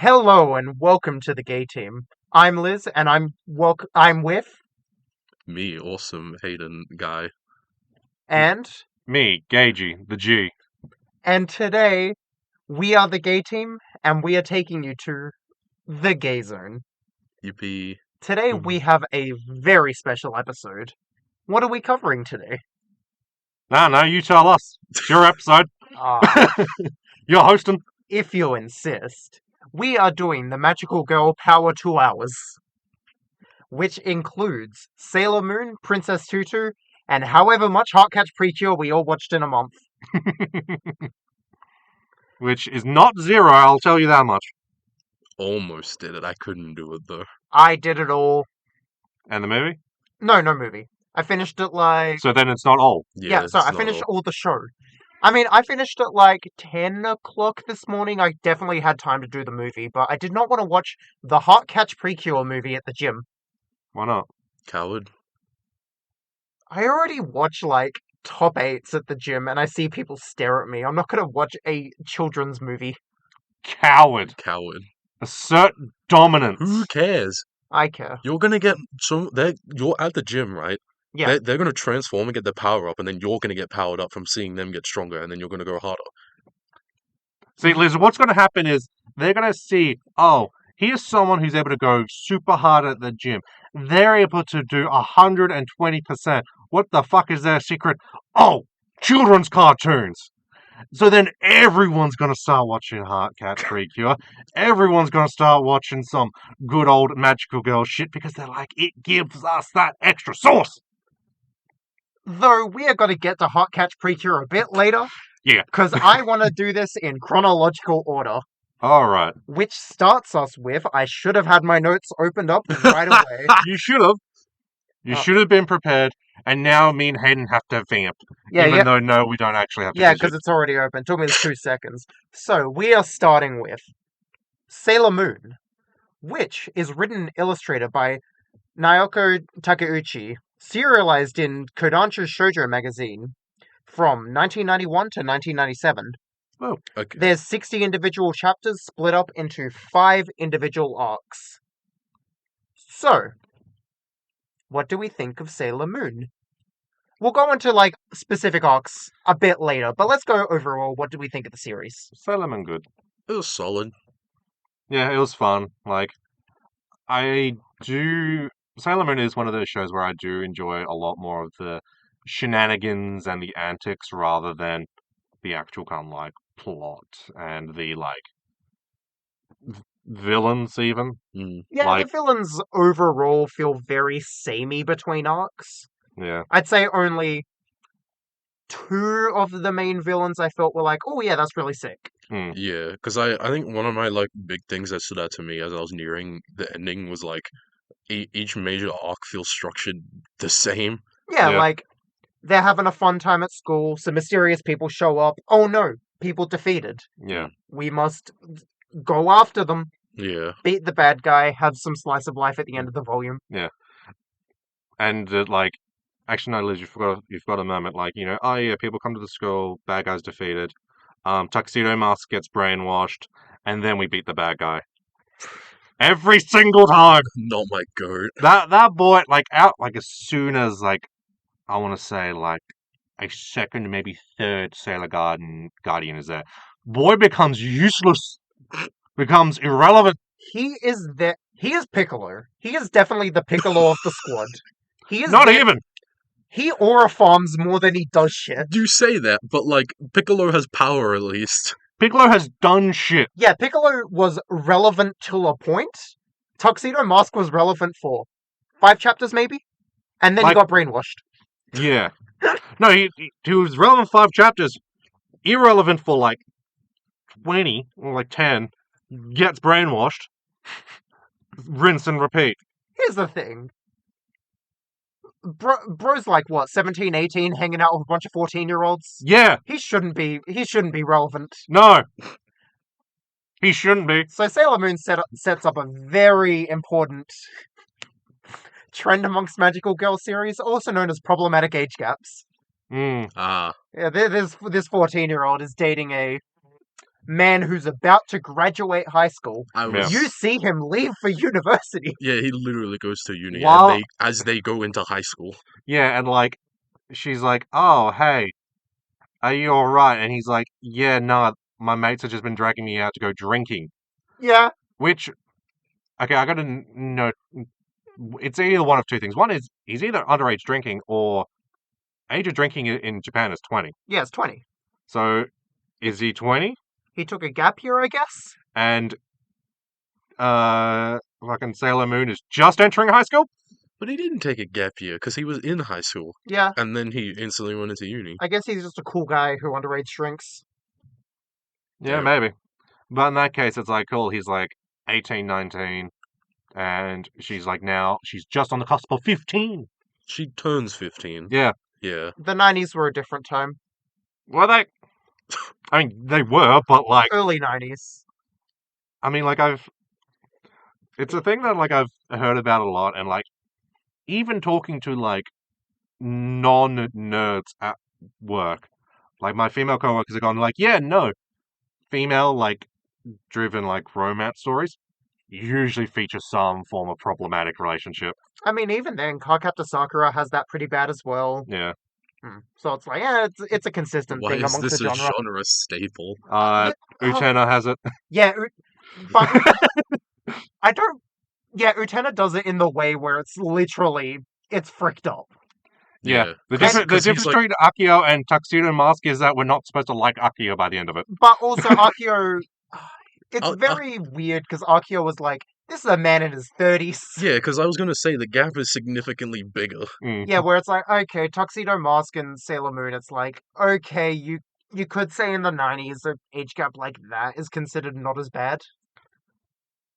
Hello and welcome to the Gay Team. I'm Liz, and I'm with Me, awesome Hayden guy. and Me, Gagey, the G. and today we are the Gay Team, and we are taking you to the Gay Zone. Yippee. Today we have a very special episode. What are we covering today? No, you tell us. It's your episode. You're hosting. If you insist, we are doing the Magical Girl Power 2 Hours, which includes Sailor Moon, Princess Tutu, and however much Heartcatch Precure we all watched in a month. Which is not zero, I'll tell you that much. Almost did it. I couldn't do it though. I did it all. And the movie? No movie. I finished it like... So then it's not all. Yeah, so I finished all the show. I mean, I finished at like 10 o'clock this morning. I definitely had time to do the movie, but I did not want to watch the Heartcatch Precure movie at the gym. Why not? Coward. I already watch like top 8s at the gym, and I see people stare at me. I'm not going to watch a children's movie. Coward. Coward. Assert dominance. Who cares? I care. You're gonna get you're at the gym, right? Yeah. They're gonna transform and get their power up, and then you're gonna get powered up from seeing them get stronger, and then you're gonna go harder. See, Liz, what's going to happen is they're going to see, oh, here's someone who's able to go super hard at the gym. They're able to do 120%. What the fuck is their secret? Oh, children's cartoons. So then everyone's going to start watching Heartcatch Precure. Everyone's going to start watching some good old magical girl shit because they're like, it gives us that extra sauce. Though we are going to get to Heartcatch Precure a bit later. Yeah. Because I want to do this in chronological order. All right. Which starts us with, I should have had my notes opened up right away. You should have. You should have been prepared. And now me and Hayden have to vamp. Yeah, even though, no, we don't actually have to. Yeah, because it's already open. It took me 2 seconds. So, we are starting with Sailor Moon, which is written and illustrated by Naoko Takeuchi, serialized in Kodansha Shoujo magazine from 1991 to 1997. Oh, okay. There's 60 individual chapters split up into 5 individual arcs. So, what do we think of Sailor Moon? We'll go into, like, specific arcs a bit later, but let's go overall. What do we think of the series? Sailor Moon good. It was solid. Yeah, it was fun. Like, Sailor Moon is one of those shows where I do enjoy a lot more of the shenanigans and the antics rather than the actual kind of, like, plot and the, like, villains, even. Yeah, like, the villains overall feel very samey between arcs. Yeah. I'd say only 2 of the main villains I felt were like, oh yeah, that's really sick. Yeah, because I think one of my, like, big things that stood out to me as I was nearing the ending was, like, each major arc feels structured the same. Yeah, like, they're having a fun time at school, some mysterious people show up. Oh no, people defeated. Yeah. We must go after them. Yeah. Beat the bad guy, have some slice of life at the end of the volume. Yeah. And, like, actually, no, Liz, you've got a moment, like, you know, oh yeah, people come to the school, bad guy's defeated, Tuxedo Mask gets brainwashed, and then we beat the bad guy. Every single time! Not my goat. That boy, like, out, like, as soon as, like, I want to say, like, a second, maybe third Sailor Guardian is there, boy becomes useless, becomes irrelevant. He is Piccolo. He is definitely the Piccolo of the squad. He is Not even! He aura farms more than he does shit. You say that, but, like, Piccolo has power at least. Piccolo has done shit. Yeah, Piccolo was relevant till a point. Tuxedo Mask was relevant for 5 chapters, maybe? And then he got brainwashed. Yeah. No, he was relevant 5 chapters. Irrelevant for, like, 20, or, like, 10. Gets brainwashed. Rinse and repeat. Here's the thing. Bro's like, what, 17, 18, hanging out with a bunch of 14-year-olds? Yeah. He shouldn't be relevant. No. He shouldn't be. So Sailor Moon sets up a very important trend amongst magical girl series, also known as problematic age gaps. Mm. Ah. Yeah, this 14-year-old is dating a man who's about to graduate high school. I was. You see him leave for university. Yeah, he literally goes to uni, While- and as they go into high school. Yeah, and like, she's like, "Oh, hey, are you all right?" And he's like, "Yeah, no, my mates have just been dragging me out to go drinking." Yeah, Which, okay, I gotta know. It's either one of two things. One is he's either underage drinking, or age of drinking in Japan is 20. yeah, it's 20. So, is he 20? He took a gap year, I guess. And fucking Sailor Moon is just entering high school? But he didn't take a gap year because he was in high school, Yeah, and then he instantly went into uni. I guess he's just a cool guy who underage drinks. Yeah, Yeah. maybe. But in that case, it's like, cool, he's like 18, 19, and she's like now, she's just on the cusp of 15. She turns 15. Yeah. Yeah. The 90s were a different time. Were they? I mean, they were, but like, Early 90s. I mean, like, it's a thing that, like, I've heard about a lot, and, like, even talking to, like, non-nerds at work, like, my female coworkers are going, like, yeah, no, female, like, driven, like, romance stories usually feature some form of problematic relationship. I mean, even then, Cardcaptor Sakura has that pretty bad as well. Yeah. So it's like, yeah, it's a consistent Why thing is amongst this the a genre. genre staple? Utena has it. Yeah, but I don't. Yeah, Utena does it in the way where it's literally it's fricked up. Yeah. The Cause difference he's like, between Akio and Tuxedo Mask is that we're not supposed to like Akio by the end of it. But also, Akio. It's I'll- very weird because Akio was like, this is a man in his 30s. yeah, because I was gonna say the gap is significantly bigger. Yeah, where it's like, okay, Tuxedo Mask and Sailor Moon, it's like, okay, you could say in the 90s an age gap like that is considered not as bad.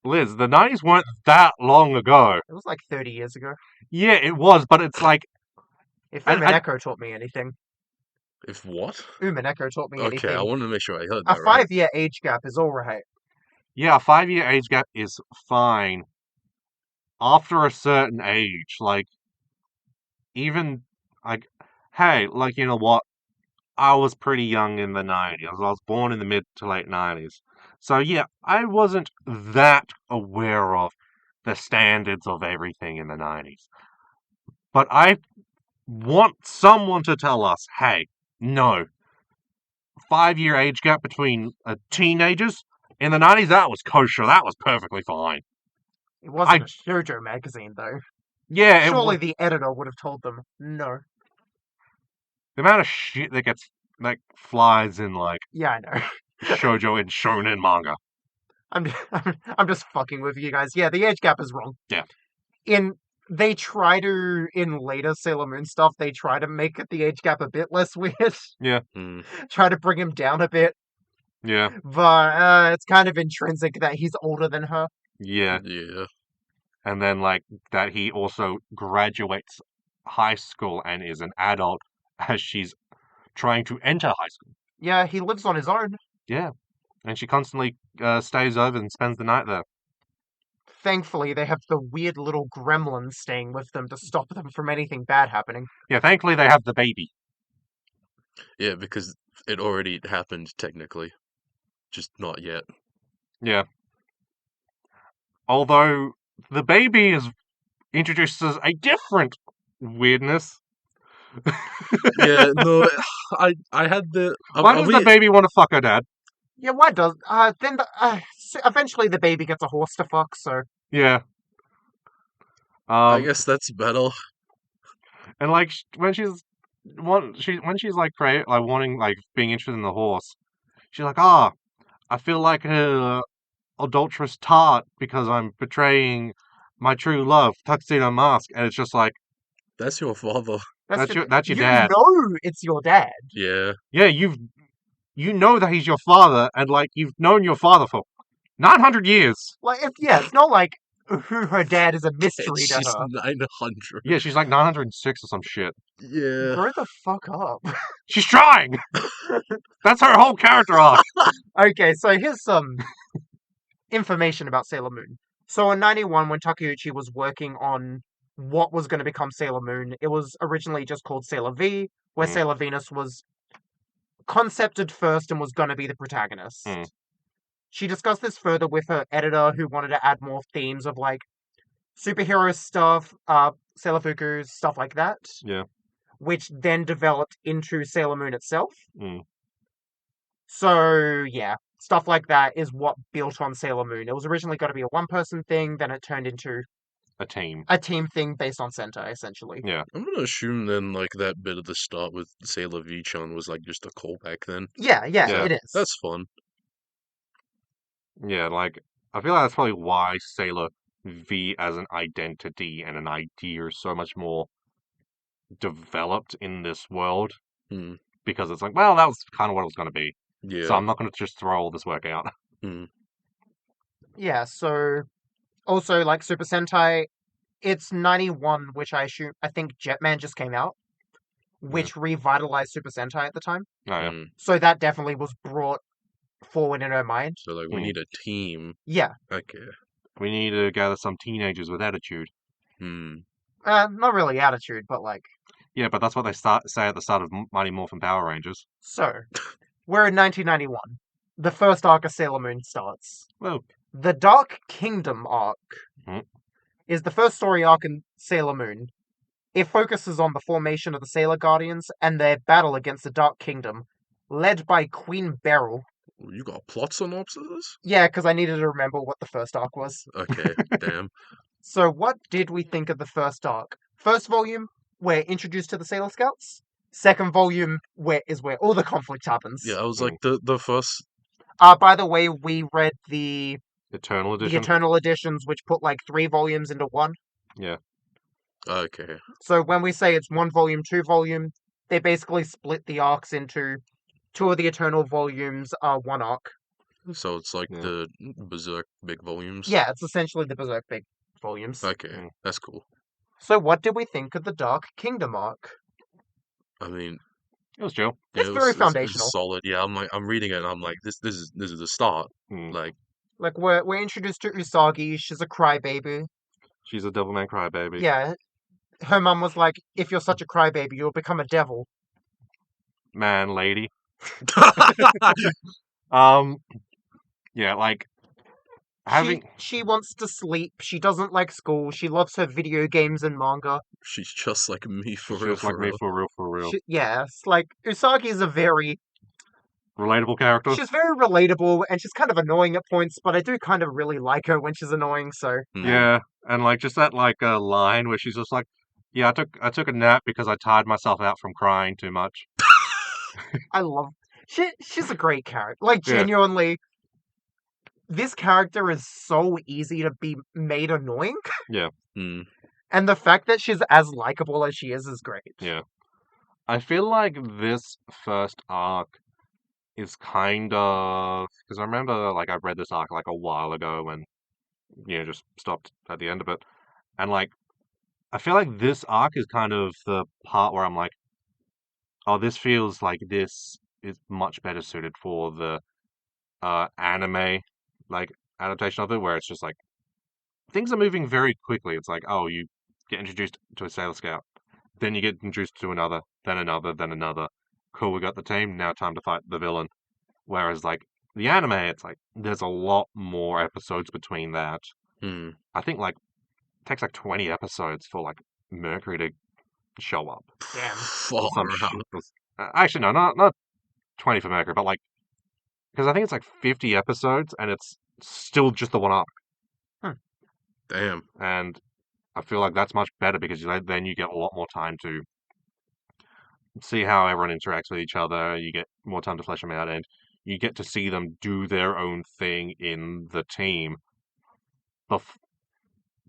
Liz, the 90s weren't that long ago. It was like 30 years ago. Yeah, it was, but it's like, If And- Umineko taught me anything, If what? Umineko taught me anything. Okay, I wanted to make sure I heard A that right. 5-year age gap is alright. yeah, a 5-year age gap is fine. After a certain age, like, even, like, hey, like, you know what? I was pretty young in the 90s. I was born in the mid to late 90s. So, yeah, I wasn't that aware of the standards of everything in the 90s. But I want someone to tell us, hey, no, 5-year age gap between teenagers in the 90s, that was kosher. That was perfectly fine. It wasn't a shoujo magazine, though. Yeah, Surely the editor would have told them, no. the amount of shit that gets, like, flies in, like, Yeah, I know. shoujo and shonen manga. I'm just fucking with you guys. Yeah, the age gap is wrong. Yeah. They try to, in later Sailor Moon stuff, they try to make the age gap a bit less weird. Hmm. Try to bring him down a bit. Yeah, But it's kind of intrinsic that he's older than her. yeah. Yeah. And then, like, that he also graduates high school and is an adult as she's trying to enter high school. Yeah, he lives on his own. Yeah. And she constantly stays over and spends the night there. Thankfully, they have the weird little gremlins staying with them to stop them from anything bad happening. Yeah, thankfully they have the baby. Yeah, because it already happened technically. Just not yet. Yeah. Although the baby is introduces a different weirdness. Yeah, no, I had the. Why does the baby want to fuck her dad? Yeah, why does... then eventually the baby gets a horse to fuck, so... Yeah. I guess that's better. And like when she's when she's like wanting like being interested in the horse, she's like, I feel like a adulterous tart because I'm betraying my true love, Tuxedo Mask, and it's just like, That's your father. that's your dad. You know it's your dad. Yeah. Yeah, you know that he's your father, and like you've known your father for 900 years. Like, it's not like who her dad is a mystery to She's her. 900. Yeah, she's like 906 or some shit. Yeah. Grow the fuck up. She's trying. That's her whole character arc. Okay, so here's some information about Sailor Moon. So in 91, when Takeuchi was working on what was going to become Sailor Moon, it was originally just called Sailor V, where Mm. Sailor Venus was concepted first and was going to be the protagonist. Mm. she discussed this further with her editor, who wanted to add more themes of like superhero stuff, Sailor Fuku, stuff like that. Yeah. Which then developed into Sailor Moon itself. Mm. So, yeah, stuff like that is what built on Sailor Moon. It was originally going to be a one-person thing, then it turned into A team. a team thing based on Sentai, essentially. Yeah. I'm gonna assume then, like, that bit at the start with Sailor V-chan was, like, just a callback then. Yeah, Yeah. it is. That's fun. Yeah, like, I feel like that's probably why Sailor V as an identity and an idea is so much more developed in this world. Hmm. Because it's like, well, that was kind of what it was going to be. Yeah. So I'm not going to just throw all this work out. Hmm. Yeah, so also like Super Sentai, it's 91, which I think Jetman just came out, which revitalized Super Sentai at the time. Oh, yeah. Hmm. So that definitely was brought forward in her mind. So, like, we Hmm. need a team. Yeah, Okay. We need to gather some teenagers with attitude. Hmm. not really attitude, but like, Yeah, but that's what they say at the start of Mighty Morphin Power Rangers. so we're in 1991. The first arc of Sailor Moon starts. Well, The Dark Kingdom arc Hmm. is the first story arc in Sailor Moon. It focuses on the formation of the Sailor Guardians and their battle against the Dark Kingdom, led by Queen Beryl. You got plot synopsis? Yeah, because I needed to remember what the first arc was. Okay, damn. So, what did we think of the first arc? First volume, we're introduced to the Sailor Scouts. Second volume, where all the conflict happens. Yeah, I was like, the first... By the way, we read the Eternal Edition. Eternal Editions, which put like 3 volumes into one. Yeah. Okay. So when we say it's 1 volume, 2 volume, they basically split the arcs into 2 of the Eternal volumes are 1 arc. So it's like Yeah. the Berserk big volumes? Yeah, it's essentially the Berserk big volumes. Okay, that's cool. So what did we think of the Dark Kingdom arc? I mean, It was chill. It's it very was foundational. solid. Yeah, I'm reading it and I'm like, this is the start. Hmm. Like, Like we're introduced to Usagi, she's a crybaby. She's a Devilman Crybaby. Yeah. Her mum was like, if you're such a crybaby, you'll become a devil. Man, lady. Yeah, like having She wants to sleep, she doesn't like school, she loves her video games and manga. she's just like me for real, just like for me real. for real. Yeah, it's like Usagi is a very Relatable character. she's very relatable and she's kind of annoying at points, but I do kind of really like her when she's annoying, so Hmm. Yeah, and like just that like line where she's just like, yeah, I took a nap because I tired myself out from crying too much. I love she's a great character. Like Yeah. genuinely this character is so easy to be made annoying, Hmm. and the fact that she's as likable as she is great. Yeah. I feel like this first arc is kind of because I remember like I read this arc like a while ago and just stopped at the end of it. And like I feel like this arc is kind of the part where I'm like, oh, this feels like this is much better suited for the anime like adaptation of it, where it's just like things are moving very quickly. It's like, oh, you get introduced to a Sailor Scout, then you get introduced to another, then another, then another. Cool, we got the team, now time to fight the villain. Whereas like the anime, it's like there's a lot more episodes between that. Hmm. I think like it takes like 20 episodes for like Mercury to show up. Damn. Far Some out. shit. Actually, no, not 20 for Mercury, but like because I think it's like 50 episodes and it's still just the one arc. Damn. And I feel like that's much better because then you get a lot more time to see how everyone interacts with each other. You get more time to flesh them out, and you get to see them do their own thing in the team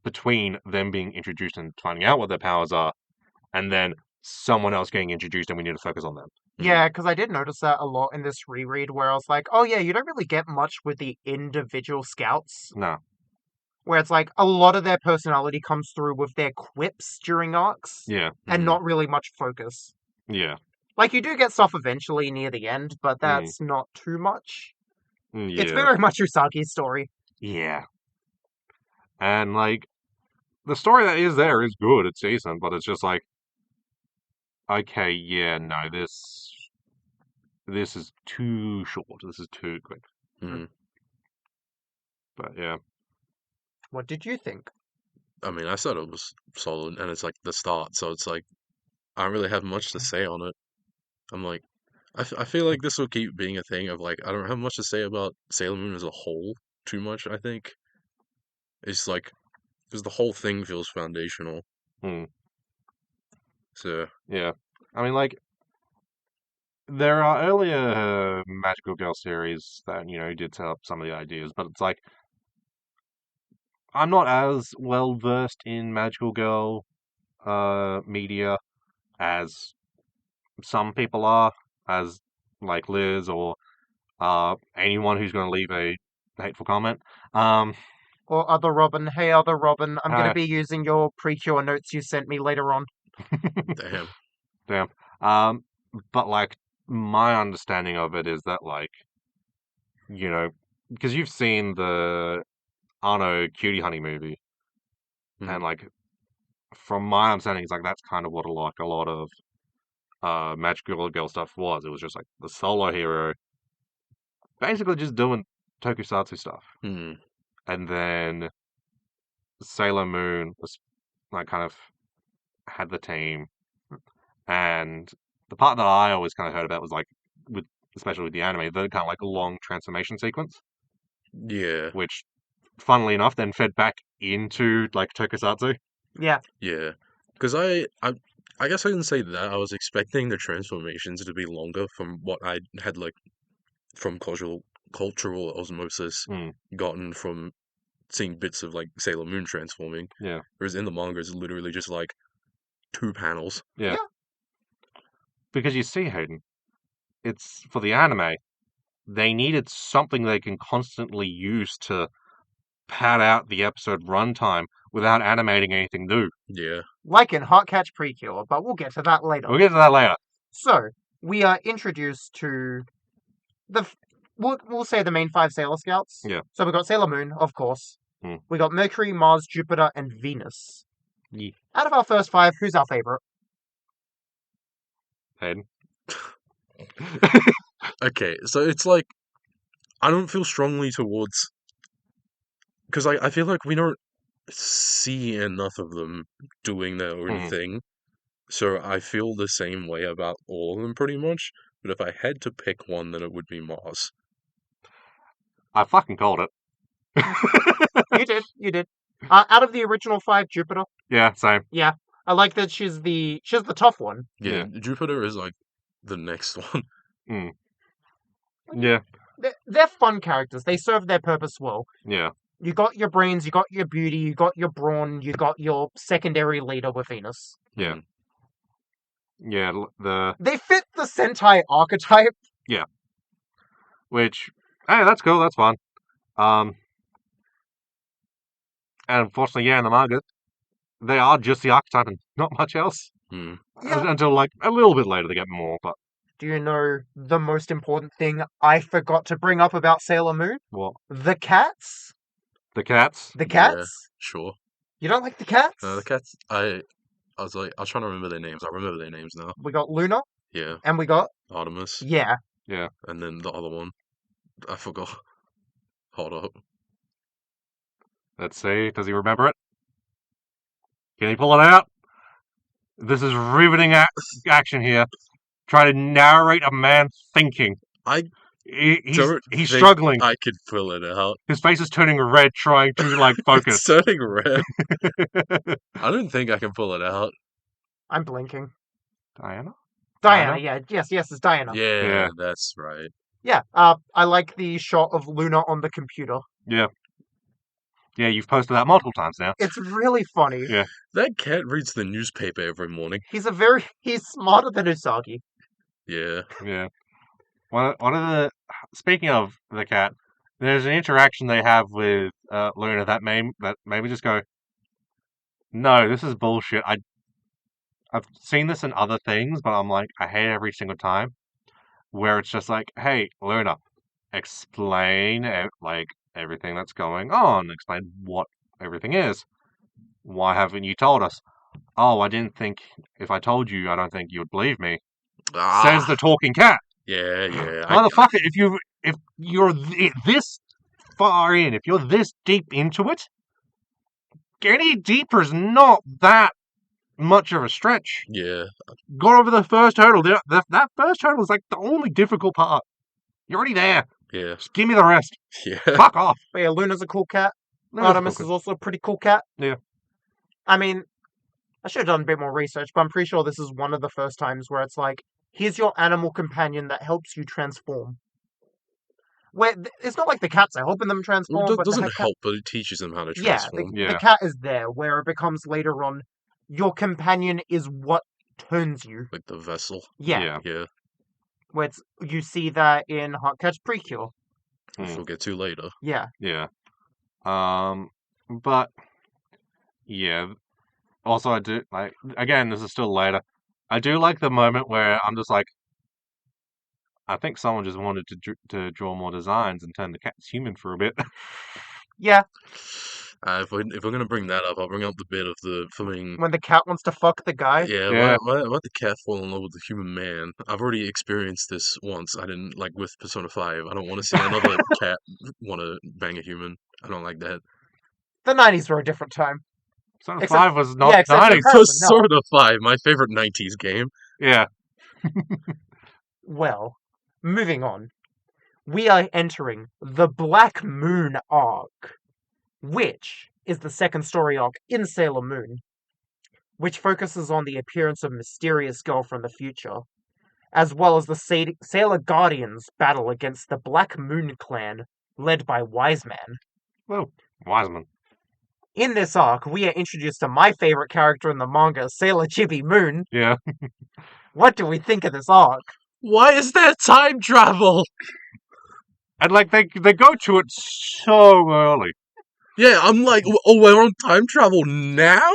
between them being introduced and finding out what their powers are, and then someone else getting introduced, and we need to focus on them. Yeah, because I did notice that a lot in this reread where I was like, oh yeah, you don't really get much with the individual scouts. No. Where it's like a lot of their personality comes through with their quips during arcs Yeah. and not really much focus. Yeah. Like you do get stuff eventually near the end, but that's not too much. Yeah. It's very much Usagi's story. Yeah. And like the story that is there is good, it's decent, but it's just like okay, yeah, no, this is too short. This is too quick. Hmm. But yeah. What did you think? I mean, I said it was solid, and it's like the start, so it's like I don't really have much to say on it. I'm like, I feel like this will keep being a thing of like I don't have much to say about Sailor Moon as a whole too much. I think it's like because the whole thing feels foundational. Hmm. So Yeah. I mean, like, there are earlier Magical Girl series that, did set up some of the ideas, but it's like, I'm not as well versed in Magical Girl media as some people are, as like Liz or anyone who's going to leave a hateful comment. Or other Robin, hey other Robin, I'm going to Hi. be using your Precure notes you sent me later on. damn, Damn. But like my understanding of it is that like, because you've seen the Arno Cutie Honey movie, Mhm. and like from my understanding, it's like that's kind of what a lot of Magical Girl stuff was. It was just like the solo hero, basically just doing tokusatsu stuff, Hmm. and then Sailor Moon was like kind of had the team, and the part that I always kind of heard about was like with especially with the anime, the kind of like long transformation sequence, Yeah, which funnily enough then fed back into like tokusatsu. Yeah, yeah. Because I guess I can say that I was expecting the transformations to be longer from what I had like from cultural osmosis Hmm. gotten from seeing bits of like Sailor Moon transforming. Yeah, Whereas in the manga, it's literally just like 2 panels. yeah. Yeah. Because you see, Hayden, it's for the anime. They needed something they can constantly use to pad out the episode runtime without animating anything new. Yeah. like in Heartcatch Precure, but we'll get to that later. We'll get to that later. So, we are introduced to we'll say the main 5 Sailor Scouts. Yeah. So we got Sailor Moon, of course. Hmm. We got Mercury, Mars, Jupiter, and Venus. Yeah. Out of our first 5, who's our favorite? Hayden. Okay, so it's like I don't feel strongly towards because I feel like we don't see enough of them doing their own Mhm. thing. So I feel the same way about all of them pretty much. But if I had to pick one, then it would be Mars. I fucking called it. You did. Out of the original 5, Jupiter. Yeah, same. Yeah, I like that she's the tough one. Yeah, Jupiter is like the next one. Yeah, They're fun characters. They serve their purpose well. yeah. You got your brains, you got your beauty, you got your brawn, you got your secondary leader with Venus. Yeah. Mm. Yeah, They fit the Sentai archetype. which, hey, that's cool, that's fun. And unfortunately, yeah, in the manga, they are just the archetype and not much else. Mm. Yeah. Until, like, a little bit later they get more, but Do you know the most important thing I forgot to bring up about Sailor Moon? what? The cats? The cats? The cats? Sure. You don't like the cats? The cats. I was like, I was trying to remember their names. I remember their names now. We got Luna, Yeah, and we got... Artemis, Yeah. and then the other one. I forgot. Hold up. Let's see, does he remember it? Can he pull it out? This is riveting action here. Trying to narrate a man thinking. I He's don't think struggling. I could pull it out. His face is turning red, trying to like focus. It's turning red. I don't think I can pull it out. I'm blinking. Diana? Diana, yeah. Yes, it's Diana. Yeah, that's right. Yeah, I like the shot of Luna on the computer. Yeah, you've posted that multiple times now. It's really funny. Yeah. That cat reads the newspaper every morning. He's smarter than Usagi. Yeah. Yeah. One of the speaking of the cat, there's an interaction they have with Luna that made me just go, no, this is bullshit. I've seen this in other things, but I'm like, I hate it every single time. Where it's just like, hey, Luna, explain like everything that's going on. Explain what everything is. Why haven't you told us? Oh, I didn't think if I told you, I don't think you would believe me. Says the talking cat. Yeah. Motherfucker, if you're this far in, if you're this deep into it, any deeper is not that much of a stretch. Yeah. Got over the first hurdle. That first hurdle is like the only difficult part. You're already there. Yeah. Just give me the rest. Yeah. Fuck off. But yeah, Luna's a cool cat. Luna's a Artemis cool is also a pretty cool cat. Yeah. I mean, I should have done a bit more research, but I'm pretty sure this is one of the first times where it's like, here's your animal companion that helps you transform. Where it's not like the cats are helping them transform, Well, it but doesn't the cat, help, but it teaches them how to yeah, transform. the cat is there. Where it becomes later on, your companion is what turns you. Like the vessel. Yeah, Yeah. where you see that in Heartcatch Precure. Which we'll get to later. Yeah, Yeah. But yeah. Also, I do like. Again, this is still later. I do like the moment where I'm just like, I think someone just wanted to draw more designs and turn the cats human for a bit. yeah. If we're gonna bring that up, I'll bring up the bit of the filming. When the cat wants to fuck the guy. Yeah, Yeah. why the cat fall in love with the human man? I've already experienced this once. I didn't like with Persona 5. I don't want to see another cat want to bang a human. I don't like that. The 90s were a different time. Persona Except- 5 was not yeah, except 90s. apparently no. Persona 5, my favorite 90s game. Yeah. Well, moving on. We are entering the Black Moon arc, which is the second story arc in Sailor Moon, which focuses on the appearance of a mysterious girl from the future, as well as the Sailor Guardians' battle against the Black Moon clan, led by Wise Man. Well, Wiseman. In this arc, we are introduced to my favorite character in the manga, Sailor Chibi Moon. Yeah. What do we think of this arc? Why is there time travel? And like they go to it so early. Yeah, I'm like, oh, we're on time travel now?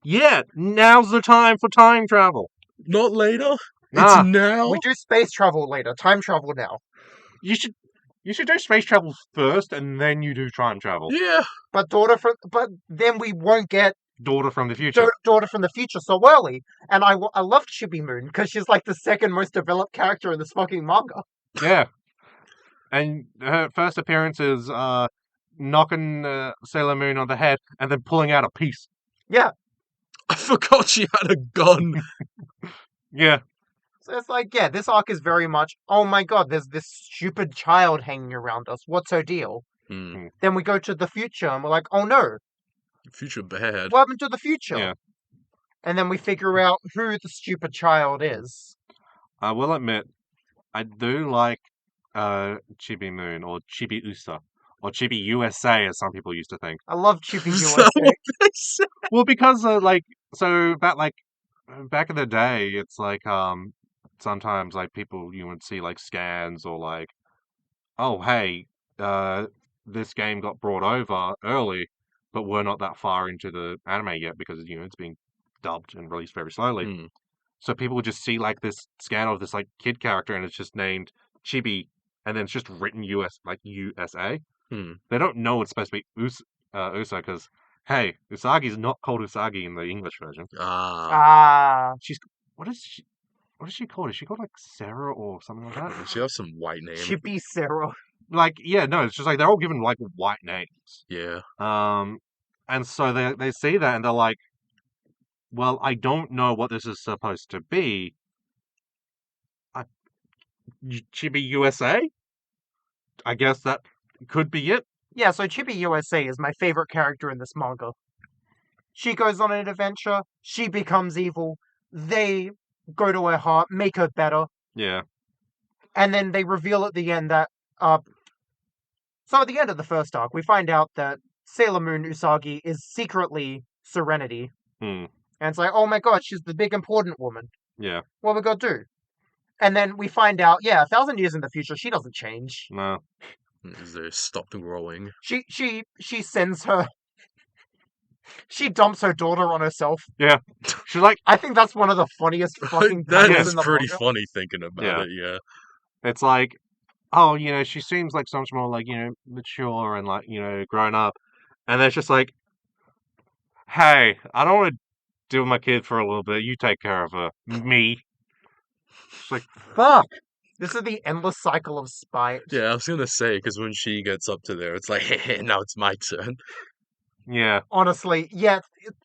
Yeah, now's the time for time travel. Not later? Nah. It's now? We do space travel later, time travel now. You should do space travel first and then you do time travel. Yeah. But then we won't get Daughter from the future. Daughter from the future so early. And I love Chibi Moon because she's like the second most developed character in this fucking manga. Yeah. And her first appearance is knocking Sailor Moon on the head and then pulling out a piece. Yeah. I forgot she had a gun. Yeah. So it's like, yeah, this arc is very much, oh my god, there's this stupid child hanging around us. What's her deal? Hmm. Then we go to the future and we're like, oh no, Future bad. what happened to the future? Yeah. And then we figure out who the stupid child is. I will admit, I do like Chibi Moon or Chibi Usa or Chibi USA as some people used to think. I love Chibi Is that USA. what they said? Well, because back in the day, it's like sometimes like people you would see like scans or like, oh hey, this game got brought over early, but we're not that far into the anime yet because it's being dubbed and released very slowly. Hmm. So people would just see like this scan of this like kid character and it's just named Chibi and then it's just written USA. Hmm. They don't know it's supposed to be Usa because hey, Usagi's not called Usagi in the English version. Ah. What is she called? Is she called like Sarah or something like that? She has some white name. Chibi Sarah. Like yeah, no, it's just like they're all given like white names. Yeah. And so they see that and they're like, well, I don't know what this is supposed to be. Chibi USA? I guess that could be it. Yeah, so Chibi USA is my favorite character in this manga. She goes on an adventure, she becomes evil, they go to her heart, make her better, Yeah. and then they reveal at the end that, so at the end of the first arc, we find out that Sailor Moon Usagi is secretly Serenity. Hmm. And it's like, oh my god, she's the big important woman. Yeah. What we gotta do? And then we find out, yeah, 1,000 years in the future, she doesn't change. No. They stopped growing. She sends her... She dumps her daughter on herself. Yeah. She's like, I think that's one of the funniest fucking That panels is in the pretty manga. funny thinking about it, yeah. it's like, oh, she seems like so much more like, mature and like, grown up. And then it's just like, hey, I don't want to deal with my kid for a little bit. You take care of her. Me. It's like, fuck. This is the endless cycle of spite. Yeah, I was gonna say, because when she gets up to there, it's like, hey, now it's my turn. Yeah. Honestly, yeah,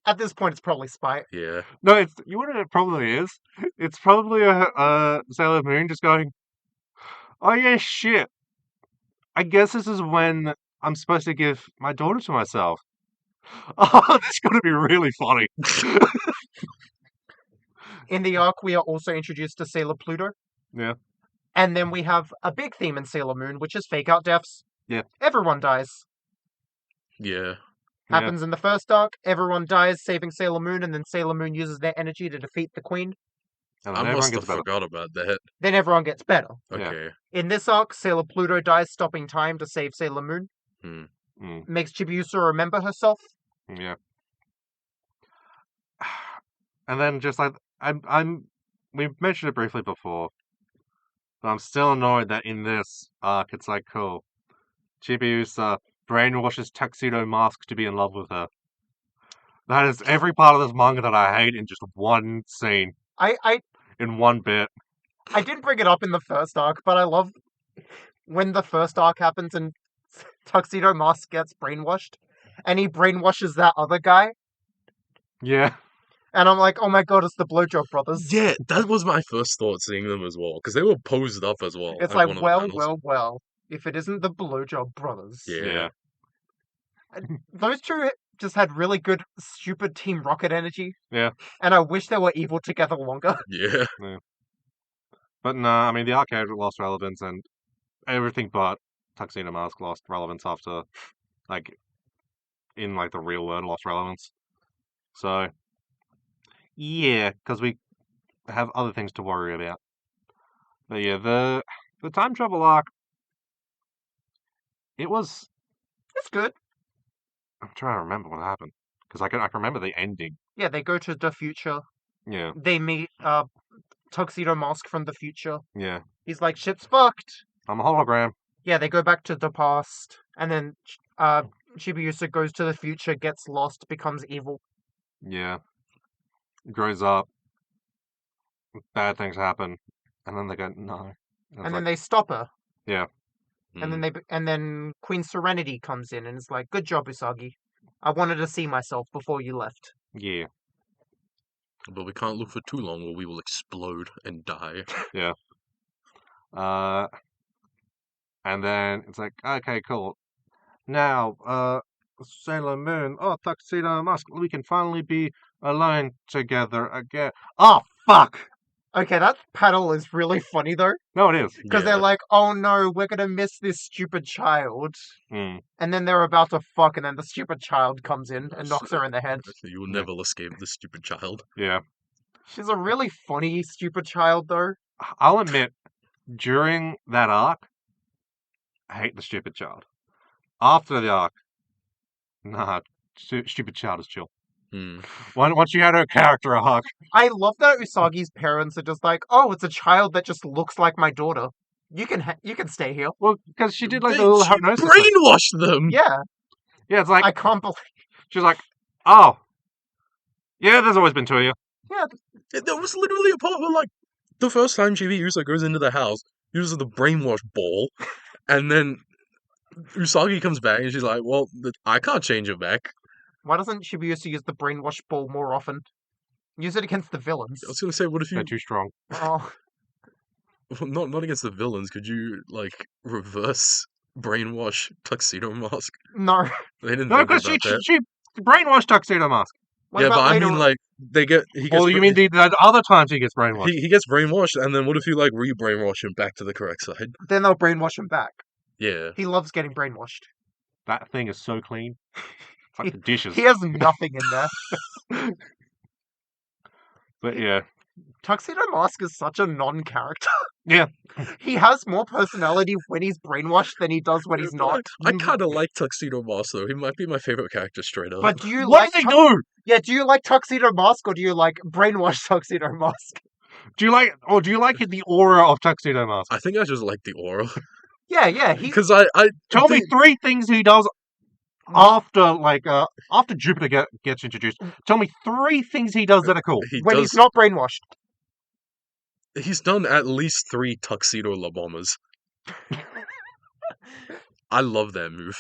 at this point it's probably spite. Yeah. No, it's you know what it probably is. It's probably a Sailor Moon just going, oh yeah, shit. I guess this is when I'm supposed to give my daughter to myself. Oh, that's gonna be really funny. In the arc, we are also introduced to Sailor Pluto. Yeah. And then we have a big theme in Sailor Moon, which is fake out deaths. Yeah. Everyone dies. Yeah. Happens in the first arc, everyone dies saving Sailor Moon, and then Sailor Moon uses their energy to defeat the Queen. And then I everyone must gets have better. forgot about that. Then everyone gets better. Yeah. Okay. In this arc, Sailor Pluto dies stopping time to save Sailor Moon. Mm, Makes Chibiusa remember herself. yeah. And then just like we've mentioned it briefly before, but I'm still annoyed that in this arc it's like cool. Chibiusa brainwashes Tuxedo Mask to be in love with her. That is every part of this manga that I hate in just one scene, I in one bit. didn't bring it up in the first arc, but I love when the first arc happens and Tuxedo Mask gets brainwashed, and he brainwashes that other guy, Yeah. and I'm like, oh my god, it's the Blowjob Brothers. Yeah, that was my first thought seeing them as well, because they were posed up as well. It's at like, one of the panels. well, if it isn't the Blowjob Brothers. Yeah. Those two just had really good, stupid Team Rocket energy. Yeah. And I wish they were evil together longer. Yeah. But nah, I mean the arcade lost relevance and everything but Tuxedo Mask lost relevance after like in like the real world lost relevance. So yeah, because we have other things to worry about. But yeah, the time travel arc, it was. It's good. I'm trying to remember what happened because I can remember the ending. Yeah, they go to the future. Yeah, They meet Tuxedo Mask from the future. yeah. He's like, shit's fucked. I'm a hologram. Yeah, they go back to the past. And then Chibiusa goes to the future, gets lost, becomes evil. Yeah, grows up. Bad things happen, and then they go no. And then they stop her. Yeah. And then Queen Serenity comes in and is like, good job, Usagi. I wanted to see myself before you left. Yeah. But we can't look for too long or we will explode and die. And then it's like, okay, cool. Now, Sailor Moon, Tuxedo Mask, we can finally be alone together again. Oh, fuck! Okay, that panel is really funny though. No, it is. Because they're like, oh no, we're gonna miss this stupid child. Mm. And then they're about to fuck, and then the stupid child comes in and knocks her in the head. You will Yeah. never escape this stupid child. Yeah. She's a really funny, stupid child though. I'll admit, during that arc, I hate the stupid child. After the arc, nah, stupid child is chill. Once you had her character arc, I love that Usagi's parents are just like, oh, it's a child that just looks like my daughter. You can stay here. well, because she did like the They- little she hypnosis. thing. brainwashed them! Yeah, Yeah, it's like I can't believe. she's like, oh, yeah, there's always been two of you. Yeah, There was literally a part where, like, the first time Chibiusa goes into the house, uses the brainwash ball, and then Usagi comes back and she's like, well, I can't change it back. why doesn't Shibuya use the brainwash ball more often? Use it against the villains. I was gonna say, what if you... They're too strong. Oh, Not against the villains, could you, like, reverse brainwash Tuxedo Mask? no. They didn't No, think because about that. she brainwashed Tuxedo Mask. What Yeah, about but I later? mean, like, he gets... Or you mean the other times he gets brainwashed? He gets brainwashed, and then what if you, like, re-brainwash him back to the correct side? Then they'll brainwash him back. Yeah. He loves getting brainwashed. That thing is so clean. It's like the dishes. He has nothing in there. But yeah. Tuxedo Mask is such a non-character. Yeah. He has more personality when he's brainwashed than he does when he's not. I kind of like Tuxedo Mask, though. He might be my favorite character straight up. But do you What like? does he do? Yeah, do you like Tuxedo Mask or do you like brainwashed Tuxedo Mask? Do you like the aura of Tuxedo Mask? I think I just like the aura. Yeah, he. Because I Tell me think- 3 things he does after after Jupiter gets introduced. Tell me 3 things he does that are cool. he When does, he's not brainwashed. He's done at least 3 Tuxedo La Bombers. I love that move.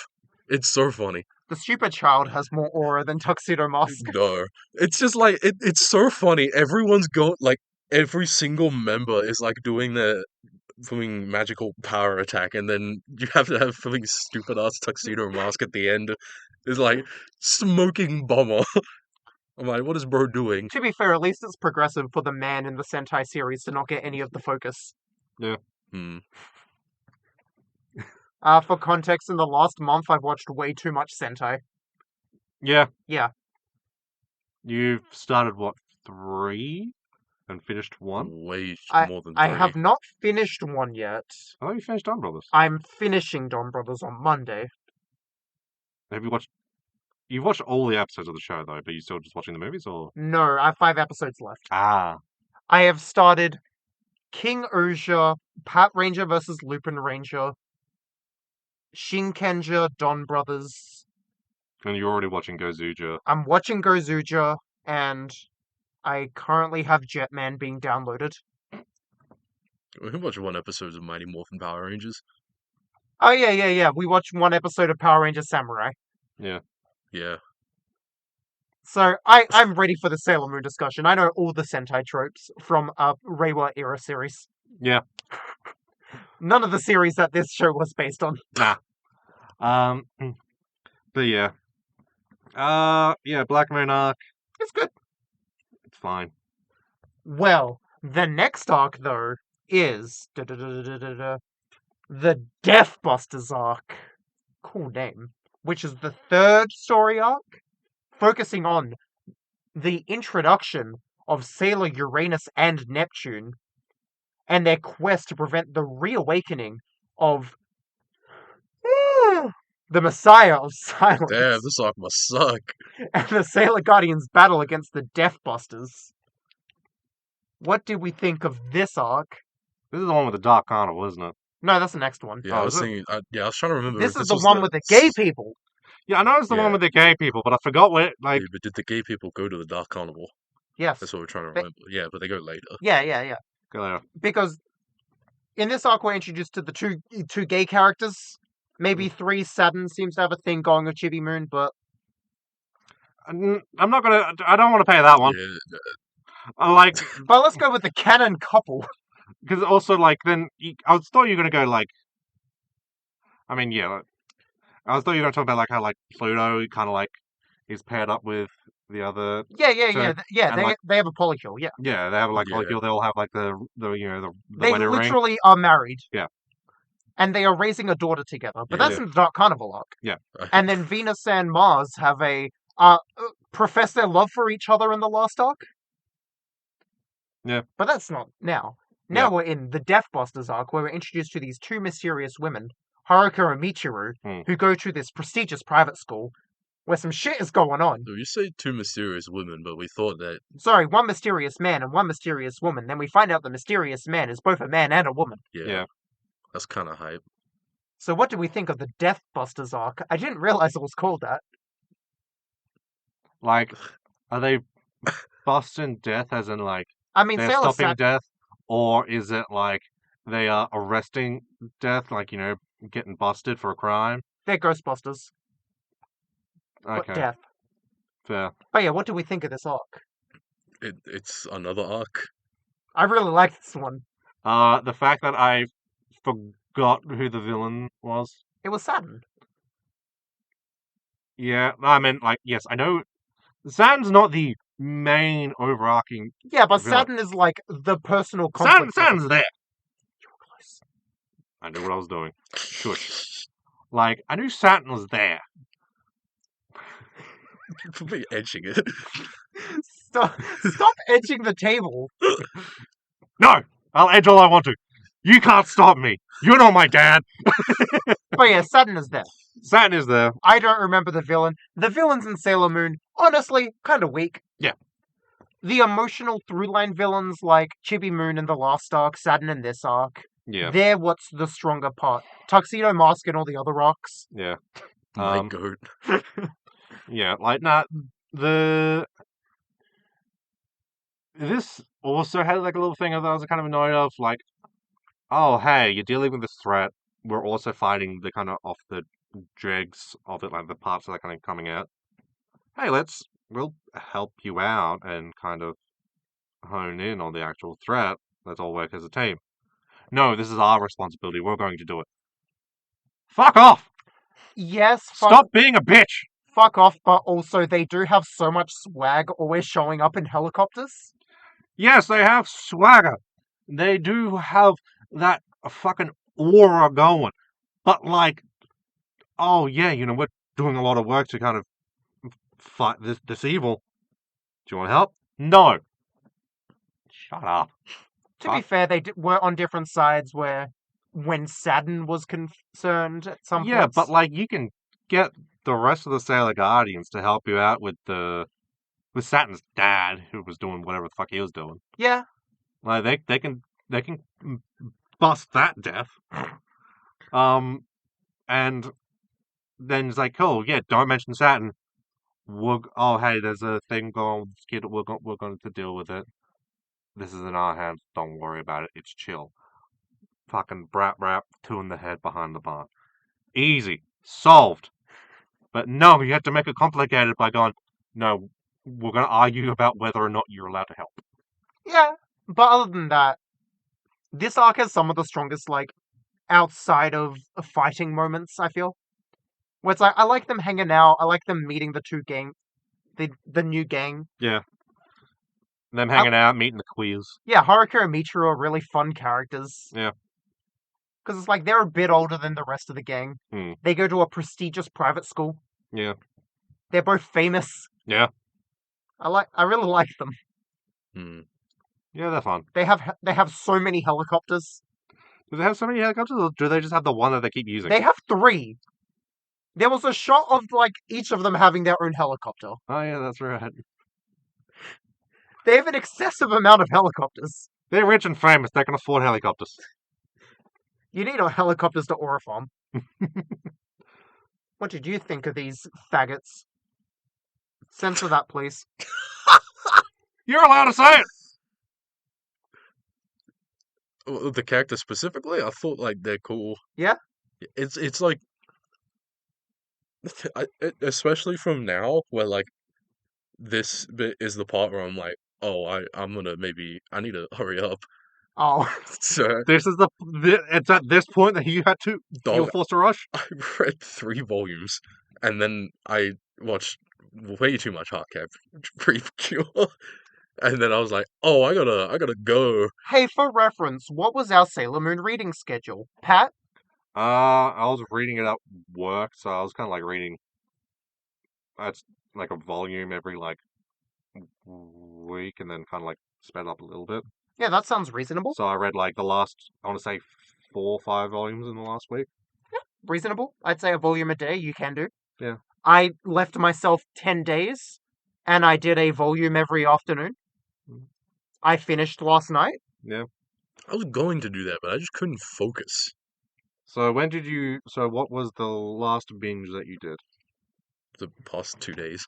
It's so funny. The stupid child has more aura than Tuxedo Mask. No. It's just like it's so funny. Everyone's going like every single member is like doing their magical power attack, and then you have to have something stupid ass Tuxedo Mask at the end. Is like smoking bomber. I'm like, what is bro doing? To be fair, at least it's progressive for the man in the Sentai series to not get any of the focus. Hmm. For context, in the last month, I've watched way too much Sentai. Yeah. Yeah. You've started, what, 3? And finished 1? Way more than 3. I have not finished one yet. I thought you finished Dawn Brothers. I'm finishing Dawn Brothers on Monday. Have you watched... You've watched all the episodes of the show, though, but you're still just watching the movies, or...? No, I have 5 episodes left. Ah. I have started King Ozha, Pat Ranger vs. Lupin Ranger, Shinkenja, Dawn Brothers. And you're already watching Gozuja. I'm watching Gozuja, and I currently have Jetman being downloaded. We can watch 1 episode of Mighty Morphin Power Rangers. Oh, yeah. We watched 1 episode of Power Ranger Samurai. Yeah. Yeah. So, I'm ready for the Sailor Moon discussion. I know all the Sentai tropes from Reiwa era series. Yeah. None of the series that this show was based on. Nah. But yeah. Yeah, Black Moon arc. It's good. It's fine. Well, the next arc, though, is the Death Busters arc. Cool name. Which is the 3rd story arc, focusing on the introduction of Sailor Uranus and Neptune, and their quest to prevent the reawakening of the Messiah of Silence. Damn, this arc must suck. And the Sailor Guardians battle against the Death Busters. What did we think of this arc? This is the one with the Dark Carnival, isn't it? No, that's the next one. Yeah, I was is it? thinking. I was trying to remember. This if is the was one with the gay people. Yeah, I know it's the one Yeah. with the gay people, but I forgot where, like... Yeah, but did the gay people go to the Dark Carnival? Yes. That's what we're trying to They- remember. Yeah, but they go later. Yeah. Go later. Because in this arc, we're introduced to the two gay characters. Maybe 3. Saturn seems to have a thing going with Chibi Moon, but I'm not gonna... I don't want to pay that one. Yeah, Like... but let's go with the canon couple. Because also, like, then... I thought you were gonna go, like... I mean, yeah. Like, I thought you were gonna talk about, like, how, like, Pluto kind of, like, is paired up with the other... Yeah. and, like- They have a polycule. Yeah, Yeah, they have, like, Yeah. like, they all have, like, the they wedding ring. literally are married. Yeah. And they are raising a daughter together. But Yeah. that's in the Dark Carnival arc. I- And then Venus and Mars have profess their love for each other in the last arc. Yeah. But that's not now. Now Yeah. we're in the Death Busters arc, where we're introduced to these 2 mysterious women, Haruka and Michiru, who go to this prestigious private school where some shit is going on. So you say 2 mysterious women, but we thought that Sorry, 1 mysterious man and 1 mysterious woman. Then we find out the mysterious man is both a man and a woman. Yeah. that's kind of hype. So what did we think of the Death Busters arc? I didn't realize it was called that. Like, are they busting death as in, like, I mean, they're Sailor stopping death? Or is it, like, they are arresting death, like, you know, getting busted for a crime? they're Ghostbusters, but Okay, death. fair. But yeah, what do we think of this arc? It's another arc. I really like this one. The fact that I forgot who the villain was. It was Saturn. Yeah, I mean, like, yes, I know Saturn's not the main overarching... Yeah, but Villain. Saturn is like the personal conflict. Saturn's there! You were close. I knew what I was doing. Shush. Like, I knew Saturn was there. Probably edging it. Stop edging the table. No! I'll edge all I want to. You can't stop me. You're not my dad. But yeah, Saturn is there. Saturn is there. I don't remember the villain. The villains in Sailor Moon, honestly, kind of weak. Yeah. The emotional through-line villains like Chibi Moon in the last arc, Saturn in this arc, Yeah, they're what's the stronger part. Tuxedo Mask and all the other arcs. yeah. My goat. Yeah, like, nah, the... this also had like a little thing that I was kind of annoyed of, like, oh hey, you're dealing with this threat. We're also fighting the kind of off the dregs of it, like the parts that are kind of coming out. Hey, we'll help you out and kind of hone in on the actual threat. Let's all work as a team. No, this is our responsibility. We're going to do it. Fuck off! Yes, Stop being a bitch! fuck off, but also they do have so much swag always showing up in helicopters. Yes, they have swagger. They do have that fucking aura going. But like, oh yeah, we're doing a lot of work to kind of fight this evil. Do you want help? No. Shut up. To be fair, they were on different sides when Saturn was concerned at some Yeah, points. but like you can get the rest of the Sailor Guardians to help you out with Saturn's dad, who was doing whatever the fuck he was doing. Yeah. Like they can bust that death. And then it's like, oh yeah, don't mention Saturn. Oh hey, there's a thing going with this kid. We're going to deal with it. This is in our hands. Don't worry about it. It's chill. Fucking brat, 2 in the head behind the barn. Easy. Solved. But no, you have to make it complicated by going, no, we're going to argue about whether or not you're allowed to help. Yeah, but other than that, this arc has some of the strongest, like, outside of fighting moments, I feel. Where it's like, I like them hanging out, I like them meeting the new gang. Yeah. Them hanging out, meeting the queers. Yeah, Haruka and Michiru are really fun characters. Yeah. Because it's like, they're a bit older than the rest of the gang. They go to a prestigious private school. Yeah. They're both famous. Yeah. I really like them. Yeah, they're fun. They have so many helicopters. Do they have so many helicopters, or do they just have the one that they keep using? They have 3. There was a shot of, like, each of them having their own helicopter. Oh yeah, that's right. They have an excessive amount of helicopters. They're rich and famous. They can afford helicopters. You need helicopters to aura farm. What did you think of these faggots? Censor that, please. You're allowed to say it! The characters specifically, I thought like they're cool. Yeah? It's like, especially from now, where like this bit is the part where I'm like, oh, I need to hurry up. Oh. So This is it's at this point that you had to feel forced to rush? I read 3 volumes, and then I watched way too much Heartcatch Precure. And then I was like, oh, I gotta go. Hey, for reference, what was our Sailor Moon reading schedule? Pat? I was reading it at work, so I was kind of like reading. That's like a volume every like week, and then kind of like sped up a little bit. Yeah, that sounds reasonable. So I read like the last, I want to say 4 or 5 volumes in the last week. Yeah, reasonable. I'd say a volume a day. You can do. Yeah. I left myself 10 days, and I did a volume every afternoon. I finished last night. Yeah. I was going to do that, but I just couldn't focus. So what was the last binge that you did? The past 2 days.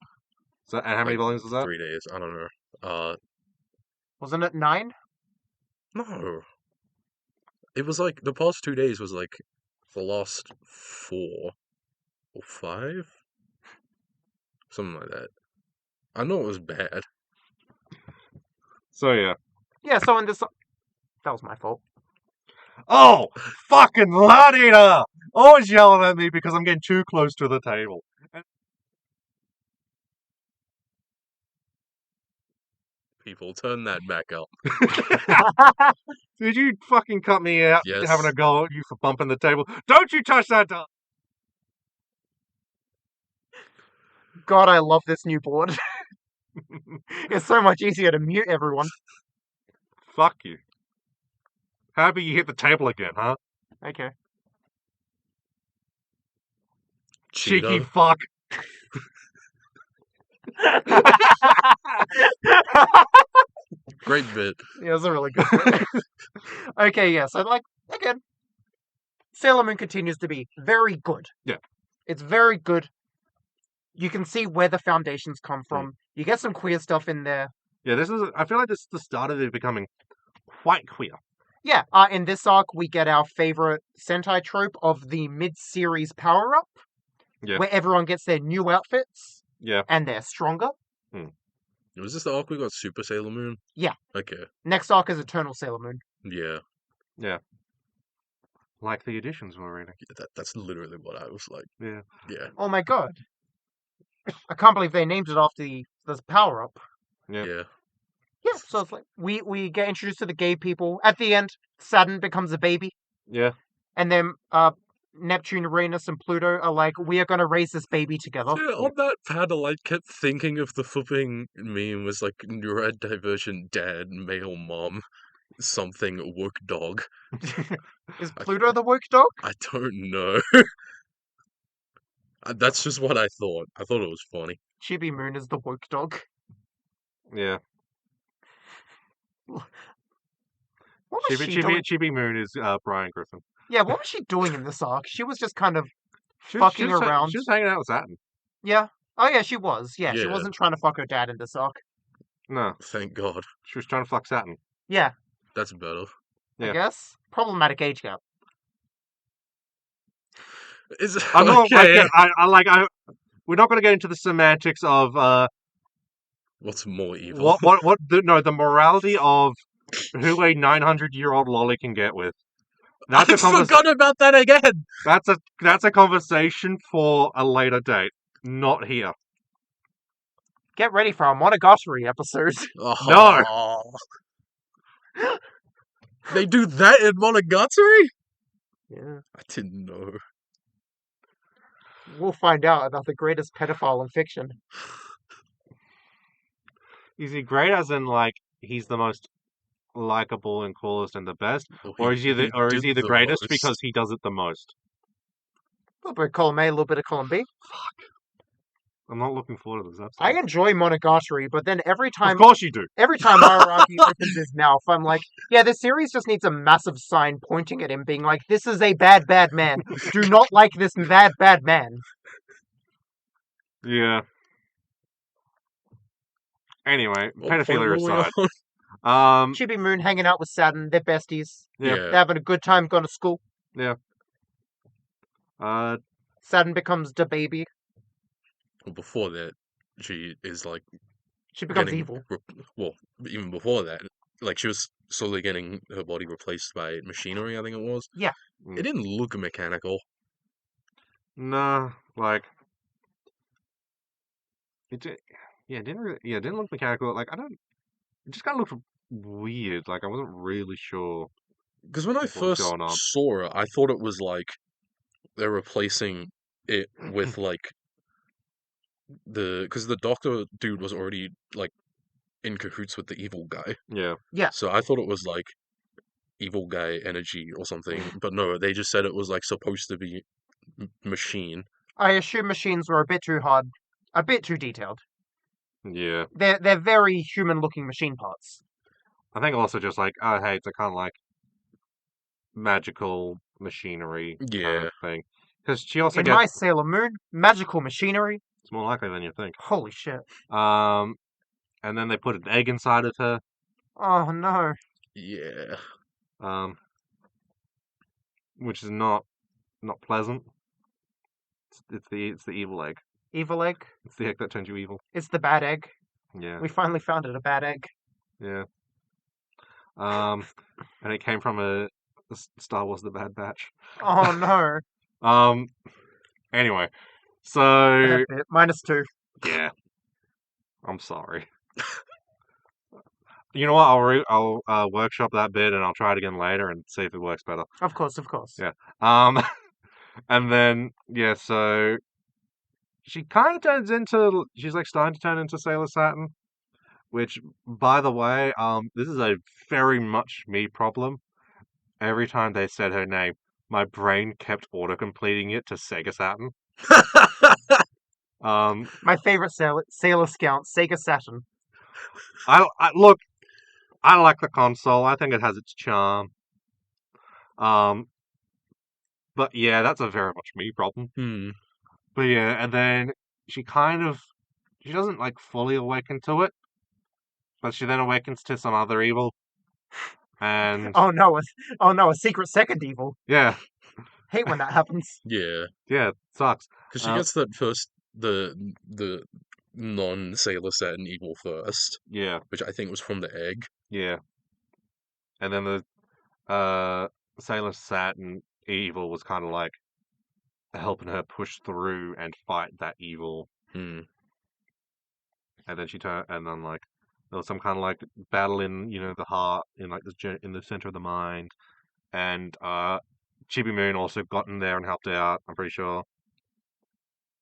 So, and how many volumes was that? 3 days. I don't know. Wasn't it 9? No. It was like, the past 2 days was like the last 4 or 5? Something like that. I know it was bad. So, yeah. Yeah, so in this... That was my fault. Oh! Fucking la-di-da! Always yelling at me because I'm getting too close to the table. People, turn that back up. Did you fucking cut me out Yes. having a go at you for bumping the table? Don't you touch that door! God, I love this new board. It's so much easier to mute everyone. Fuck you. How about you hit the table again, huh? Okay. Cheeky Cheetah. fuck. Great bit. Yeah, it's a really good bit. Okay, yeah, so, like, again, Sailor Moon continues to be very good. Yeah. It's very good. You can see where the foundations come from. You get some queer stuff in there. Yeah, I feel like this is the start of it becoming quite queer. Yeah, in this arc, we get our favorite Sentai trope of the mid-series power-up, Yeah. where everyone gets their new outfits, Yeah. and they're stronger. Was this the arc we got Super Sailor Moon? Yeah. Okay. Next arc is Eternal Sailor Moon. Yeah. Yeah. Like the editions we're reading. That's literally what I was like. Yeah. Yeah. Oh my god. I can't believe they named it after the power-up. Yeah. Yeah. Yeah, so it's like, we get introduced to the gay people. At the end, Saturn becomes a baby. Yeah. And then, Neptune, Uranus, and Pluto are like, we are going to raise this baby together. Yeah, on that panel, I kept thinking of the flipping meme was like neurodivergent dad, male mom, something woke dog. Is Pluto the woke dog? I don't know. That's just what I thought. I thought it was funny. Chibi Moon is the woke dog. Yeah. What was she doing? Chibi Moon is Brian Griffin. Yeah, what was she doing in this arc? She was just kind of She fucking was around. She was hanging out with Saturn. Yeah. Oh yeah, she was. Yeah, she Yeah. wasn't trying to fuck her dad in this arc. No, Thank God. she was trying to fuck Saturn. Yeah, That's better. Yeah. I guess. Problematic age gap. I'm not Okay. we're not going to get into the semantics of What's more evil? the morality of who a 900-year-old lolly can get with. I forgot about that again. That's a conversation for a later date, not here. Get ready for our Monogatari episode. No. They do that in Monogatari? Yeah. I didn't know. We'll find out about the greatest pedophile in fiction. Is he great as in like he's the most likable and coolest and the best, Well, or is he the did greatest most. because he does it the most? A little bit of column A, a little bit of column B. I'm not looking forward to this episode. I enjoy Monogatari, but then every Of time course you do. Araraki opens his mouth, I'm like, yeah, this series just needs a massive sign pointing at him, being like, this is a bad, bad man. Do not like this bad, bad man. Yeah. Anyway, What point pedophilia were we aside. on? Chibi Moon hanging out with Saturn, they're besties. Yeah. They're having a good time going to school. Saturn becomes the baby. Well, before that, she is like She becomes getting evil. well, even before that, like she was slowly getting her body replaced by machinery. I think it was. Yeah. It didn't look mechanical. Nah, like it didn't look mechanical. Like it just kind of looked weird. Like I wasn't really sure. Because when I What was first going on? saw it, I thought it was like they're replacing it with like because the doctor dude was already like in cahoots with the evil guy. Yeah. Yeah. So I thought it was like evil guy energy or something, but no, they just said it was like supposed to be machine. I assume machines were a bit too hard, a bit too detailed. Yeah. They're very human-looking machine parts. I think also just like, oh hey, it's a kind of like magical machinery kind Yeah. of thing. Because she also In gets my Sailor Moon, magical machinery. it's more likely than you think. Holy shit! And then they put an egg inside of her. Oh no! Yeah. Which is not pleasant. It's the evil egg. Evil egg. It's the egg that turns you evil. It's the bad egg. Yeah. We finally found it, a bad egg. Yeah. And it came from a Star Wars: The Bad Batch. Oh no! Anyway, Bad so bit. -2. yeah, I'm sorry. You know what? I'll workshop that bit and I'll try it again later and see if it works better. Of course, of course. Yeah. And then yeah, so she kind of turns into she's like starting to turn into Sailor Saturn, which by the way, this is a very much me problem. Every time they said her name, my brain kept auto-completing it to Sega Saturn. My favorite Sailor Scout, Sega Saturn. Look, I like the console. I think it has its charm. But yeah, that's a very much me problem. But yeah, and then she doesn't like fully awaken to it. but she then awakens to some other evil. And Oh no, a secret second evil. yeah, Hate when that happens. Yeah, it sucks. because she gets that first the non-Sailor Saturn evil first, Yeah, which I think was from the egg. yeah. And then the Sailor Saturn evil was kind of like helping her push through and fight that evil. Hmm. And then and then like there was some kind of like battle in the heart, in like in the center of the mind, and Chibi Moon also got in there and helped out. I'm pretty sure.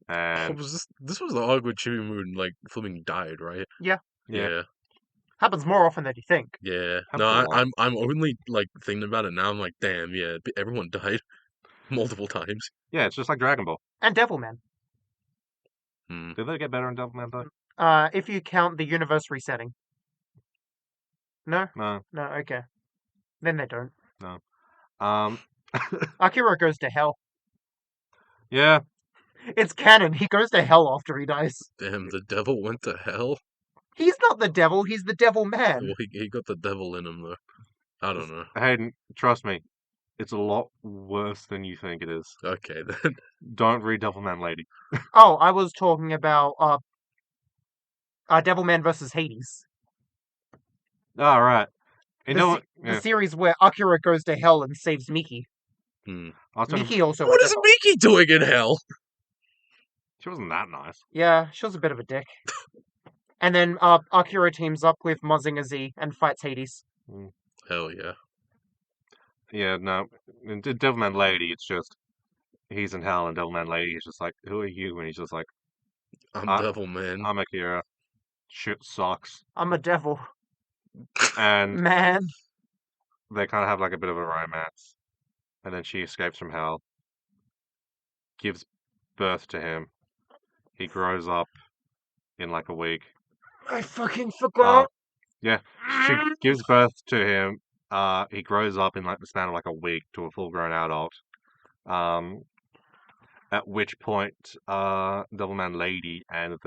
Oh, And was this was the arc where Chibi Moon like flipping died, right? Yeah. Yeah, Happens more often than you think. yeah. Happens No, a lot. I'm only like thinking about it now. I'm like, damn, yeah, everyone died multiple times. Yeah, it's just like Dragon Ball. And Devilman. Hmm. Did they get better in Devilman though? If you count the universe resetting. No? No, No, okay. Then they don't. no. Um, Akira goes to hell. yeah, It's canon. He goes to hell after he dies. Damn, the devil went to hell. He's not the devil, he's the devil man. Well, he got the devil in him though. I don't know. Hayden, trust me, it's a lot worse than you think it is. Okay then. Don't read Devilman Lady. Oh, I was talking about Devilman versus Hades. All right. You know what? The Yeah. series where Akira goes to hell and saves Miki. Hmm. I was talking- Miki also What went to is hell. Miki doing in hell? She wasn't that nice. Yeah, she was a bit of a dick. And then Akira teams up with Mazinger Z and fights Hades. Hell yeah. Yeah, no. In Devilman Lady, it's just he's in hell, and Devilman Lady is just like, "Who are you?" And he's just like, I'm Uh, devil man. "I'm Akira. Shit sucks." I'm a devil. And Man. they kind of have like a bit of a romance, and then she escapes from hell, gives birth to him. He grows up in like a week. I fucking forgot. Yeah, she gives birth to him. He grows up in like the span of like a week to a full-grown adult. At which point, Devilman Lady and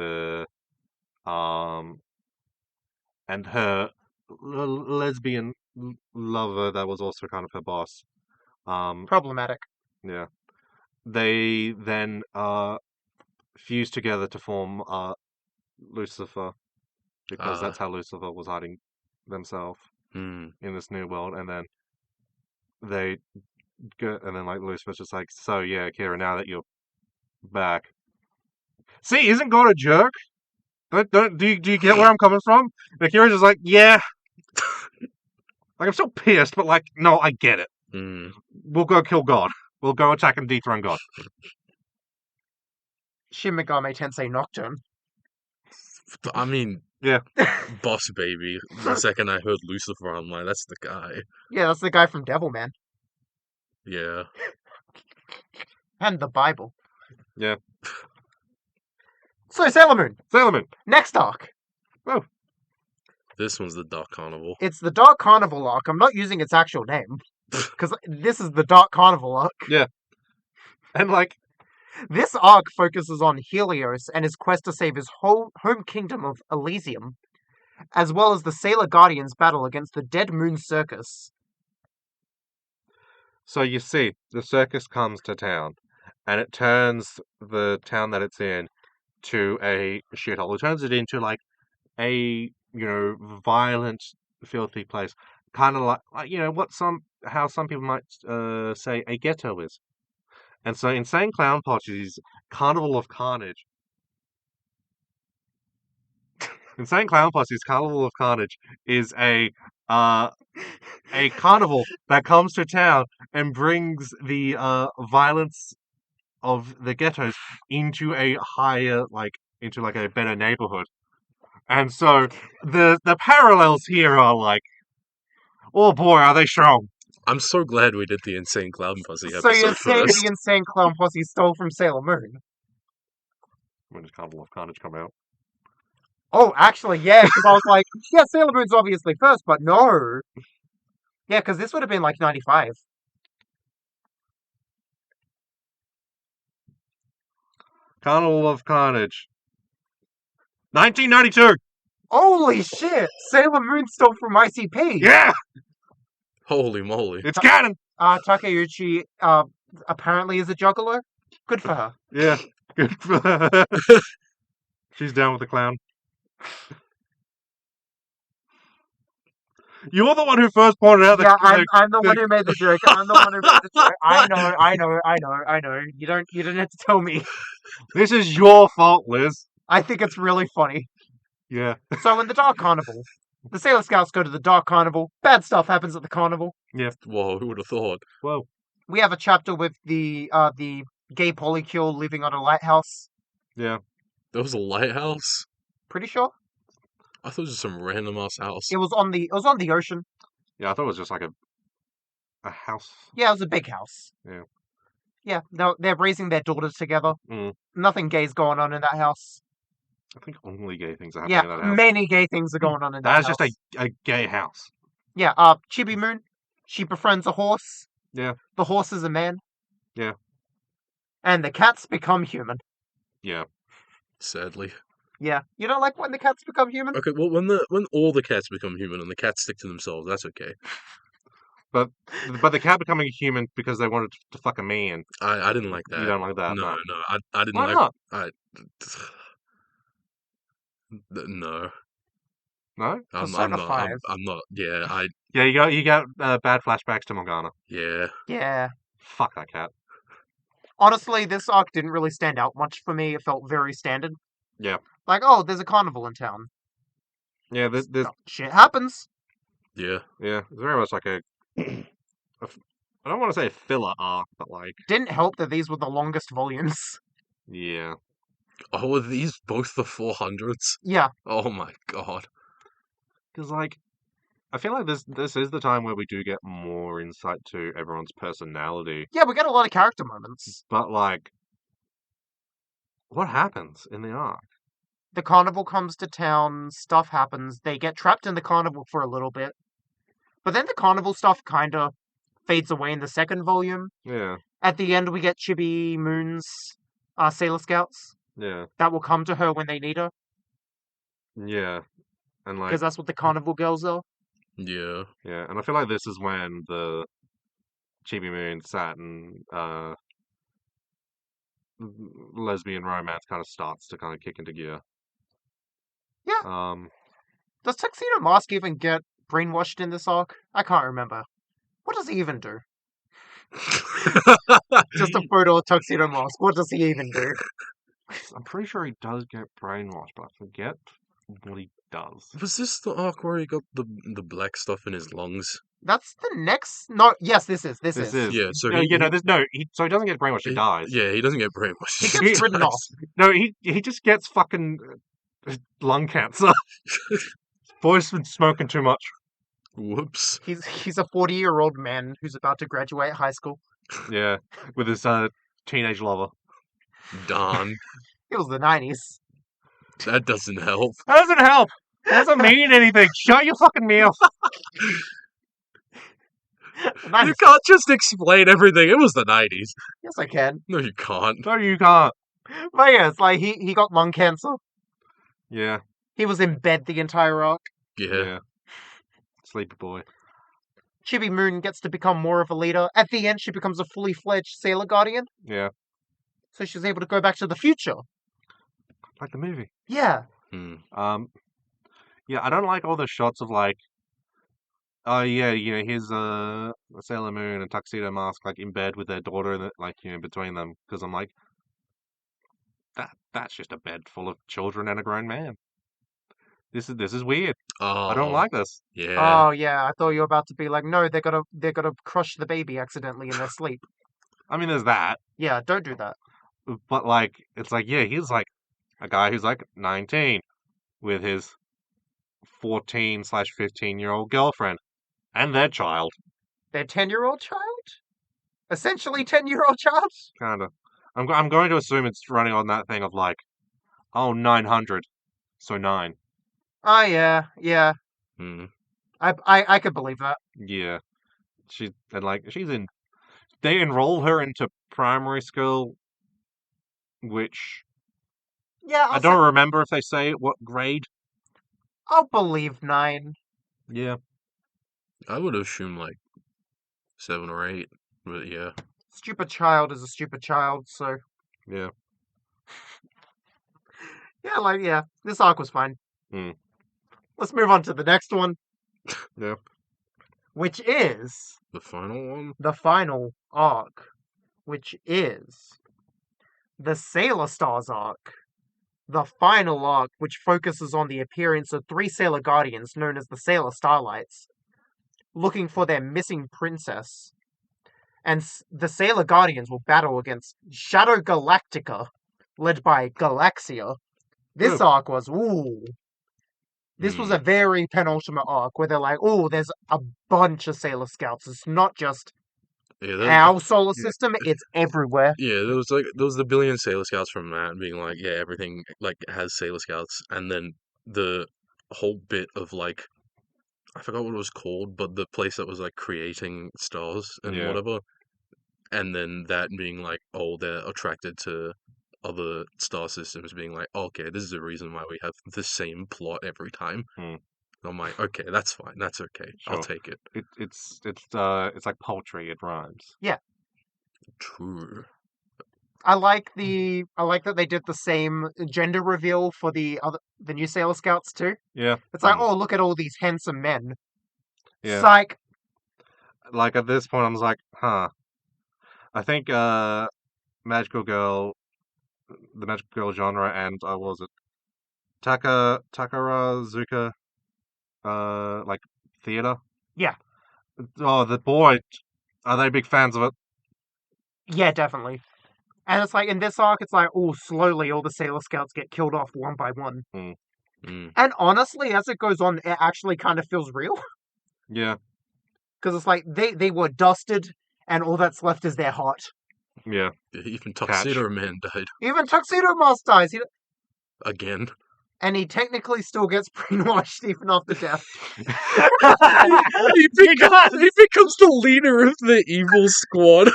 and her lesbian lover that was also kind of her boss. Problematic. Yeah, they then fuse together to form Lucifer, because that's how Lucifer was hiding themselves Hmm. in this new world, and then they go, and then like Lucifer's just like, so yeah, Kira, now that you're back. See, isn't God a jerk? Do you get where I'm coming from? Like Kira's just like, yeah. Like I'm still pissed, but like, no, I get it. Hmm. We'll go kill God. We'll go attack and dethrone God. Shin Megami Tensei Nocturne. I mean, Yeah. boss baby. The second I heard Lucifer, I'm like, that's the guy. Yeah, that's the guy from Devilman. Yeah. And the Bible. Yeah. So, Sailor Moon. Sailor Moon. Next arc. This one's the Dark Carnival. It's the Dark Carnival arc. I'm not using its actual name. Because this is the Dark Carnival arc. And like, This arc focuses on Helios and his quest to save his whole home kingdom of Elysium, as well as the Sailor Guardians' battle against the Dead Moon Circus. so you see, the circus comes to town, and it turns the town that it's in to a shithole. It turns it into like a violent, filthy place, kind of like how some people might say a ghetto is. And so, Insane Clown Posse's Carnival of Carnage. Insane Clown Posse's Carnival of Carnage is a carnival that comes to town and brings the violence of the ghettos into a higher, into like a better neighborhood. And so the parallels here are like, oh boy, are they strong. I'm so glad we did the Insane Clown Posse So episode you're saying first. the Insane Clown Posse stole from Sailor Moon? When does Carnival of Carnage come out? Oh, actually, yeah, because I was like, yeah, Sailor Moon's obviously first, but no. Yeah, because this would have been like 95. Carnival of Carnage. 1992! Holy shit! Sailor Moon stole from ICP! Yeah, Holy moly. it's canon. Takeuchi apparently is a juggler. Good for her. Yeah, good. She's down with the clown. You're the one who first pointed out Yeah, that. I'm the one who made the joke. I'm the one who made the joke. I know. You don't have to tell me. This is your fault, Liz. I think it's really funny. Yeah. So in the Dark Carnival, the Sailor Scouts go to the Dark Carnival. Bad stuff happens at the carnival. Whoa, who would have thought? Whoa. We have a chapter with the gay polycule living on a lighthouse. Yeah. There was a lighthouse? Pretty sure I thought it was just some random ass house. it was on the ocean. Yeah, I thought it was just like a house. Yeah, it was a big house. Yeah. Yeah, they're raising their daughters together. Mm. Nothing gay's going on in that house. I think only gay things are happening in that Yeah, house. many gay things are going on in that That's house. just a gay house. Yeah, Chibi Moon, she befriends a horse. Yeah. The horse is a man. Yeah. And the cats become human. Yeah. Sadly. Yeah. You don't like when the cats become human? Okay, well, when all the cats become human and the cats stick to themselves, that's okay. But the cat becoming human because they wanted to fuck a man. I didn't like that. You don't like that? No, I didn't Why like. not? No, No? I'm Persona not. 5. I'm not. Yeah, Yeah, you got bad flashbacks to Morgana. yeah. Yeah. Fuck that cat. Honestly, this arc didn't really stand out much for me. It felt very standard. Yeah. Like, oh, there's a carnival in town. Yeah, this Shit happens. Yeah. it's very much like I don't want to say a filler arc, but like Didn't help that these were the longest volumes. yeah. Oh, are these both the 400s? Yeah. Oh my god. Because like I feel like this is the time where we do get more insight to everyone's personality. Yeah, we get a lot of character moments. But like what happens in the arc? The carnival comes to town, stuff happens, they get trapped in the carnival for a little bit. But then the carnival stuff kinda fades away in the second volume. Yeah. At the end, we get Chibi Moon's Sailor Scouts Yeah. that will come to her when they need her, Yeah. And like because that's what the carnival girls are. Yeah. yeah, and I feel like this is when the Chibi Moon Saturn lesbian romance kind of starts to kind of kick into gear. Yeah. Does Tuxedo Mask even get brainwashed in this arc? I can't remember. What does he even do? Just a photo of Tuxedo Mask. What does he even do? I'm pretty sure he does get brainwashed, but I forget what he does. Was this the arc where he got the black stuff in his lungs? That's the next. No, yes, this is. This is. Yeah, so no, he, you know, there's no. So he doesn't get brainwashed. He dies. Yeah, he doesn't get brainwashed. He gets written dies. off. No, he just gets fucking lung cancer. Boy's been smoking too much. Whoops. He's a 40-year-old man who's about to graduate high school. Yeah, with his teenage lover. Darn. It was the 90s. That doesn't help. That doesn't help. That doesn't mean anything. Shut your fucking mouth. The 90s. You can't just explain everything. It was the 90s. Yes, I can. No, you can't. No, you can't. But yeah, it's like he got lung cancer. Yeah. He was in bed the entire arc. Yeah. Sleepy boy. Chibi Moon gets to become more of a leader. At the end, she becomes a fully fledged Sailor Guardian. Yeah. So she's able to go back to the future. Like the movie. Yeah. Yeah, I don't like all the shots of like, oh yeah, you know, here's Sailor Moon and Tuxedo Mask like in bed with their daughter, and like you know between them, because I'm like, that's just a bed full of children and a grown man. This is weird. Oh, I don't like this. Yeah. Oh yeah, I thought you were about to be like, no, they're gonna crush the baby accidentally in their sleep. I mean, there's that, Yeah, don't do that. but like, it's like, yeah, he's like a guy who's like 19 with his 14/15-year-old girlfriend and their child. Their 10-year-old child? Essentially 10-year-old child? Kinda. I'm going to assume it's running on that thing of like, oh, 900, so 9. Oh yeah, yeah. Hmm. I could believe that. Yeah. They enroll her into primary school, which Yeah, I don't remember if they say what grade. I'll believe 9. Yeah. I would assume like 7 or 8, but yeah. Stupid child is a stupid child, so Yeah. yeah, this arc was fine. Hmm. Let's move on to the next one, Yeah. which is The final one? the final arc, which is the Sailor Stars arc. The final arc, which focuses on the appearance of 3 Sailor Guardians known as the Sailor Starlights, looking for their missing princess. And the Sailor Guardians will battle against Shadow Galactica, led by Galaxia. This Ooh. arc was, This was a very penultimate arc where they're like, there's a bunch of Sailor Scouts. It's not just our solar system, it's everywhere. Yeah, there was the billion Sailor Scouts from that being like, yeah, everything like has Sailor Scouts, and then the whole bit of like I forgot what it was called, but the place that was like creating stars and Yeah. whatever, and then that being like, oh, they're attracted to other star systems, being like, okay, this is the reason why we have the same plot every time. Hmm. I'm like, okay, that's fine, that's okay, I'll Sure. take it. It's like poultry. It rhymes. True. I like that they did the same gender reveal for the new Sailor Scouts too. Yeah. It's like, look at all these handsome men. Yeah. Psych. Like at this point, I was like, huh. I think magical girl, the magical girl genre, and what was it Takarazuka, like theater. Yeah. Oh, the boy, are they big fans of it? Yeah, definitely. And it's like in this arc, it's like, slowly all the Sailor Scouts get killed off one by one. Mm. And honestly, as it goes on, it actually kind of feels real. Yeah. Because it's like they were dusted, and all that's left is their heart. Yeah. Even Tuxedo Man died Even Tuxedo Mask dies. again. And he technically still gets brainwashed even after death. he becomes the leader of the evil squad.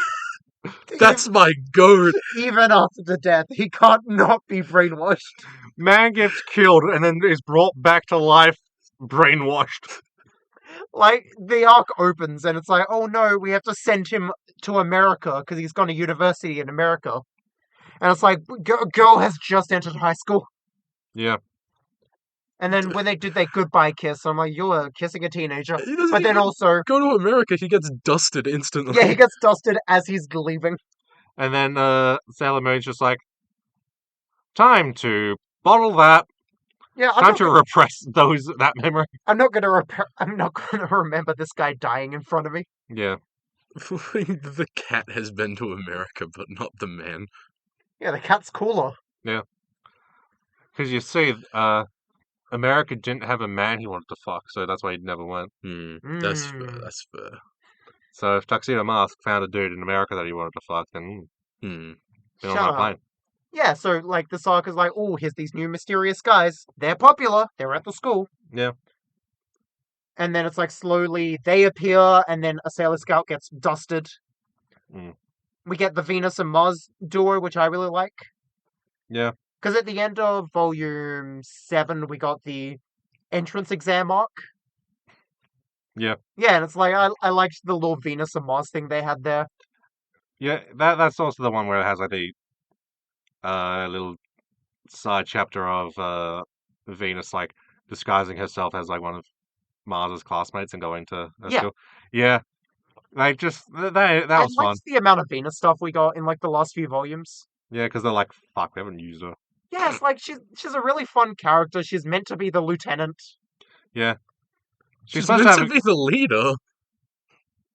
That's my goat. Even after death, he can't not be brainwashed. Man gets killed and then is brought back to life, brainwashed. Like, the arc opens and it's like, oh no, we have to send him to America because he's gone to university in America. And it's like, girl has just entered high school. Yeah. And then when they did their goodbye kiss, I'm like, you're kissing a teenager. He doesn't But then even also, go to America, he gets dusted instantly. yeah, he gets dusted as he's leaving. And then Sailor Moon's just like, time to bottle that. Yeah, Time to repress that memory. I'm not gonna remember this guy dying in front of me. Yeah. The cat has been to America, but not the man. Yeah, the cat's cooler. Yeah. Because you see, America didn't have a man he wanted to fuck, so that's why he never went. That's fair, that's fair. So if Tuxedo Mask found a dude in America that he wanted to fuck, then been on that plane. Yeah, so like this arc is like, here's these new mysterious guys. They're popular. They're at the school. Yeah. And then it's like slowly they appear, and then a Sailor Scout gets dusted. We get the Venus and Mars duo, which I really like. Yeah. Because at the end of Volume 7, we got the entrance exam arc. Yeah. Yeah, and it's like, I liked the little Venus and Mars thing they had there. Yeah, that's also the one where it has like a little side chapter of Venus like disguising herself as like one of Mars's classmates and going to her school. Yeah. Like just that was fun. The amount of Venus stuff we got in like the last few volumes. Yeah, because they're like, fuck, we haven't used her. Yeah, it's like she's a really fun character. She's meant to be the lieutenant. Yeah. She's meant to be the leader.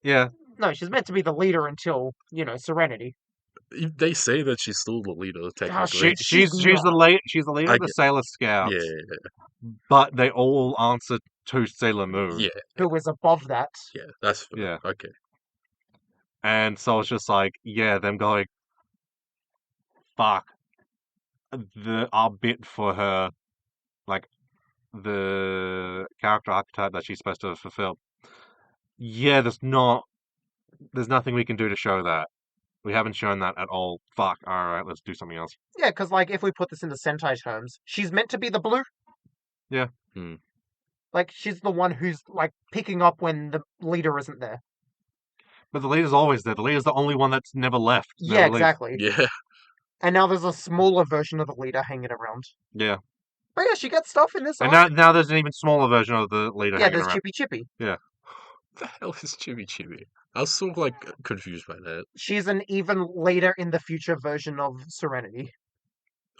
Yeah. No, she's meant to be the leader until, Serenity. They say that she's still the leader, technically. She's the leader of the Sailor Scouts. Yeah. But they all answer to Sailor Moon. Yeah. Who is above that. Yeah, that's fair. Yeah. Okay. And so it's just like, them going, fuck. Our bit for her, like, the character archetype that she's supposed to fulfill. Yeah, there's nothing we can do to show that. We haven't shown that at all. Fuck, alright, let's do something else. Yeah, because, like, if we put this into Sentai terms, she's meant to be the blue. Yeah. Like, she's the one who's, like, picking up when the leader isn't there. But the leader's always there. The leader's the only one that's never left. Yeah, Never leaves. exactly. Yeah. And now there's a smaller version of the leader hanging around. Yeah. But yeah, she gets stuff in this And arc. now there's an even smaller version of the leader Yeah, hanging there's around. Chippy. What the hell is Chibi Chibi? I was sort of like confused by that. She's an even later in the future version of Serenity,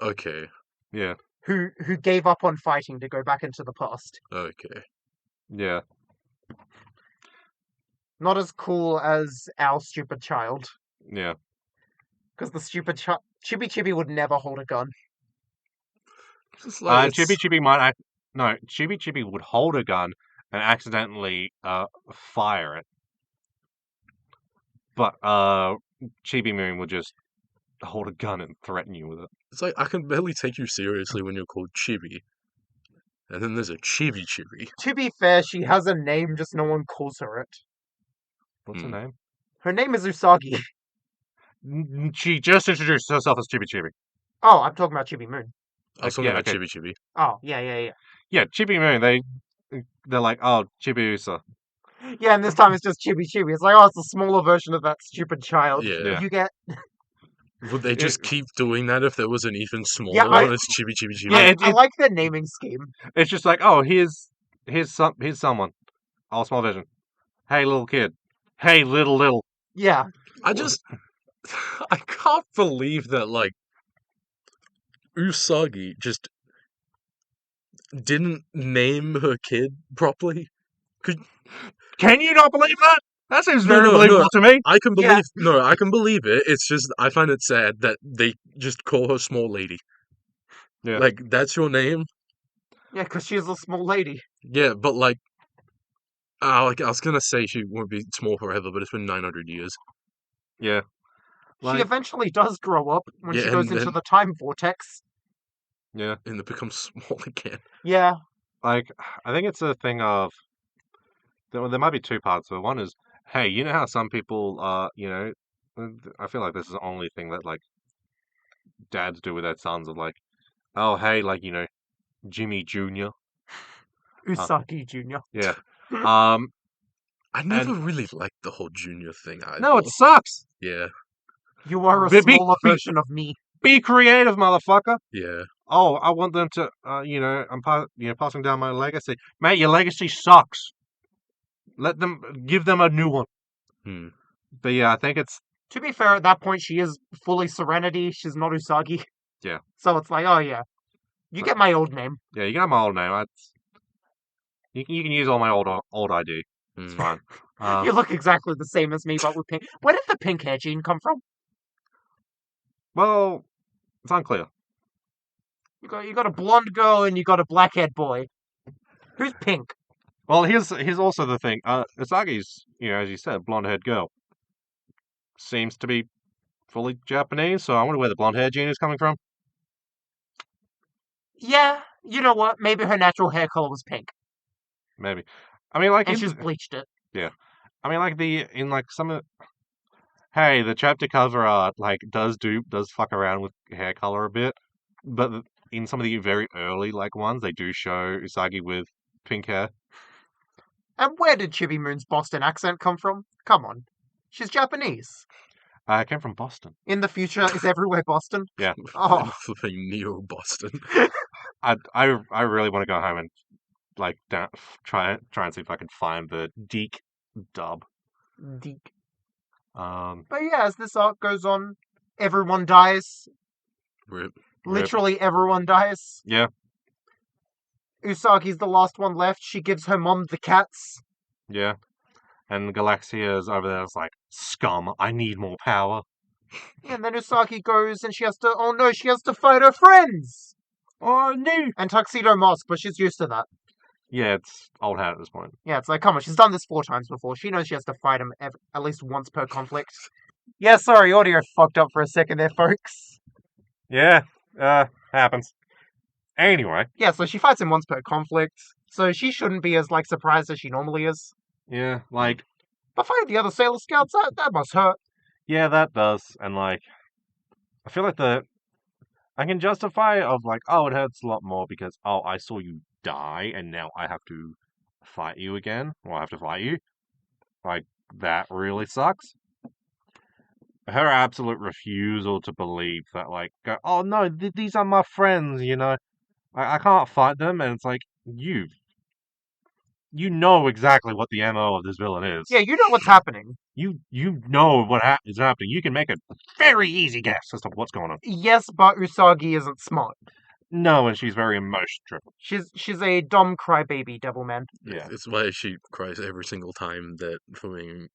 Okay. Yeah. who gave up on fighting to go back into the past. Okay. Yeah. Not as cool as our stupid child, Yeah. because the stupid Chibi would never hold a gun. Just like it's- Chibi Chibi might act. No, Chibi Chibi would hold a gun and accidentally fire it. But Chibi Moon would just hold a gun and threaten you with it. It's like I can barely take you seriously when you're called Chibi. And then there's a Chibi Chibi. To be fair, she has a name, just no one calls her it. What's her Hmm. name? Her name is Usagi. She just introduced herself as Chibi Chibi. Oh, I'm talking about Chibi Moon. I was talking yeah, about okay. Chibi Chibi. Oh, yeah. Yeah, Chibi Moon. They're like, oh, Chibi Usa. Yeah, and this time it's just Chibi. It's like, oh, it's a smaller version of that stupid child. Yeah. You get... Would they just keep doing that if there was an even smaller Yeah, one? It's Chibi Chibi Chibi. Yeah, I like their naming scheme. It's just like, oh, here's someone. All small version. Hey, little kid. Hey, little. Yeah. I can't believe that, like, Usagi just didn't name her kid properly. Can you not believe that? That seems No, very no, believable to me. I can Yeah. believe, I can believe it. It's just, I find it sad that they just call her small lady. Yeah. Like, that's your name? Yeah, because she's a small lady. Yeah, but like I was gonna say she won't be small forever, but it's been 900 years. Yeah. She Like, eventually does grow up when Yeah, she goes and into then- the time vortex. yeah. And it becomes small again. Yeah. Like, I think it's a thing of there might be two parts. So one is, hey, you know how some people I feel like this is the only thing that like dads do with their sons of like, oh hey, like, Jimmy Jr. Usagi Jr. Yeah. I never really liked the whole junior thing either. No, it sucks. Yeah, You are a Be- smaller be- version of me. Be creative, motherfucker. yeah. Oh, I want them to, I'm passing down my legacy. Mate, your legacy sucks. Give them a new one. Hmm. But yeah, I think it's, To be fair, at that point, she is fully Serenity. She's not Usagi. Yeah. So it's like, oh yeah. You get my old name. yeah, you can have my old name. You can use all my old ID. It's Hmm. fine. You look exactly the same as me, but with pink. Where did the pink hair gene come from? Well, it's unclear. You got a blonde girl and you got a black-haired boy. Who's pink? Well, here's also the thing. Usagi's, as you said, blonde-haired girl. Seems to be fully Japanese, so I wonder where the blonde hair gene is coming from. Yeah, you know what? Maybe her natural hair color was pink, Maybe. I mean, like, and she's bleached it. I mean, like some of. Hey, the chapter cover art like does fuck around with hair color a bit, but in some of the very early like ones, they do show Usagi with pink hair. And where did Chibi Moon's Boston accent come from? Come on. She's Japanese. It came from Boston. In the future, is everywhere Boston? Yeah. Oh. Flipping Neo Boston. I really want to go home and like try and see if I can find the Deke dub. Deek. Um, But yeah, as this arc goes on, everyone dies. Rip. Literally everyone dies. yeah, Usagi's the last one left. She gives her mom the cats. yeah. And Galaxia's over there is like, scum, I need more power. And then Usagi goes and she has to fight her friends! Oh no! And Tuxedo Mask, but she's used to that. Yeah, it's old hat at this point. Yeah, it's like, come on, she's done this 4 times before. She knows she has to fight him at least once per conflict. Yeah, sorry, audio fucked up for a second there, folks. Yeah, happens. Anyway, Yeah, so she fights him once per conflict, so she shouldn't be as, like, surprised as she normally is. yeah, like, But fighting the other Sailor Scouts, that must hurt. yeah, that does. And like, I feel like I can justify of like, oh, it hurts a lot more because, oh, I saw you die and now I have to fight you again, or I have to fight you. Like, that really sucks. Her absolute refusal to believe that, like, go, oh no, these are my friends, you know. I can't fight them, and it's like, you know exactly what the MO of this villain is. Yeah, you know what's happening. You know what is happening. You can make a very easy guess as to what's going on. Yes, but Usagi isn't smart. No, and she's very emotion-driven. She's a dumb crybaby devilman. Yeah. It's why she cries every single time that fucking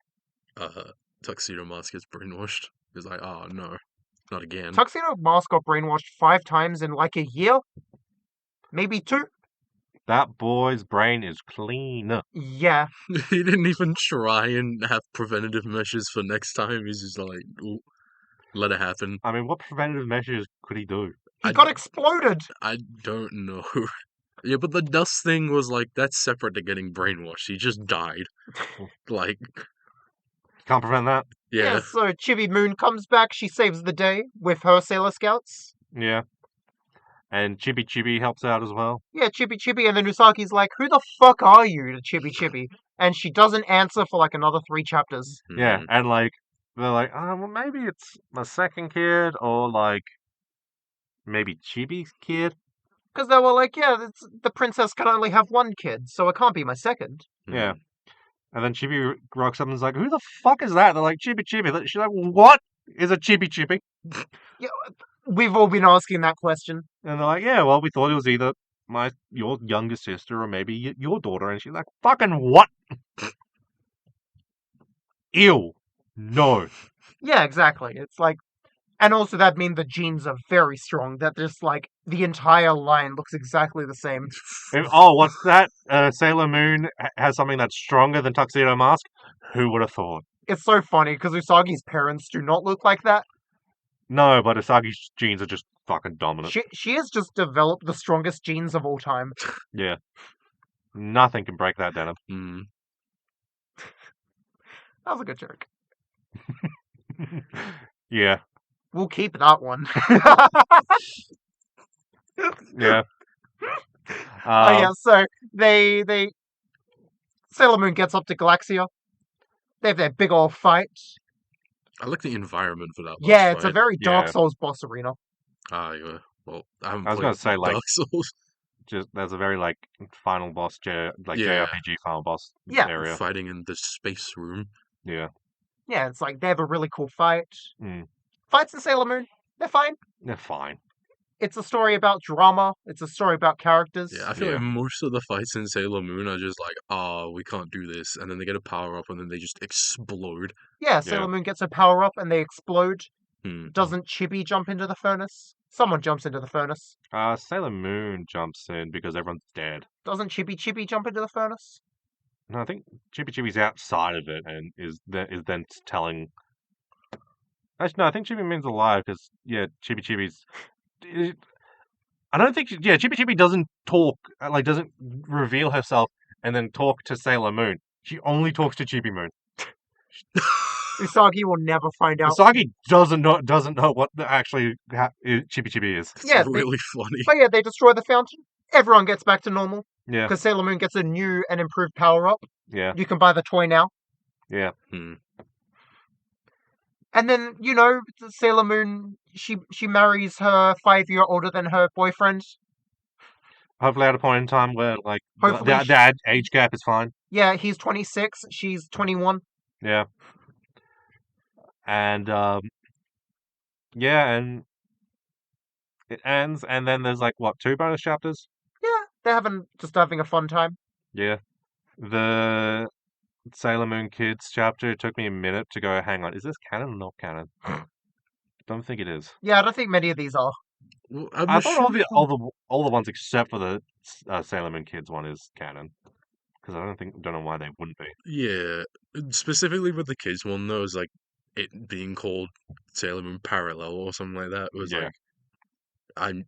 Tuxedo Mask gets brainwashed. It's like, oh no, not again. Tuxedo Mask got brainwashed 5 times in like a year? Maybe 2? That boy's brain is clean. Yeah. He didn't even try and have preventative measures for next time. He's just like, ooh, let it happen. I mean, what preventative measures could he do? He got exploded! I don't know. Yeah, but the dust thing was like, that's separate to getting brainwashed. He just died. Like, Can't prevent that. yeah. So Chibi Moon comes back, she saves the day with her Sailor Scouts. Yeah. And Chibi helps out as well. Yeah, Chibi, and then Usagi's like, who the fuck are you to Chibi? And she doesn't answer for like another 3 chapters. Yeah, Mhm. and like, they're like, oh, well, maybe it's my second kid, or like, maybe Chibi's kid. Because they were like, yeah, the princess can only have 1 kid, so it can't be my second. Yeah. And then Chibi rocks up and is like, who the fuck is that? They're like, Chibi. She's like, what is a Chibi? Yeah, we've all been asking that question. And they're like, yeah, well, we thought it was either your younger sister or maybe your daughter. And she's like, fucking what? Ew. No. Yeah, exactly. It's like, and also that means the genes are very strong. That just like the entire line looks exactly the same. Oh, what's that? Sailor Moon has something that's stronger than Tuxedo Mask? Who would have thought? It's so funny because Usagi's parents do not look like that. No, but Usagi's genes are just fucking dominant. She has just developed the strongest genes of all time. Yeah. Nothing can break that denim. Mm. That was a good joke. Yeah. We'll keep that one. Yeah. Oh yeah, so they Sailor Moon gets up to Galaxia. They have their big old fight. I like the environment for that. Yeah, boss it's a fight. very Dark Yeah. Souls boss arena. Ah, yeah. Well, I haven't I was played gonna say, like, Dark Souls. just there's a very like final boss, Yeah. JRPG final boss Yeah. area. Fighting in the space room. Yeah. Yeah, it's like they have a really cool fight. Mm. Fights in Sailor Moon, they're fine. They're fine. It's a story about drama. It's a story about characters. Yeah, I feel Yeah. like most of the fights in Sailor Moon are just like, oh, we can't do this, and then they get a power up, and then they just explode. Yeah, Sailor Moon gets a power up and they explode. Hmm. Doesn't Chibi jump into the furnace? Someone jumps into the furnace. Sailor Moon jumps in because everyone's dead. Doesn't Chibi jump into the furnace? No, I think Chibi's outside of it and is then telling. Actually, no, I think Chibi Moon's alive because Chibi's. I don't think Chibi doesn't talk, doesn't reveal herself and then talk to Sailor Moon. She only talks to Chibi Moon. Usagi will never find out. Usagi doesn't know what actually Chibi is. It's Yeah, really funny. But yeah, they destroy the fountain. Everyone gets back to normal Yeah, because Sailor Moon gets a new and improved power up. yeah, You can buy the toy now. yeah. Hmm. And then, Sailor Moon, she marries her 5-year older than her boyfriend. Hopefully at a point in time where Hopefully the age gap is fine. Yeah, he's 26, she's 21. Yeah. And and it ends, and then there's 2 bonus chapters? Yeah, they're just having a fun time. Yeah. The Sailor Moon Kids chapter took me a minute to go, hang on, is this canon or not canon? Don't think it is. Yeah, I don't think many of these are. Well, I thought all the ones except for the Sailor Moon Kids one is canon. Because I don't know why they wouldn't be. Yeah, specifically with the kids one though, is like it being called Sailor Moon Parallel or something like that was Yeah. like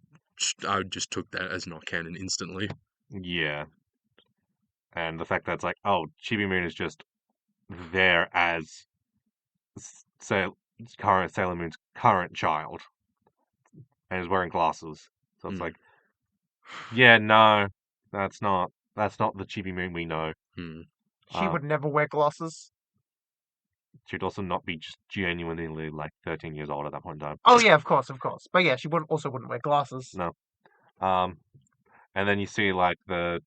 I just took that as not canon instantly. Yeah. And the fact that it's Chibi Moon is just there as Sailor Moon's current child. And is wearing glasses. So it's Hmm. yeah, no, that's not That's not the Chibi Moon we know. Hmm. She would never wear glasses. She'd also not be just genuinely like 13 years old at that point in time. Oh yeah, of course. But yeah, she wouldn't wear glasses. No. And then you see like the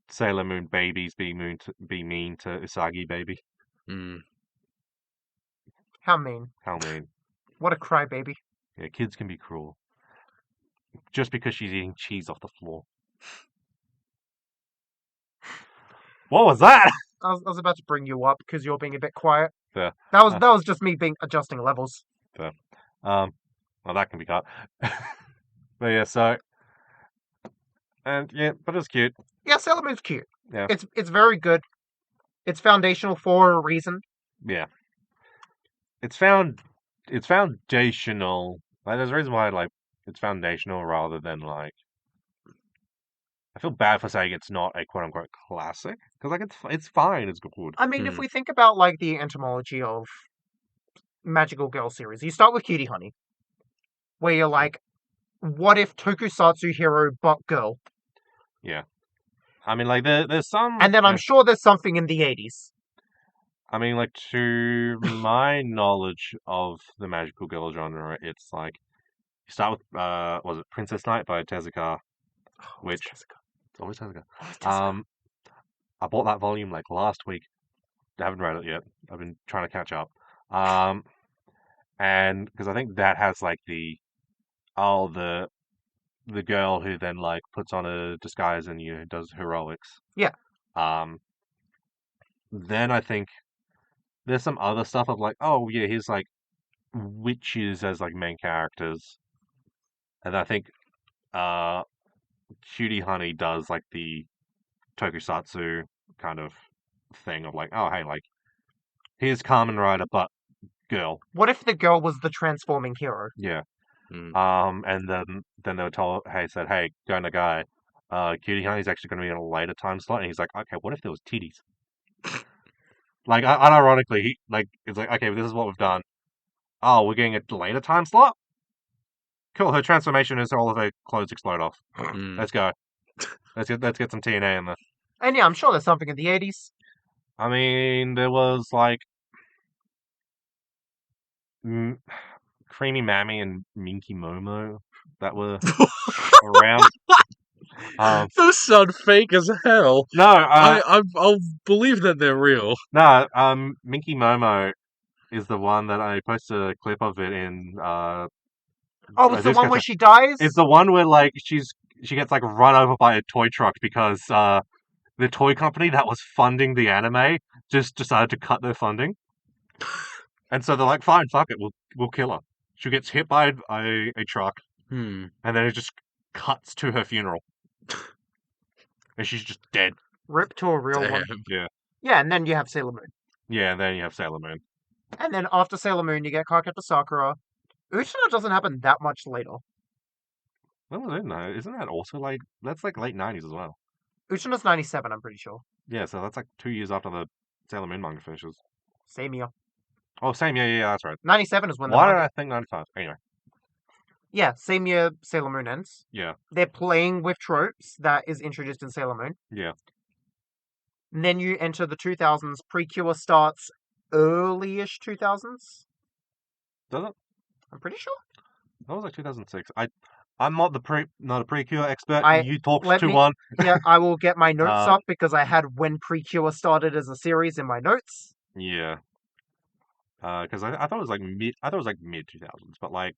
Sailor Moon babies be mean to Usagi baby. Hmm. How mean. How mean. What a crybaby. Yeah, kids can be cruel. Just because she's eating cheese off the floor. What was that? I was about to bring you up because you're being a bit quiet. Fair. That was just me adjusting levels. Fair. Well, that can be cut. But yeah, so... And yeah, but it's cute. Yeah, Sailor Moon's cute. Yeah. It's very good. It's foundational for a reason. Yeah. It's foundational. Like, there's a reason why, like, it's foundational rather than, like... I feel bad for saying it's not a quote-unquote classic. Because, like, it's fine, it's good. I mean, if we think about, like, the etymology of Magical Girl series, you start with Cutie Honey. Where you're like, what if tokusatsu hero but girl? Yeah. I mean, like, there's some... And then I'm sure there's something in the 80s. I mean, like, to my knowledge of the magical girl genre, it's like, you start with, was it Princess Knight by Tezuka, which... It's always Tezuka. I bought that volume, like, last week. I haven't read it yet. I've been trying to catch up. And, because I think that has, like, the girl who then, like, puts on a disguise and, does heroics. Yeah. Then I think there's some other stuff of like, oh yeah, here's like witches as like main characters, and I think Cutie Honey does like the tokusatsu kind of thing of like, oh hey, like here's Kamen Rider but girl. What if the girl was the transforming hero? Yeah. Hmm. And then they were told, hey, go Nagai. Cutie Honey's actually going to be in a later time slot, and he's like, okay, what if there was titties? Like, unironically, it's like, okay, this is what we've done. Oh, we're getting a later time slot? Cool, her transformation is all of her clothes explode off. Let's go. Let's get some TNA in there. And yeah, I'm sure there's something in the 80s. I mean, there was, like... Creamy Mammy and Minky Momo that were around. Those sound fake as hell. No, I'll believe that they're real. No, Minky Momo is the one that I posted a clip of it in. Oh, it's the one where she dies? It's the one where like she gets like run over by a toy truck because the toy company that was funding the anime just decided to cut their funding, and so they're like, fine, fuck it, we'll kill her. She gets hit by a truck, and then it just cuts to her funeral. And she's just dead. Rip to a real one. Yeah. Yeah, and then you have Sailor Moon. Yeah, and then you have Sailor Moon. And then after Sailor Moon, you get Cardcaptor Sakura. Uchino doesn't happen that much later. When was it? No, isn't that also like that's like late 90s as well? Uchino's 97, I'm pretty sure. Yeah, so that's like 2 years after the Sailor Moon manga finishes. Same year. Oh, same. Yeah, that's right. 97 is when. Why did I think 95? Anyway. Yeah, same year Sailor Moon ends. Yeah. They're playing with tropes that is introduced in Sailor Moon. Yeah. And then you enter the 2000s. Precure starts early-ish 2000s. Does it? I'm pretty sure. That was like 2006. I'm not a Precure expert. You talked to me, one. Yeah, I will get my notes up because I had when Precure started as a series in my notes. Yeah. Because I thought it was like mid 2000s, but like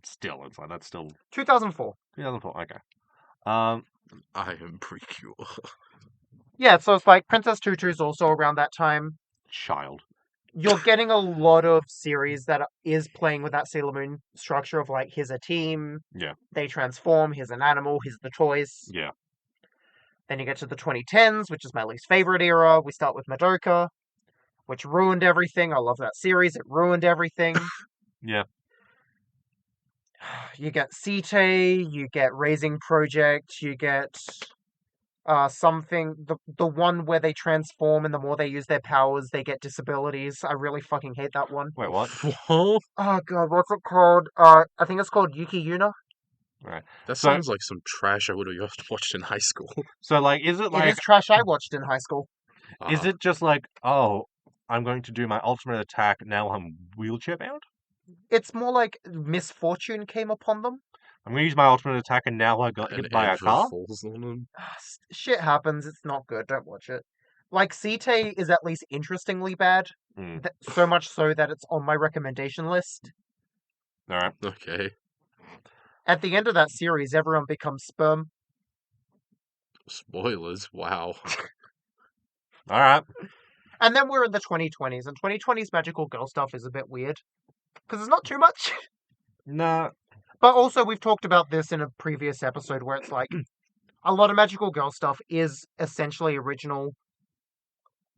still, it's like that's still 2004. 2004. Okay. I am Precure. Yeah, so it's like Princess Tutu is also around that time. Child. You're getting a lot of series that is playing with that Sailor Moon structure of like, here's a team. Yeah. They transform. Here's an animal. Here's the toys. Yeah. Then you get to the 2010s, which is my least favorite era. We start with Madoka, which ruined everything. I love that series. It ruined everything. Yeah. You get Site, you get Raising Project, you get something, the one where they transform and the more they use their powers, they get disabilities. I really fucking hate that one. Wait, what? Oh god, what's it called? I think it's called Yuki Yuna. Right. That So- sounds like some trash I would have watched in high school. So, like, is it It like, is trash I watched in high school. is it just like, oh, I'm going to do my ultimate attack, now I'm wheelchair bound? It's more like misfortune came upon them. I'm going to use my ultimate attack and now I got An hit by a anvil car? falls on him? Shit happens. It's not good. Don't watch it. Like, Site is at least interestingly bad. Hmm. So much so that it's on my recommendation list. Alright. Okay. At the end of that series, everyone becomes sperm. Spoilers. Wow. Alright. And then we're in the 2020s, and 2020s magical girl stuff is a bit weird. Because there's not too much. Nah. But also, we've talked about this in a previous episode where it's like, a lot of magical girl stuff is essentially original,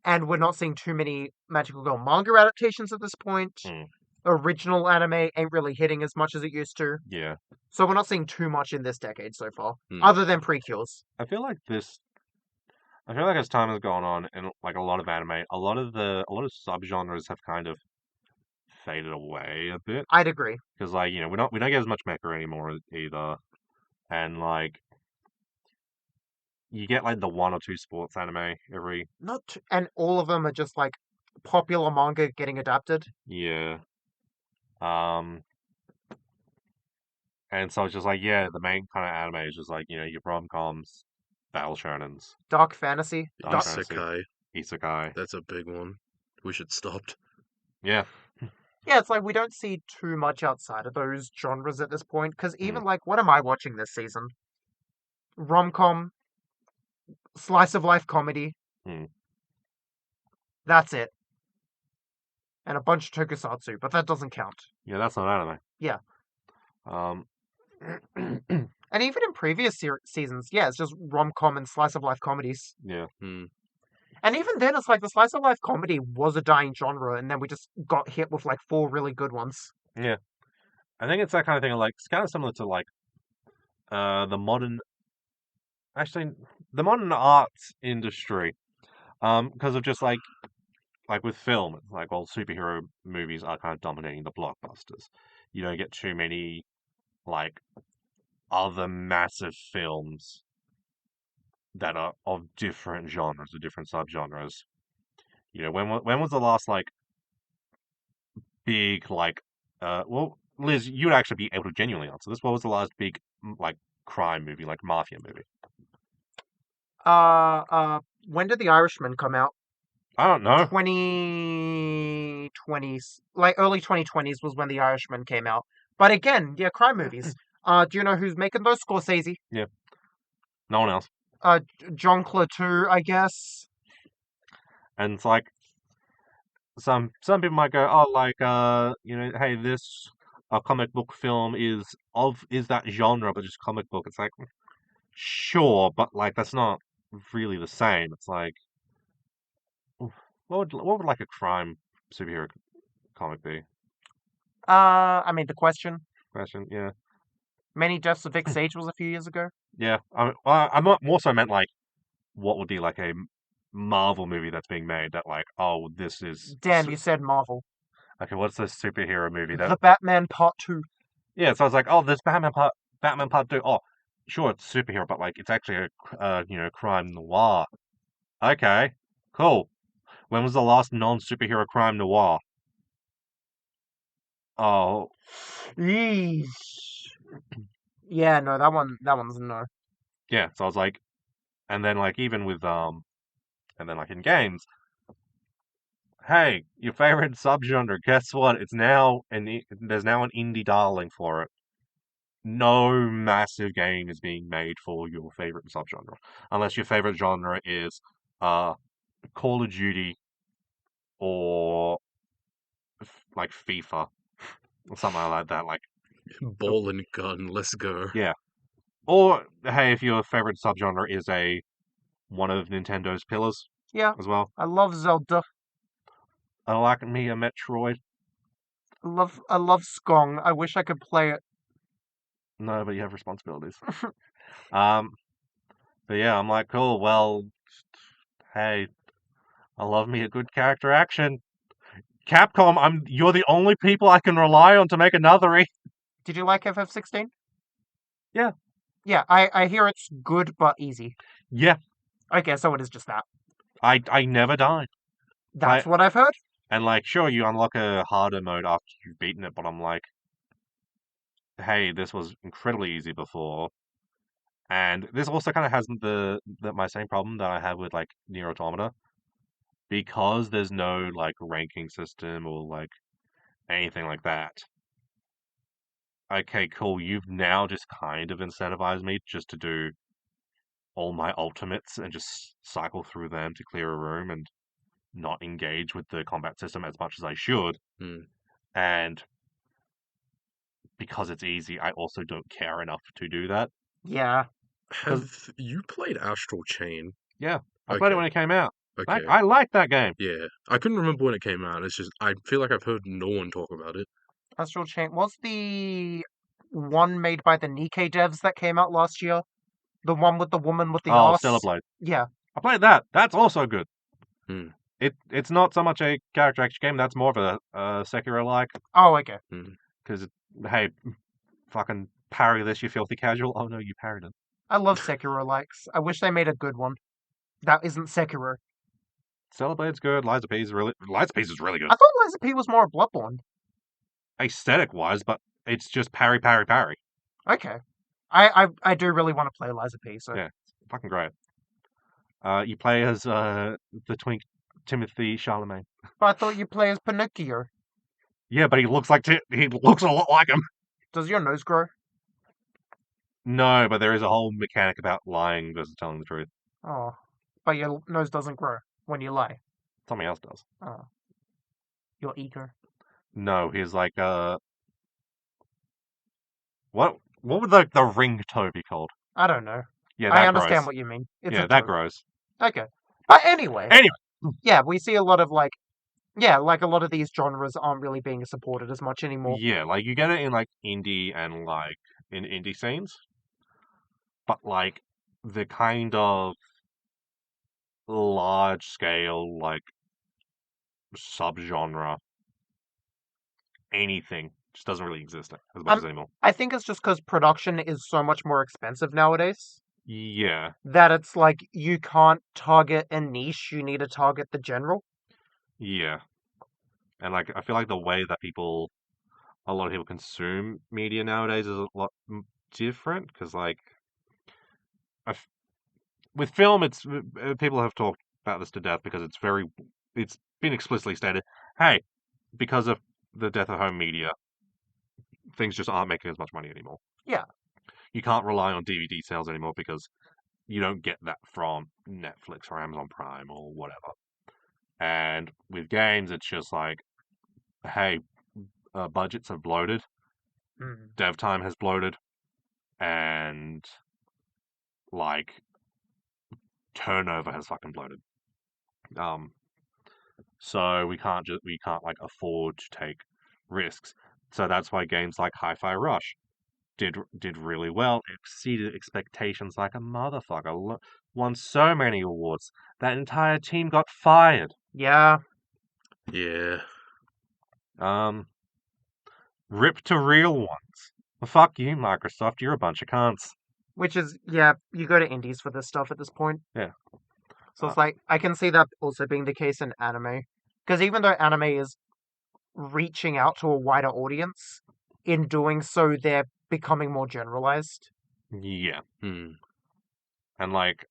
and we're not seeing too many magical girl manga adaptations at this point. Hmm. Original anime ain't really hitting as much as it used to. Yeah. So we're not seeing too much in this decade so far, Hmm. other than Precures. I feel like as time has gone on in like a lot of anime, a lot of subgenres have kind of faded away a bit. I'd agree. Because like, we don't get as much mecha anymore either. And like you get like the one or two sports anime every And all of them are just like popular manga getting adapted. year. And so it's just like, yeah, the main kind of anime is just like, your rom-coms, battle shonens, Dark fantasy. Dark fantasy, Isekai. isekai. That's a big one. We should stop. Yeah. Yeah, it's like we don't see too much outside of those genres at this point. Because even like, what am I watching this season? Rom-com, slice of life comedy. Hmm. That's it. And a bunch of tokusatsu, but that doesn't count. Yeah, that's not anime. Yeah. And even in previous seasons, yeah, it's just rom-com and slice of life comedies. Yeah. Hmm. And even then, it's like the slice of life comedy was a dying genre, and then we just got hit with like 4 really good ones. Yeah. I think it's that kind of thing. Like, it's kind of similar to like the modern arts industry. Because of just like with film, it's like, well, superhero movies are kind of dominating the blockbusters. You don't get too many like other massive films that are of different genres or different subgenres. When was the last like big like well, Liz, you'd actually be able to genuinely answer this. What was the last big like crime movie, like mafia movie? When did The Irishman come out? I don't know. 2020s, like early 2020s was when The Irishman came out. But again, yeah, crime movies. Do you know who's making those? Scorsese. No one else. John Clatu, I guess. And it's like some people might go, oh, like hey, this comic book film is that genre, but just comic book. It's like, sure, but like that's not really the same. It's like, what would like a crime superhero comic be? I mean, The Question. Question, yeah. Many Deaths of Vic Sage was a few years ago. Yeah, I'm more so meant like, what would be like a Marvel movie that's being made that like, oh, this is Damn, you said Marvel. okay. What's the superhero movie that? The Batman Part 2. Yeah, so I was like, oh, this Batman Part 2. Oh, sure, it's superhero, but like, it's actually a crime noir. Okay, cool. When was the last non-superhero crime noir? Oh, Yeesh. Yeah, no, that one's no. yeah. So I was like, and then like even with and then like in games, hey, your favorite subgenre, guess what? There's now an indie darling for it. No massive game is being made for your favorite subgenre, unless your favorite genre is Call of Duty or like FIFA or something like that. Like, Ball and gun. Let's go. yeah. Or hey, if your favorite subgenre is one of Nintendo's pillars, Yeah, as well. I love Zelda. I like me a Metroid. I love Skong. I wish I could play it. No, but you have responsibilities. But yeah, I'm like, cool. Well, hey, I love me a good character action. Capcom, you're the only people I can rely on to make another. Did you like FF16? Yeah. Yeah, I hear it's good but easy. Yeah, Okay, so it is just that. I never died. That's what I've heard. And like, sure, you unlock a harder mode after you've beaten it, but I'm like, hey, this was incredibly easy before. And this also kind of has my same problem that I have with like Nier Automata, because there's no like ranking system or like anything like that. Okay, cool. You've now just kind of incentivized me just to do all my ultimates and just cycle through them to clear a room and not engage with the combat system as much as I should. Hmm. And because it's easy, I also don't care enough to do that. Yeah. Have you played Astral Chain? Yeah, I played it Okay. when it came out. Okay. I like that game. Yeah. I couldn't remember when it came out. It's just I feel like I've heard no one talk about it. Astral Chain was the one made by the Nikkei devs that came out last year. The one with the woman with the Oh, arse. Stellar Blade. Yeah. I played that. That's also good. Hmm. It's not so much a character action game. That's more of a Sekiro-like. Oh, okay. Because, hey, fucking parry this, you filthy casual. Oh no, you parried it. I love Sekiro likes. I wish they made a good one. That isn't Sekiro. Stellar Blade's good. Liza P is really good. I thought Liza P was more of Bloodborne. Aesthetic-wise, but it's just parry, parry, parry. Okay. I do really want to play Liza P, so. Yeah, fucking great. You play as the twink Timothy Chalamet. But I thought you play as Pinocchio. Yeah, but he looks he looks a lot like him. Does your nose grow? No, but there is a whole mechanic about lying versus telling the truth. Oh. But your nose doesn't grow when you lie. Something else does. Oh. Your ego. No, he's like what would the ring toe be called? I don't know. Yeah, that I understand grows. what you mean. It's Yeah, a that toe. grows. Okay. But anyway. Anyway. Yeah, we see a lot of like a lot of these genres aren't really being supported as much anymore. Yeah, like you get it in like indie and like in indie scenes, but like the kind of large scale like subgenre anything just doesn't really exist as much as anymore. I think it's just because production is so much more expensive nowadays Yeah, that it's like you can't target a niche, you need to target the general. yeah, and like I feel like the way that a lot of people consume media nowadays is a lot different because like with film, it's people have talked about this to death because it's been explicitly stated, hey, because of the death of home media, things just aren't making as much money anymore. Yeah. You can't rely on DVD sales anymore because you don't get that from Netflix or Amazon Prime or whatever. And with games, it's just like, hey, budgets have bloated, dev time has bloated, and like turnover has fucking bloated. So we can't like afford to take risks. So that's why games like Hi-Fi Rush did really well, exceeded expectations like a motherfucker, won so many awards. That entire team got fired. Yeah. Yeah. Rip to real ones. Well, fuck you, Microsoft. You're a bunch of cunts. Which is, yeah, you go to indies for this stuff at this point. Yeah. So it's like, I can see that also being the case in anime. Because even though anime is reaching out to a wider audience, in doing so, they're becoming more generalized. Yeah. Hmm. And like,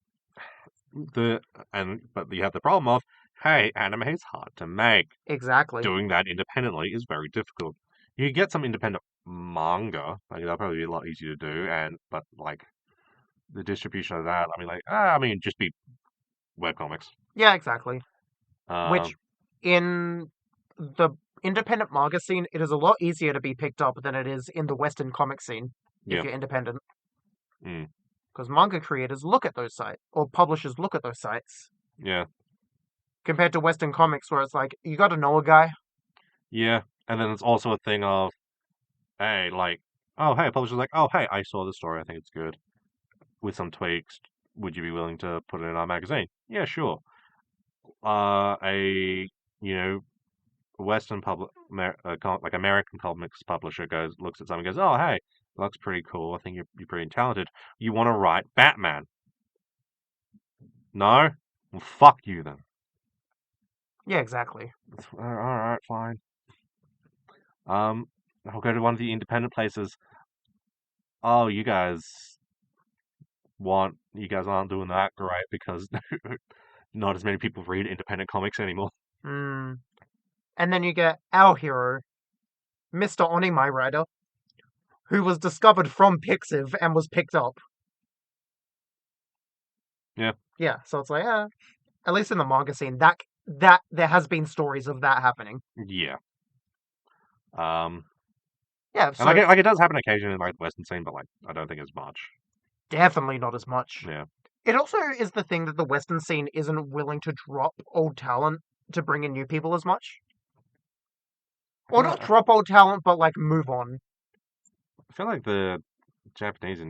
but you have the problem of, hey, anime is hard to make. Exactly. Doing that independently is very difficult. You can get some independent manga, like that'll probably be a lot easier to do, but like the distribution of that, just be webcomics. Yeah, exactly. Um, Which, in the independent manga scene, it is a lot easier to be picked up than it is in the Western comic scene if Yeah. you're independent. Mm. Because manga creators look at those sites, or publishers look at those sites. Yeah. Compared to Western comics, where it's like, you gotta know a guy. Yeah. And then it's also a thing of, hey, like, oh, hey, a publisher's like, oh, hey, I saw the story, I think it's good. With some tweaks, would you be willing to put it in our magazine? Yeah, sure. Western like American comics publisher looks at something and goes, oh, hey, Looks pretty cool. I think you're pretty talented. You want to write Batman? No? Well, fuck you then. Yeah, exactly. All right, fine. I'll go to one of the independent places. Oh, you guys aren't doing that great because not as many people read independent comics anymore. And then you get our hero, Mr. Oni Rider, who was discovered from Pixiv and was picked up. Yeah. Yeah, so it's like, at least in the manga scene, that there has been stories of that happening. Yeah. Yeah, so And it does happen occasionally in like the Western scene, but like I don't think it's much. definitely not as much. Yeah. It also is the thing that the Western scene isn't willing to drop old talent to bring in new people as much. Or not drop old talent, but like move on. I feel like the Japanese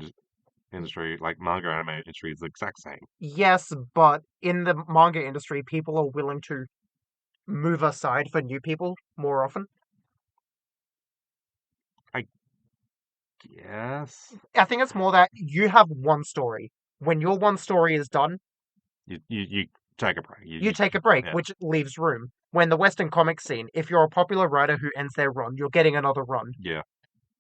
industry, like manga anime industry, is the exact same. Yes, but in the manga industry, people are willing to move aside for new people more often. Yes. I think it's more that you have one story. When your one story is done, You take a break. you take a break, yeah. which leaves room. When the Western comic scene, if you're a popular writer who ends their run, you're getting another run. Yeah.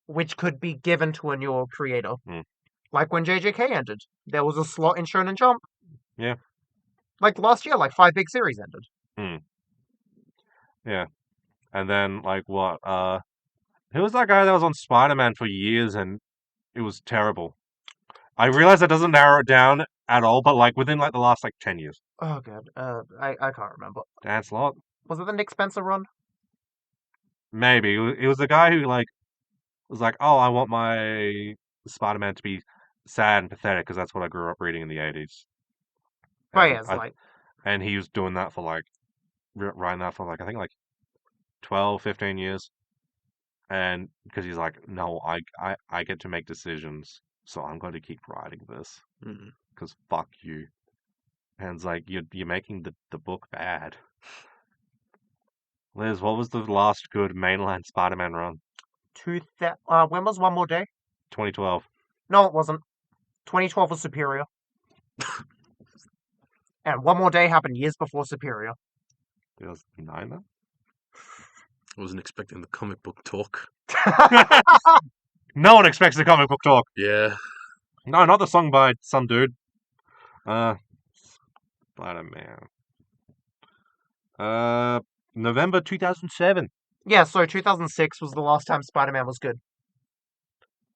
Which could be given to a newer creator. Mm. Like when JJK ended. There was a slot in Shonen Jump. Yeah. Like last year, like 5 big series ended. Yeah. And then like what? Who was that guy that was on Spider-Man for years and it was terrible? I realize that doesn't narrow it down at all, but like within like the last like 10 years. Oh god, I can't remember. Dan Slott? Was it the Nick Spencer run? Maybe. It was the guy who like was like, oh, I want my Spider-Man to be sad and pathetic because that's what I grew up reading in the 80s. But yeah, it's like... And he was doing that for like, writing that for like, I think like 12, 15 years. And because he's like, no, I get to make decisions, so I'm going to keep writing this. Because fuck you. And it's like, you're making the book bad. Liz, what was the last good mainland Spider-Man run? when was One More Day? 2012. No, it wasn't. 2012 was Superior. And One More Day happened years before Superior. 2009 then? I wasn't expecting the comic book talk. No one expects the comic book talk. Yeah. No, not the song by some dude. Spider-Man. November 2007. Yeah, so 2006 was the last time Spider-Man was good.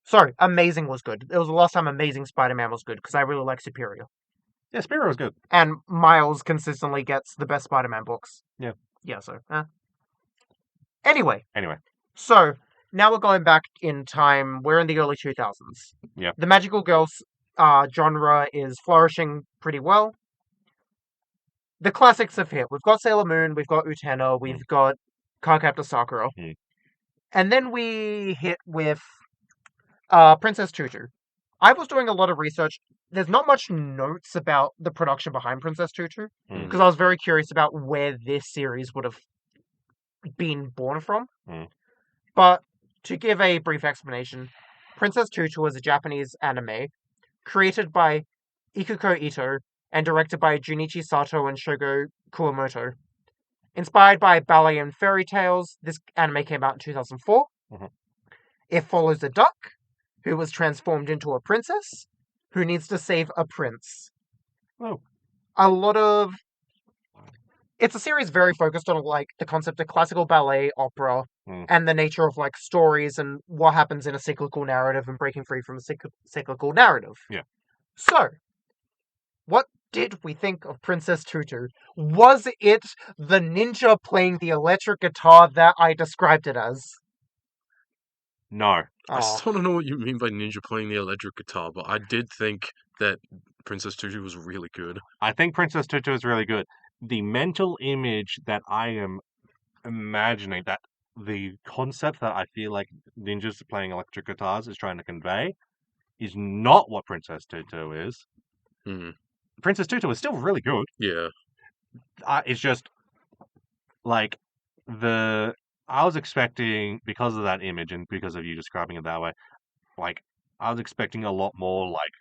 Sorry, Amazing was good. It was the last time Amazing Spider-Man was good, because I really like Superior. Yeah, Superior was good. And Miles consistently gets the best Spider-Man books. Yeah. Yeah, so, Anyway. So, now we're going back in time. We're in the early 2000s. Yeah. The magical girls genre is flourishing pretty well. The classics have hit. We've got Sailor Moon, we've got Utena, we've got Cardcaptor Sakura. And then we hit with Princess Tutu. I was doing a lot of research. There's not much notes about the production behind Princess Tutu, because I was very curious about where this series would have been born from. But to give a brief explanation, Princess Tutu is a Japanese anime created by Ikuko Ito and directed by Junichi Sato and Shogo Kuwamoto. Inspired by ballet and fairy tales, this anime came out in 2004. It follows a duck who was transformed into a princess who needs to save a prince. It's a series very focused on like the concept of classical ballet, opera, and the nature of like stories and what happens in a cyclical narrative and breaking free from a cyclical narrative. Yeah. So, what did we think of Princess Tutu? Was it the ninja playing the electric guitar that I described it as? No. I still don't know what you mean by ninja playing the electric guitar, but I did think that Princess Tutu was really good. I think Princess Tutu is really good. The mental image that I am imagining, that the concept that I feel like ninjas playing electric guitars is trying to convey, is not what Princess Tutu is. Princess Tutu is still really good. Yeah. It's just like I was expecting, because of that image and because of you describing it that way, like, I was expecting a lot more, like,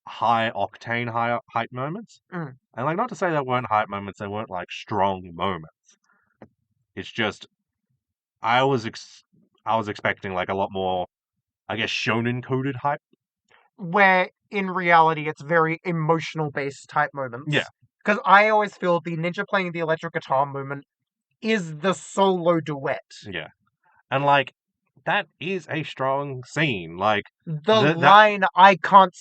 high octane, high hype moments. Mm. And, like, not to say there weren't hype moments, they weren't, like, strong moments. It's just, I was expecting, like, a lot more, I guess, shonen-coded hype. Where in reality it's very emotional based type moments. Yeah. Because I always feel the ninja playing the electric guitar moment is the solo duet. Yeah. And, like, that is a strong scene. Like, The line, I can't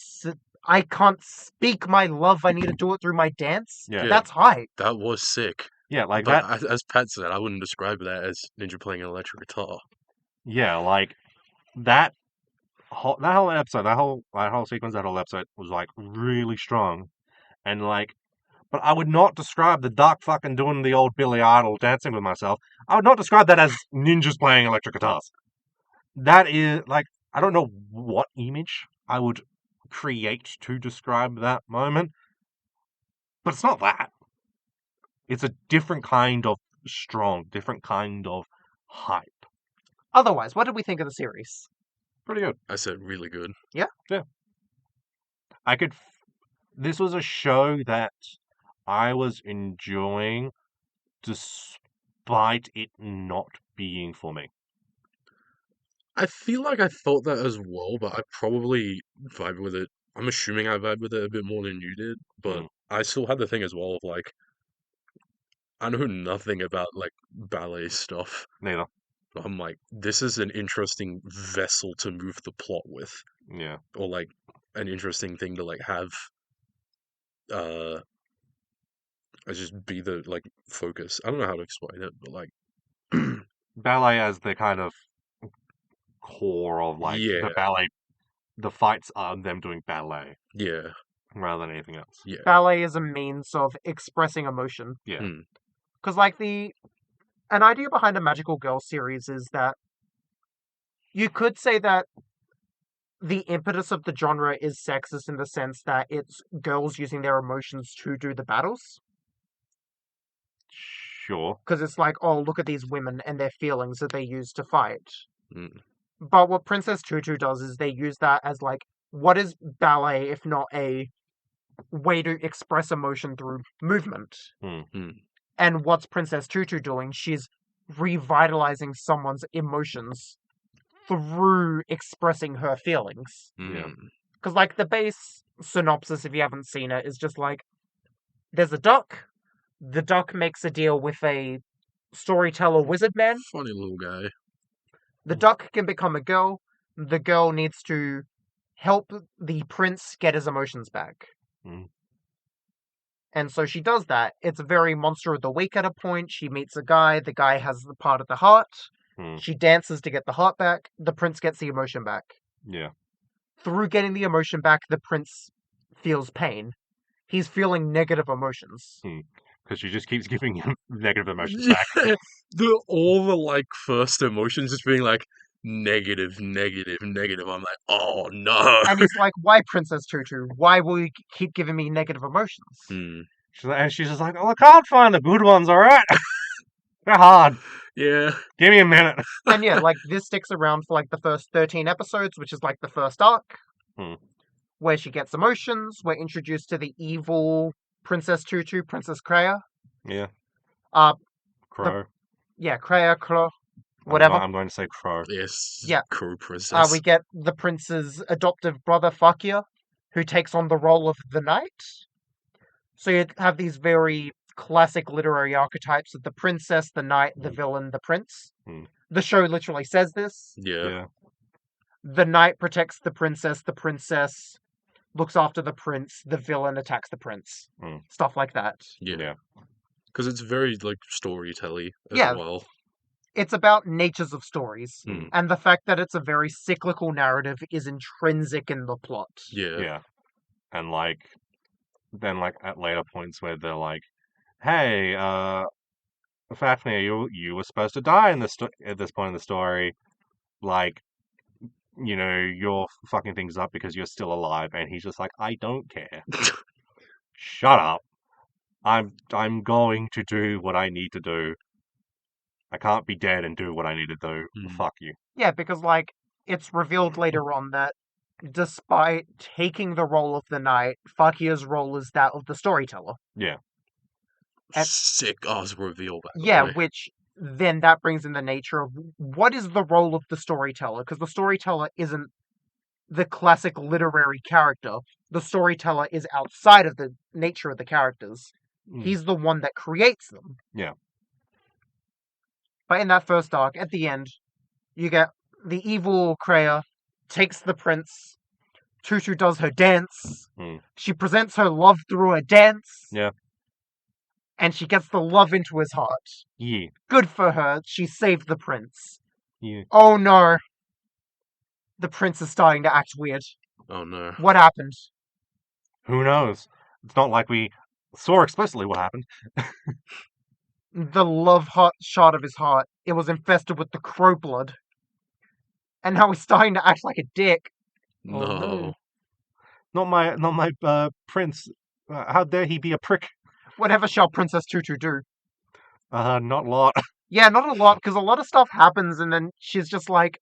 speak my love, I need to do it through my dance. Yeah. That's hype. That was sick. yeah, like But that. as Pat said, I wouldn't describe that as Ninja playing an electric guitar. Yeah, like, that whole episode, that whole sequence, that whole episode was, like, really strong. And, like, but I would not describe the Dark fucking doing the old Billy Idol dancing with myself. I would not describe that as ninjas playing electric guitars. That is, like, I don't know what image I would create to describe that moment, but it's not that. It's a different kind of strong, different kind of hype. Otherwise, what did we think of the series? Pretty good. I said really good. This was a show that I was enjoying despite it not being for me. I feel like I thought that as well, but I probably vibed with it. I'm assuming I vibed with it a bit more than you did, but Mm. I still had the thing as well of like, I know nothing about like ballet stuff. Neither. But I'm like, this is an interesting vessel to move the plot with, Yeah. or like an interesting thing to like have, uh, just be the like focus. I don't know how to explain it, but like, Ballet as the kind of core of, like, yeah, the ballet. The fights are them doing ballet yeah, rather than anything else. yeah. Ballet is a means of expressing emotion. Yeah. Hmm. Because, like, an idea behind a Magical Girl series is that you could say that the impetus of the genre is sexist in the sense that it's girls using their emotions to do the battles. Sure. Because it's like, oh, look at these women and their feelings that they use to fight. Mm. But what Princess Tutu does is they use that as, like, what is ballet if not a way to express emotion through movement? Hmm. And what's Princess Tutu doing? She's revitalizing someone's emotions through expressing her feelings. Yeah. Because, like, the base synopsis, if you haven't seen it, is just like, there's a duck. The duck makes a deal with a storyteller wizard man. Funny little guy. The duck can become a girl. The girl needs to help the prince get his emotions back. Mm. And so she does that. It's very Monster of the Week at a point. She meets a guy. The guy has the part of the heart. Mm. She dances to get the heart back. The prince gets the emotion back. Yeah. Through getting the emotion back, the prince feels pain. He's feeling negative emotions. Because she just keeps giving him negative emotions back. All the like first emotions just being like negative, negative, negative. I'm like, oh no. And he's like, why, Princess Tutu? Why will you keep giving me negative emotions? Hmm. She's just like, oh, I can't find the good ones, alright? They're hard. Yeah. Give me a minute. And yeah, like, this sticks around for like the first 13 episodes, which is like the first arc, where she gets emotions. We're introduced to the evil Princess Tutu, Princess Kreia. Yeah. Crow. Crow. Kreia, Crow, whatever. I'm going to say Crow. Yes. Yeah. Crow princess. We get the prince's adoptive brother, Fakir, who takes on the role of the knight. So you have these very classic literary archetypes of the princess, the knight, the villain, the prince. The show literally says this. Yeah. The knight protects the princess looks after the prince, the villain attacks the prince. Stuff like that. Yeah. Because it's very like storytelly as Yeah. well. It's about natures of stories. Mm. And the fact that it's a very cyclical narrative is intrinsic in the plot. Yeah. And like, then like at later points where they're like, hey, Fafnir, you were supposed to die in this at this point in the story. Like, you know, you're fucking things up because you're still alive. And he's just like, I don't care. Shut up. I'm going to do what I need to do. I can't be dead and do what I need to do. Fuck you. Yeah, because, like, it's revealed later on that despite taking the role of the knight, Fakia's role is that of the storyteller. Yeah. And- Sick ass reveal, by the Yeah, way. which then that brings in the nature of what is the role of the storyteller? Because the storyteller isn't the classic literary character. The storyteller is outside of the nature of the characters. He's the one that creates them. Yeah. But in that first arc, at the end, you get the evil Kreia takes the prince. Tutu does her dance. She presents her love through a dance. Yeah. And she gets the love into his heart. Yeah. Good for her. She saved the prince. Yeah. Oh no. The prince is starting to act weird. Oh no. What happened? Who knows? It's not like we saw explicitly what happened. The love heart shot of his heart, it was infested with the crow blood. And now he's starting to act like a dick. No. Oh, no. Not my prince. How dare he be a prick? Whatever shall Princess Tutu do? Not a lot. Yeah, not a lot, because a lot of stuff happens and then she's just like...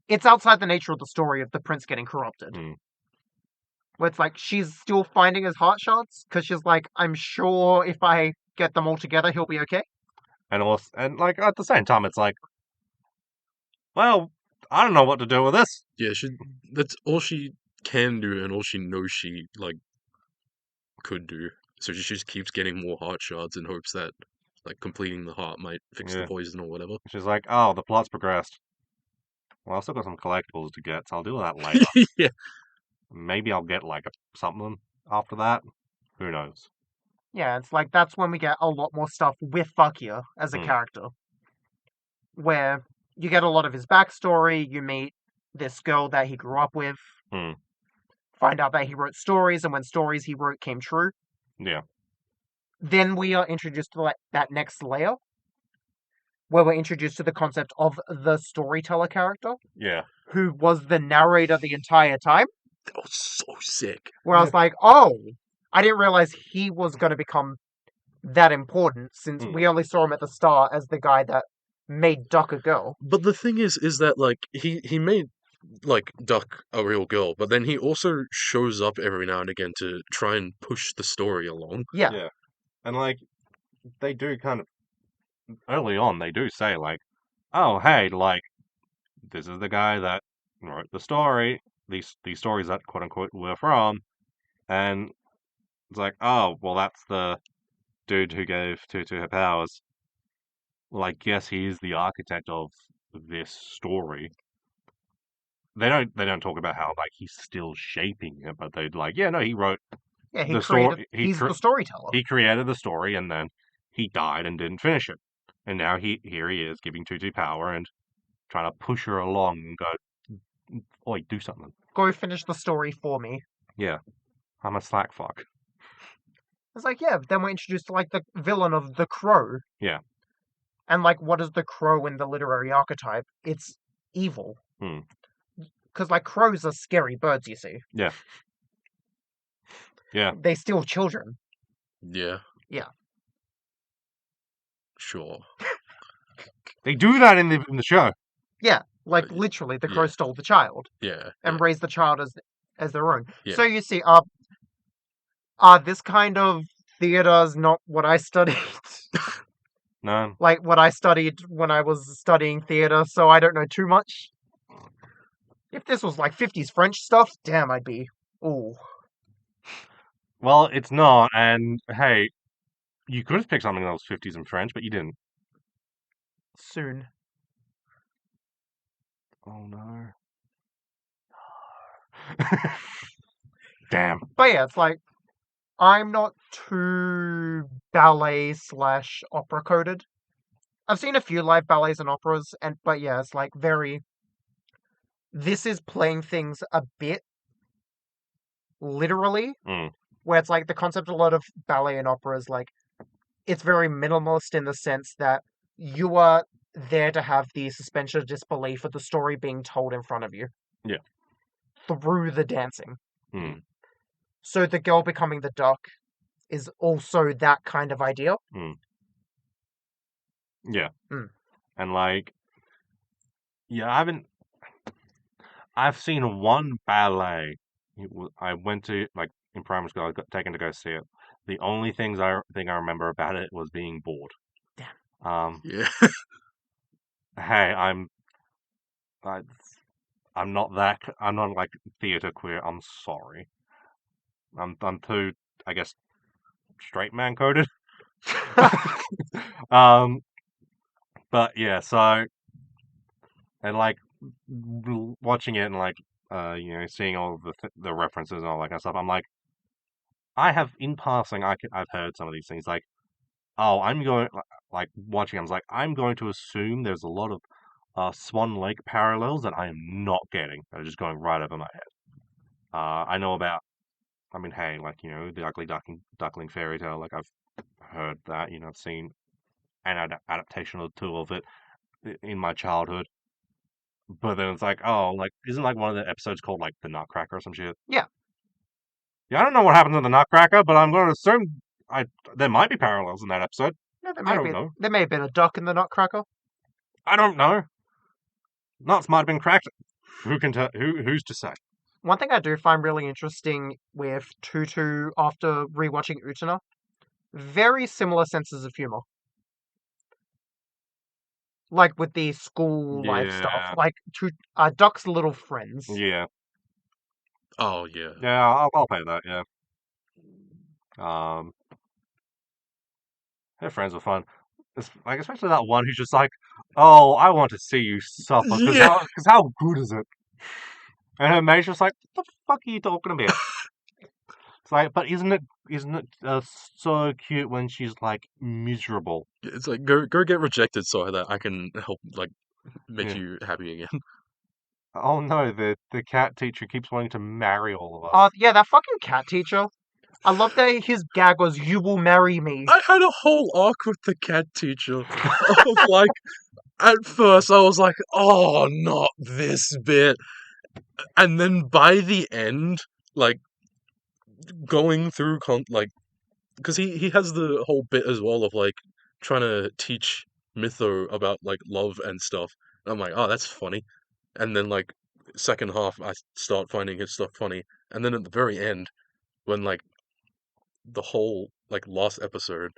It's outside the nature of the story of the prince getting corrupted. Where it's like, she's still finding his heart shards, because she's like, I'm sure if I get them all together, he'll be okay. And also, and like at the same time, it's like, well, I don't know what to do with this. Yeah, that's all she can do and all she knows she like could do. So she just keeps getting more heart shards in hopes that like completing the heart might fix the poison or whatever. She's like, oh, the plot's progressed. Well, I've still got some collectibles to get, so I'll do that later. Yeah. Maybe I'll get like something after that. Who knows? Yeah, it's like that's when we get a lot more stuff with Fakia as a character. Where you get a lot of his backstory, you meet this girl that he grew up with, find out that he wrote stories, and when stories he wrote came true. Yeah. Then we are introduced to that next layer, where we're introduced to the concept of the storyteller character. Yeah. Who was the narrator the entire time. That was so sick. Where I was like, oh, I didn't realize he was going to become that important, since we only saw him at the start as the guy that made Duck a girl. But the thing is that like he made like Duck a real girl, but then he also shows up every now and again to try and push the story along. Yeah. And like they do kind of early on they do say like, oh hey, like this is the guy that wrote the story, these stories that quote unquote we're from, and it's like, oh well that's the dude who gave Tutu her powers. Well, I guess he is the architect of this story. They don't talk about how like he's still shaping it, but they're like, yeah, no, he wrote the story. He's the storyteller. He created the story, and then he died and didn't finish it. And now here he is giving Tutu power and trying to push her along and go, oi, do something. Go finish the story for me. Yeah, I'm a slack fuck. It's like, yeah, then we're introduced to like the villain of the Crow. Yeah. And like, what is the Crow in the literary archetype? It's evil. Because like crows are scary birds, you see. Yeah. Yeah. They steal children. Yeah. Yeah. Sure. They do that in the show. Yeah, like literally, the crow stole the child. Yeah. And raised the child as their own. Yeah. So you see, this kind of theater is not what I studied. No. Like what I studied when I was studying theater, so I don't know too much. If this was like 50s French stuff, damn, I'd be... Ooh. Well, it's not, and hey, you could have picked something that was 50s and French, but you didn't. Soon. Oh no. Damn. But yeah, it's like, I'm not too ballet/opera coded. I've seen a few live ballets and operas, but yeah, it's like very... This is playing things a bit literally, where it's like the concept of a lot of ballet and opera is like, it's very minimalist in the sense that you are there to have the suspension of disbelief of the story being told in front of you. Yeah. Through the dancing. So the girl becoming the duck is also that kind of idea. Yeah. And like, yeah, I haven't... I've seen one ballet. I went to in primary school. I got taken to go see it. The only thing I remember about it was being bored. Damn. Yeah. Hey, I, I'm not I'm not like theater queer. I'm sorry. I'm too, I guess, straight man coded. um, but yeah, so and watching it and seeing all of the references and all that kind of stuff. I'm like, I have in passing, I've heard some of these things like, oh, I'm going like watching. I was like, I'm going to assume there's a lot of Swan Lake parallels that I am not getting. They're just going right over my head. I know about. I mean, hey, the Ugly Duckling fairy tale. Like I've heard that. I've seen an adaptation or two of it in my childhood. But then it's like, oh, isn't one of the episodes called like the Nutcracker or some shit? Yeah. Yeah, I don't know what happened to the Nutcracker, but I'm going to assume there might be parallels in that episode. Yeah, I don't know. There may have been a duck in the Nutcracker. I don't know. Nuts might have been cracked. Who can tell? Who's to say? One thing I do find really interesting with Tutu after rewatching Utena, very similar senses of humor. Like with the school life stuff. Yeah. Like Duck's little friends. Yeah. Oh yeah. Yeah, I'll pay that. Yeah. Their friends were fun. Especially that one who's just like, oh, I want to see you suffer because Yeah. how good is it? And her mate's just like, what the fuck are you talking about? It's like, but isn't it so cute when she's like miserable? It's like go get rejected so that I can help make Yeah. you happy again. Oh no, the cat teacher keeps wanting to marry all of us. Oh, yeah, that fucking cat teacher. I love that his gag was, "You will marry me." I had a whole arc with the cat teacher. Of like, at first I was like, oh, not this bit. And then by the end, like, going through, because he has the whole bit as well of, like, trying to teach Mytho about, like, love and stuff. And I'm like, oh, that's funny. And then, like, second half, I start finding his stuff funny. And then at the very end, when, like, the whole, like, last episode,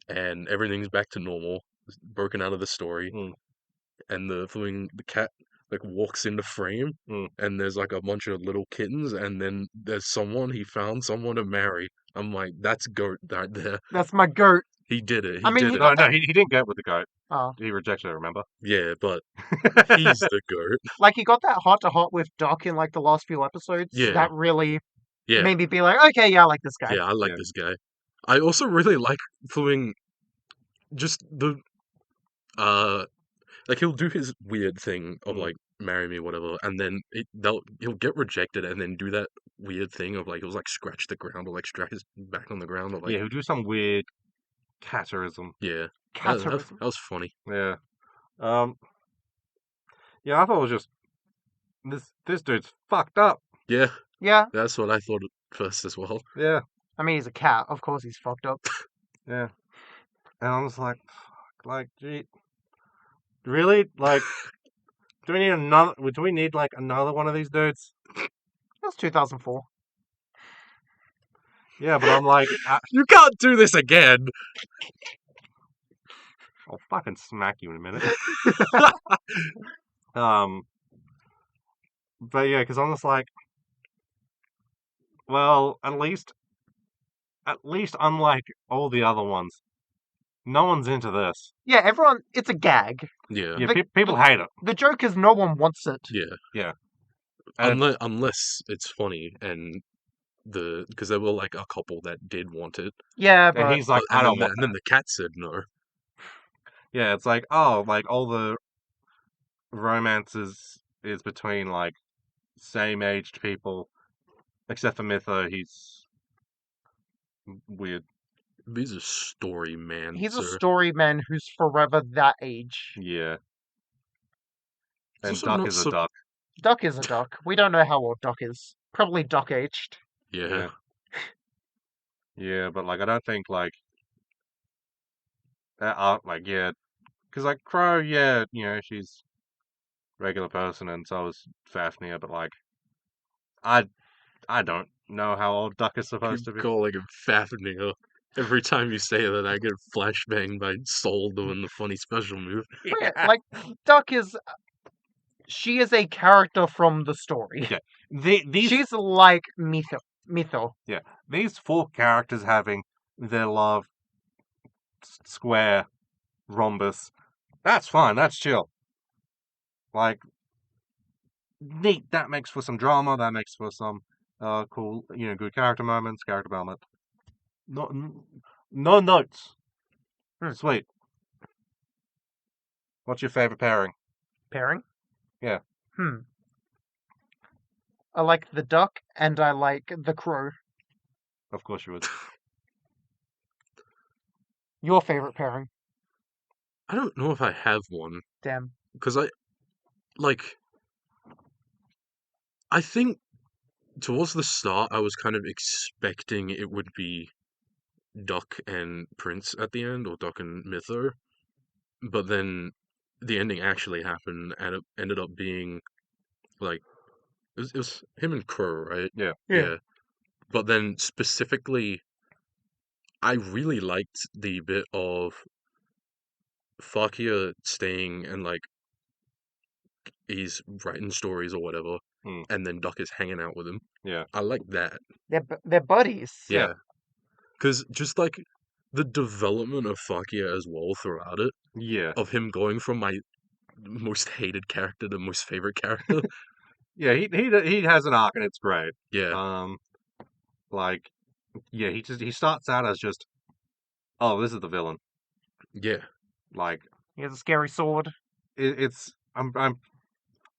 and everything's back to normal, broken out of the story, Mm. and the cat like walks into frame, Mm. and there's like a bunch of little kittens, and then there's he found someone to marry. I'm like, that's goat right there. That's my goat. He did it. I mean, Did he it. got No, he didn't get with the goat. Oh. He rejected it, remember? Yeah, but he's the goat. Like, he got that heart-to-heart with Duck in, like, the last few episodes. Yeah. That really Yeah, made me be like, okay, yeah, I like this guy. yeah, I like Yeah. this guy. I also really like following just the like he'll do his weird thing of like marry me whatever, and then he'll get rejected and then do that weird thing of like he'll like scratch the ground or like scratch his back on the ground or like Yeah, he'll do some weird catterism. yeah. Catterism. That was funny. Yeah. Yeah, I thought it was just this dude's fucked up. Yeah, Yeah, that's what I thought at first as well. Yeah. I mean, he's a cat. Of course he's fucked up. Yeah. And I was like, fuck, like, gee, really? Like, do we need like another one of these dudes? That's 2004. Yeah, but I'm like, You can't do this again. I'll fucking smack you in a minute. But yeah, because I'm just like, well, at least unlike all the other ones, no one's into this. Yeah, everyone, it's a gag. Yeah. Yeah, people hate it. The joke is no one wants it. Yeah. And Unless it's funny and because there were like a couple that did want it. Yeah, and but he's like, and I don't then want and then the cat said no. Yeah, it's like, oh, like all the romances is between like same-aged people, except for Mytho, he's weird. He's a story man. he's a sir. story man who's forever that age. Yeah. And also Duck not is a so- duck. Duck is a duck. We don't know how old Duck is. Probably duck aged. Yeah. Yeah, but like I don't think like that like yeah, because like Crow, yeah, she's regular person, and so is Fafnir. But like, I don't know how old Duck is supposed to Keep be. calling him Fafnir. Every time you say that, I get flashbanged by Soul doing the funny special move. But yeah, like Duck is. She is a character from the story. Yeah. These She's like Mitho. these 4 characters having their love square rhombus. That's fine. That's chill. Like, neat. That makes for some drama. That makes for some cool, good character moments, character development. No notes. Sweet. What's your favorite pairing? Pairing? Yeah. I like the duck and I like the crow. Of course you would. Your favorite pairing? I don't know if I have one. Damn. Because I think towards the start, I was kind of expecting it would be Duck and Prince at the end, or Duck and Mytho. But then the ending actually happened, and it ended up being like it was him and Crow, right? Yeah. Yeah. But then specifically, I really liked the bit of Fakia staying and like he's writing stories or whatever, and then Duck is hanging out with him. Yeah. I like that. They're buddies. Yeah. Because just like the development of Fakia as well throughout it, Yeah. of him going from my most hated character to most favorite character. Yeah, he has an arc and it's great. Yeah. Like, yeah, he starts out as just, oh, this is the villain. Yeah. Like, He has a scary sword. it's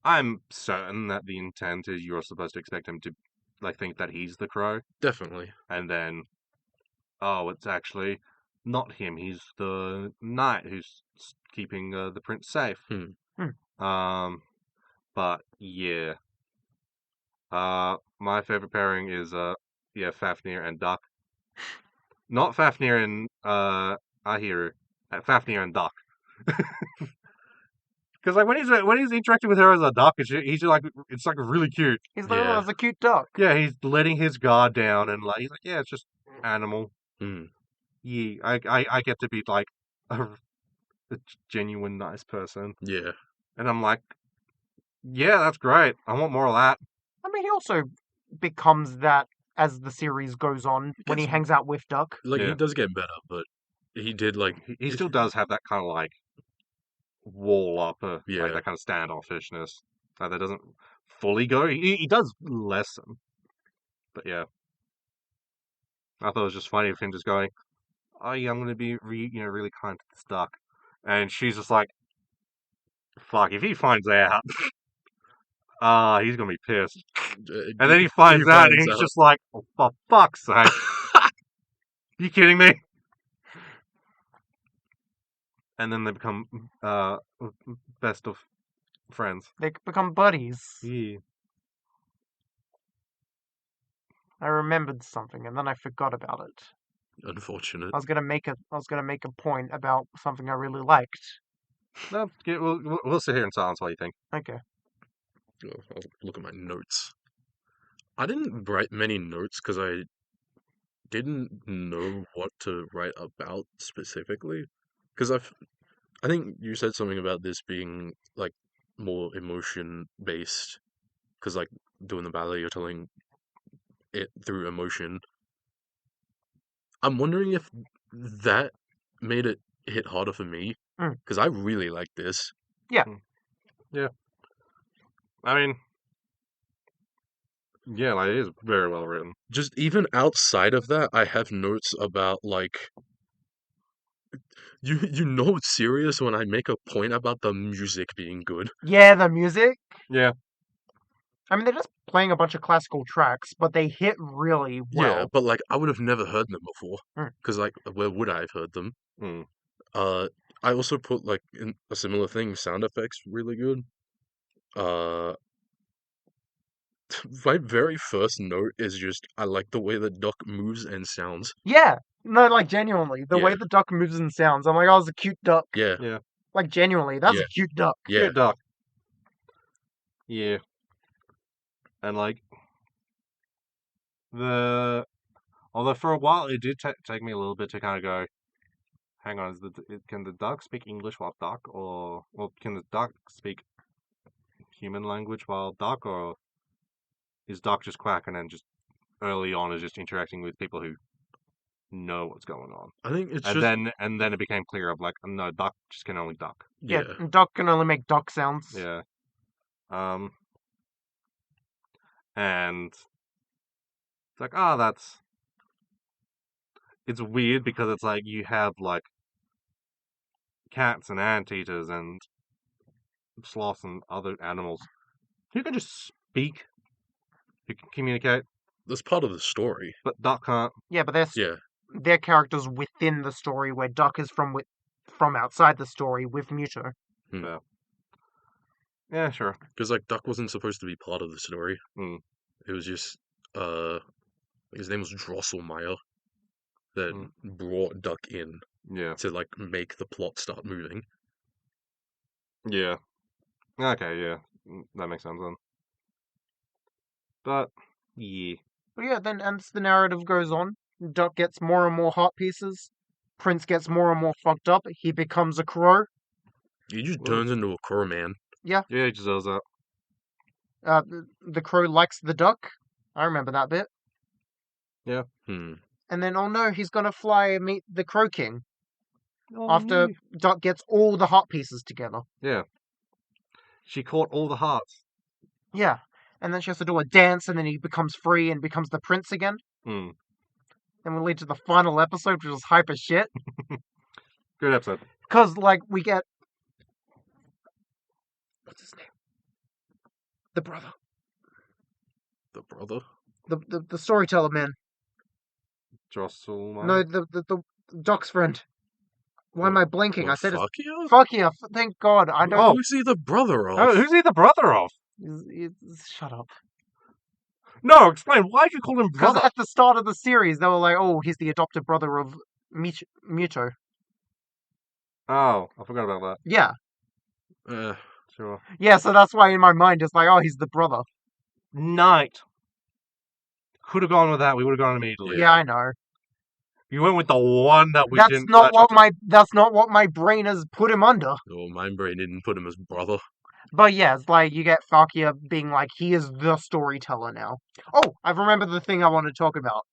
I'm certain that the intent is you're supposed to expect him to like think that he's the crow, Definitely. and then, oh, it's actually not him. He's the knight who's keeping the prince safe. But yeah. My favorite pairing is Fafnir and Duck. Not Fafnir and Ahiru. Fafnir and Duck. Because like when he's interacting with her as a duck, he's like it's like really cute. He's like, Yeah. oh, it's a cute duck. Yeah, he's letting his guard down and like he's like, yeah, it's just animal. Hmm. Yeah, I get to be like a genuine nice person, Yeah. and I'm like, yeah, that's great. I want more of that. I mean, he also becomes that as the series goes on when he Gets- hangs out with Duck. Like Yeah. he does get better, but he did like He still does have that kind of like wall up, Yeah. like that kind of standoffishness that doesn't fully go. He does lessen, but yeah, I thought it was just funny of him just going, "Oh yeah, I'm going to be really kind to this duck," and she's just like, "Fuck, if he finds out, he's going to be pissed." And then he finds out, and he's just like, "Oh, for fuck's sake, you kidding me?" And then they become best of friends. They become buddies. Yeah. I remembered something and then I forgot about it. Unfortunate. I was gonna make a point about something I really liked. No, we'll sit here in silence while you think. Okay. I'll look at my notes. I didn't write many notes because I didn't know what to write about specifically. Because I think you said something about this being like more emotion based. Because like doing the ballet, you're telling it through emotion. I'm wondering if that made it hit harder for me. Because I really like this. Yeah. I mean, yeah, like, it is very well written. Just even outside of that, I have notes about like you know it's serious when I make a point about the music being good. Yeah, the music. Yeah. I mean, they're just playing a bunch of classical tracks, but they hit really well. Yeah, but like I would have never heard them before. Mm. Because like where would I have heard them? Mm. I also put like in a similar thing, sound effects really good. My very first note is just I like the way the duck moves and sounds. Yeah. No, like genuinely, the way Yeah. the duck moves and sounds. I'm like, oh, it's a cute duck. Yeah. Yeah. Like genuinely, that's Yeah. a cute duck. Yeah. Cute duck. Yeah. And like although for a while it did take me a little bit to kind of go, hang on, can the duck speak English while duck, or can the duck speak human language while duck, or is duck just quack and then just early on is just interacting with people who know what's going on? I think it's And just then it became clear of like, no, duck just can only duck. Yeah, yeah. duck can only make duck sounds. Yeah. And it's like, it's weird because it's like you have like cats and anteaters and sloths and other animals who can just speak, who can communicate, That's part of the story. but duck can't. Yeah, but Yeah. they're characters within the story, where Duck is from outside the story with Muto. Yeah, sure. Because like Duck wasn't supposed to be part of the story. Mm. It was just his name was Drosselmeyer that brought Duck in Yeah. to like make the plot start moving. Yeah. Okay, yeah. That makes sense then. But, yeah. But yeah, then as the narrative goes on, Duck gets more and more heart pieces. Prince gets more and more fucked up. He becomes a crow. He just Whoa. turns into a crow man. Yeah, he just does that. The crow likes the duck. I remember that bit. Yeah. Hmm. And then, oh no, he's gonna fly and meet the Crow King Oh, after Duck gets all the heart pieces together. yeah. She caught all the hearts. Yeah. And then she has to do a dance, and then he becomes free and becomes the prince again. Hmm. Then we lead to the final episode, which is hype as shit. Good episode. Because, like, we get... What's his name? The brother. The brother? The storyteller man. Drosselmeyer? No, the Duck's friend. Why am I blanking? I said it's... Fuck you? Fuck yeah, thank God. I don't... Oh. Who's he the brother of? Oh, who's he the brother of? Shut up. No, explain. Why'd you call him Because brother? at the start of the series, they were like, oh, he's the adopted brother of Muto. Oh, I forgot about that. Yeah. Sure. Yeah, so that's why in my mind it's like, oh, he's the brother. Knight. Could have gone with that. We would have gone immediately. Yeah, I know. You went with the one that we That's didn't. not what my brain has put him under. Oh, my brain didn't put him as brother. But yeah, it's like you get Falkia being like, he is the storyteller now. Oh, I remember the thing I want to talk about.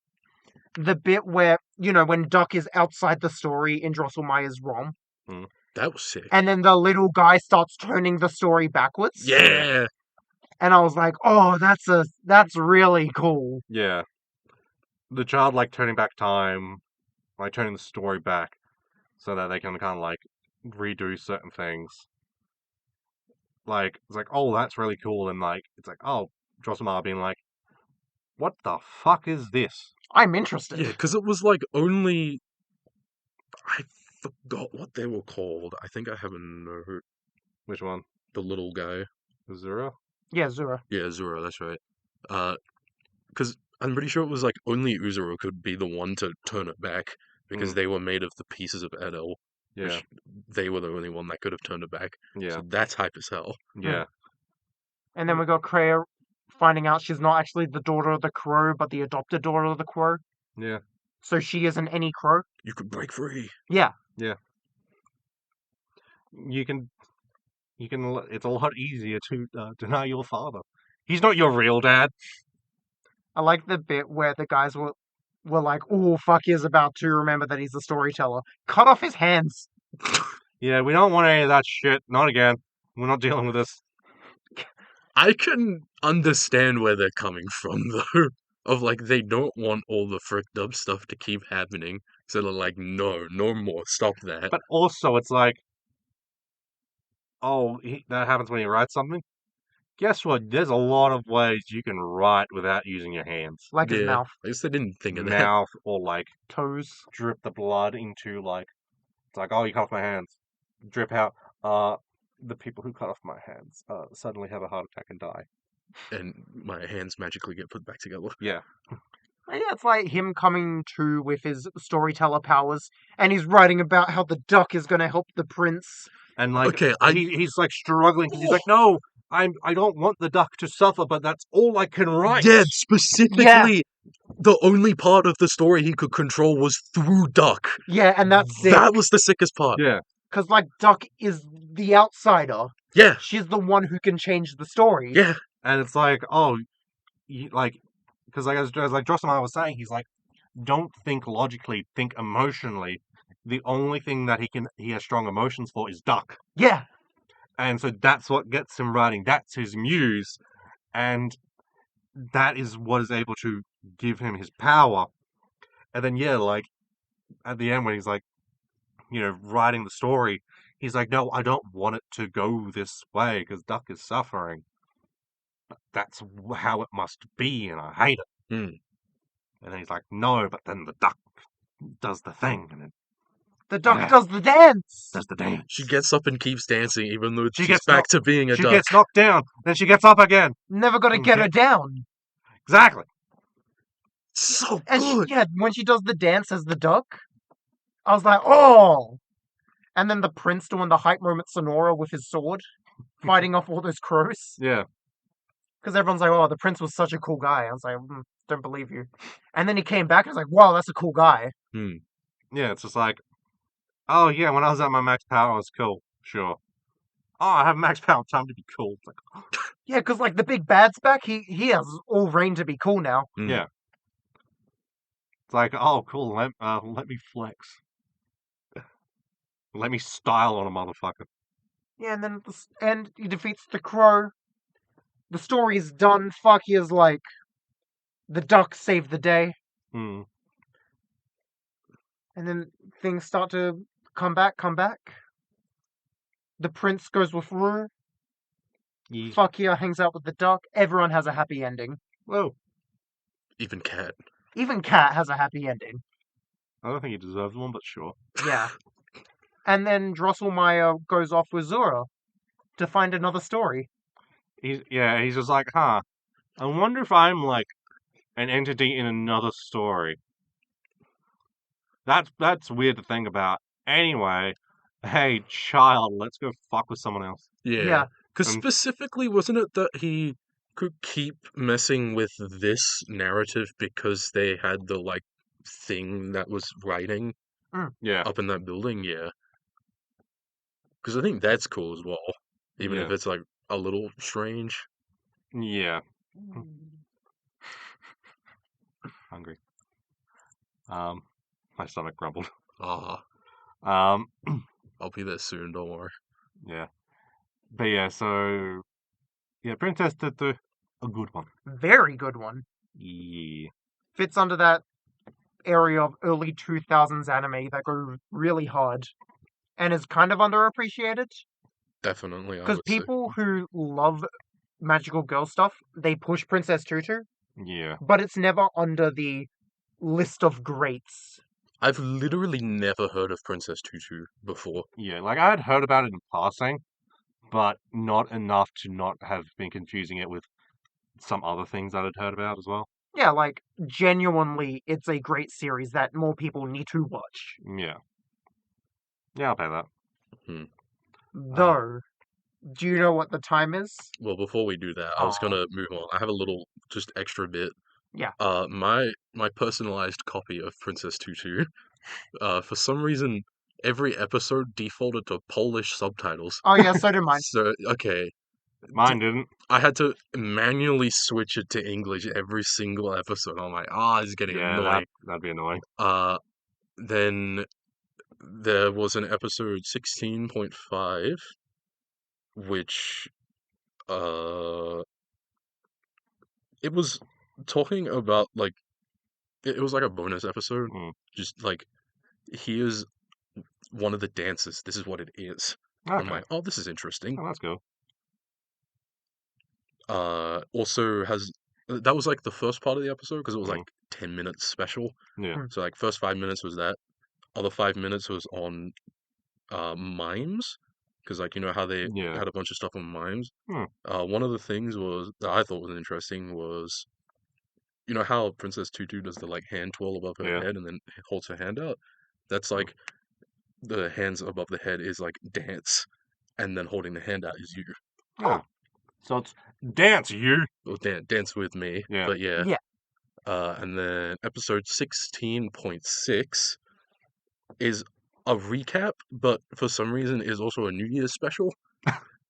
The bit where, when Duck is outside the story in Drosselmeyer's ROM. That was sick. And then the little guy starts turning the story backwards. Yeah. And I was like, oh, that's really cool. Yeah. The child, like, turning back time, like, turning the story back so that they can kind of, like, redo certain things. Like, it's like, oh, that's really cool. And, like, it's like, oh, Drosselmeyer being like, what the fuck is this? I'm interested. Yeah, because it was like only... I forgot what they were called. I think I have a note. Which one? The little guy. Azura? Yeah, Zura. Yeah, Zura, that's right. Because I'm pretty sure it was like only Uzuru could be the one to turn it back because they were made of the pieces of Edel. Yeah. Which they were the only one that could have turned it back. Yeah. So that's hype as hell. Yeah. And then we got Kreia finding out she's not actually the daughter of the crow, but the adopted daughter of the crow. Yeah. So she isn't any crow. You could break free. Yeah. Yeah. You can. It's a lot easier to deny your father. He's not your real dad. I like the bit where the guys were like, oh, fuck, he's about to remember that he's a storyteller. Cut off his hands. Yeah, we don't want any of that shit. Not again. We're not dealing with this. I can understand where they're coming from, though. Of like, they don't want all the fricked up stuff to keep happening. So they're like, no more, stop that. But also, it's like, oh, that happens when you write something. Guess what? There's a lot of ways you can write without using your hands. Like his mouth. I guess they didn't think of that. Mouth, or like, Toes. drip the blood into, like, it's like, oh, you cut off my hands. Drip out. The people who cut off my hands suddenly have a heart attack and die. And my hands magically get put back together. Yeah. Yeah, it's like him coming to with his storyteller powers, and he's writing about how the duck is going to help the prince. And like, Okay, he's like struggling because he's like, no, I don't want the duck to suffer, but that's all I can write. Yeah, specifically, the only part of the story he could control was through Duck. Yeah, and that's sick. That was the sickest part. Yeah. Because, like, Duck is the outsider. Yeah, She's the one who can change the story. yeah. And it's like, oh, because like as Drosselmeyer was saying, he's like, don't think logically, think emotionally. The only thing that he has strong emotions for is Duck. Yeah. And so that's what gets him writing. That's his muse. And that is what is able to give him his power. And then, yeah, like, at the end when he's like, writing the story, he's like, no, I don't want it to go this way because Duck is suffering. But that's how it must be, and I hate it. Hmm. And then he's like, no, but then the duck does the thing, and then The duck does the dance. does the dance. She gets up and keeps dancing, even though She she's gets back knocked- to being a She duck. gets knocked down, then she gets up again. Never gonna get her down. Exactly. So And good. when she does the dance as the duck, I was like, oh. And then the prince doing the hype moment Sonora with his sword, fighting off all those crows. Yeah. Because everyone's like, oh, the prince was such a cool guy. I was like, don't believe you. And then he came back and was like, wow, that's a cool guy. Yeah, it's just like, oh yeah, when I was at my max power, I was cool. Sure. Oh, I have max power, time to be cool. It's like, Yeah, because like the big bad's back, he has all reign to be cool now. Yeah. It's like, oh, cool. Let me flex. Let me style on a motherfucker. Yeah, and then and he defeats the crow. The story's done. Fuck, he is like, the duck saved the day. Hmm. And then things start to come back. The prince goes with Rue. Yeah. Fakia hangs out with the duck. Everyone has a happy ending. Whoa. Even Cat. Even Cat has a happy ending. I don't think he deserves one, but sure. Yeah. And then Drosselmeyer goes off with Zura to find another story. He's just like, huh. I wonder if I'm like an entity in another story. That's weird to think about. Anyway, hey child, let's go fuck with someone else. Yeah. Because Um, specifically, wasn't it that he could keep messing with this narrative because they had the, like, thing that was writing Yeah. up in that building? Yeah. Because I think that's cool as well. Even if Yeah. it's, like, a little strange. Yeah. Hungry. My stomach grumbled. Ah, Um, I'll be there soon, don't worry. yeah. But yeah, so yeah, Princess Tutu, a good one. Very good one. Yeah. Fits under that area of early 2000s anime that go really hard and is kind of underappreciated. Definitely, I Because would say. people who love magical girl stuff, they push Princess Tutu, Yeah. but it's never under the list of greats. I've literally never heard of Princess Tutu before. Yeah, like I had heard about it in passing, but not enough to not have been confusing it with some other things that I'd heard about as well. Yeah, like, genuinely, it's a great series that more people need to watch. Yeah. Yeah, I'll pay that. Though, do you know what the time is? Well, before we do that, I was Aw. gonna move on. I have a little, just extra bit. Yeah. My personalized copy of Princess Tutu, for some reason, every episode defaulted to Polish subtitles. Oh yeah, so did mine. So, okay, Mine didn't. I had to manually switch it to English every single episode. I'm like, it's getting Yeah, annoying. that'd be annoying. Then there was an episode 16.5, which, it was talking about, like, it was like a bonus episode. Just like, here's one of the dances. This is what it is. I'm Okay. like, oh, this is interesting. Oh, that's cool. Also has that was like the first part of the episode because it was Mhm. like 10 minutes special. Yeah. So like first 5 minutes was that. Other 5 minutes was on mimes because like you know how they Yeah. had a bunch of stuff on mimes. Hmm. One of the things was that I thought was interesting was you know how Princess Tutu does the like hand twirl above her Yeah. head and then holds her hand out. That's like the hands above the head is like dance, and then holding the hand out is you. Yeah. So it's dance, you. Well, dance with me. Yeah. But yeah. Yeah. And then episode 16.6 is a recap, but for some reason is also a New Year's special.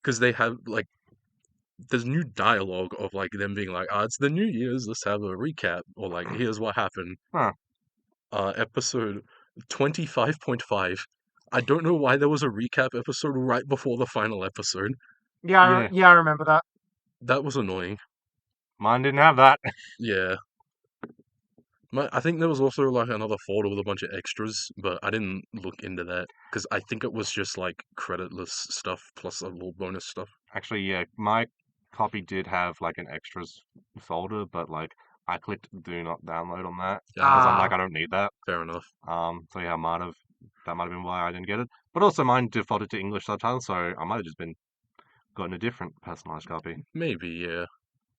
Because they have, like, there's new dialogue of, like, them being like, it's the New Year's, let's have a recap. Or, like, here's what happened. Huh. Episode 25.5. I don't know why there was a recap episode right before the final episode. Yeah, I remember that. That was annoying. Mine didn't have that. Yeah. I think there was also like another folder with a bunch of extras, but I didn't look into that because I think it was just like creditless stuff plus a little bonus stuff. Actually, yeah, my copy did have like an extras folder, but like I clicked do not download on that because I'm like I don't need that. Fair enough. So yeah, that might have been why I didn't get it. But also mine defaulted to English subtitles, so I might have just been gotten a different personalized copy. Maybe, yeah.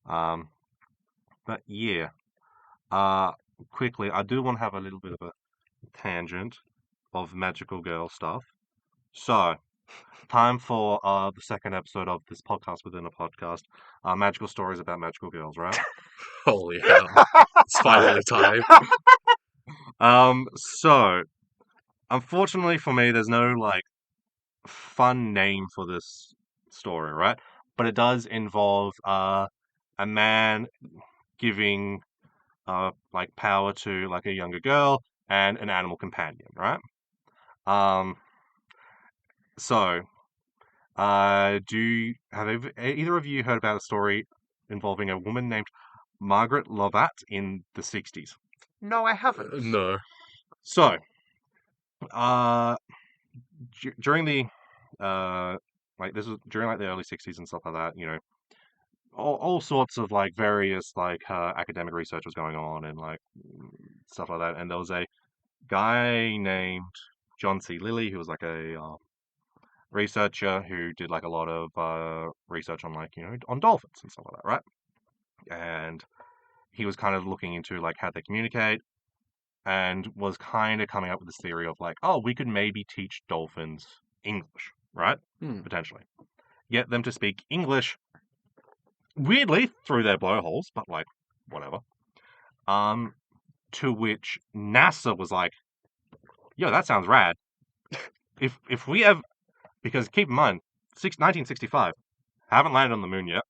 But yeah. Quickly, I do want to have a little bit of a tangent of magical girl stuff. So, time for the second episode of this podcast within a podcast. Magical stories about magical girls, right? Holy hell. It's finally time. So, unfortunately for me, there's no like fun name for this story, right? But it does involve a man giving like power to like a younger girl and an animal companion, right? So have either of you heard about a story involving a woman named Margaret Lovat in the 60s? No, I haven't. No. So, during the this was during like the early 60s and stuff like that, you know, all sorts of like various like academic research was going on and like stuff like that. And there was a guy named John C. Lilly who was like a researcher who did like a lot of research on like, you know, on dolphins and stuff like that, right? And he was kind of looking into like how they communicate and was kind of coming up with this theory of like, oh, we could maybe teach dolphins English, right? Potentially. Get them to speak English weirdly through their blowholes, but like whatever. To which NASA was like, "Yo, that sounds rad. If we have, because keep in mind, 1965, haven't landed on the moon yet,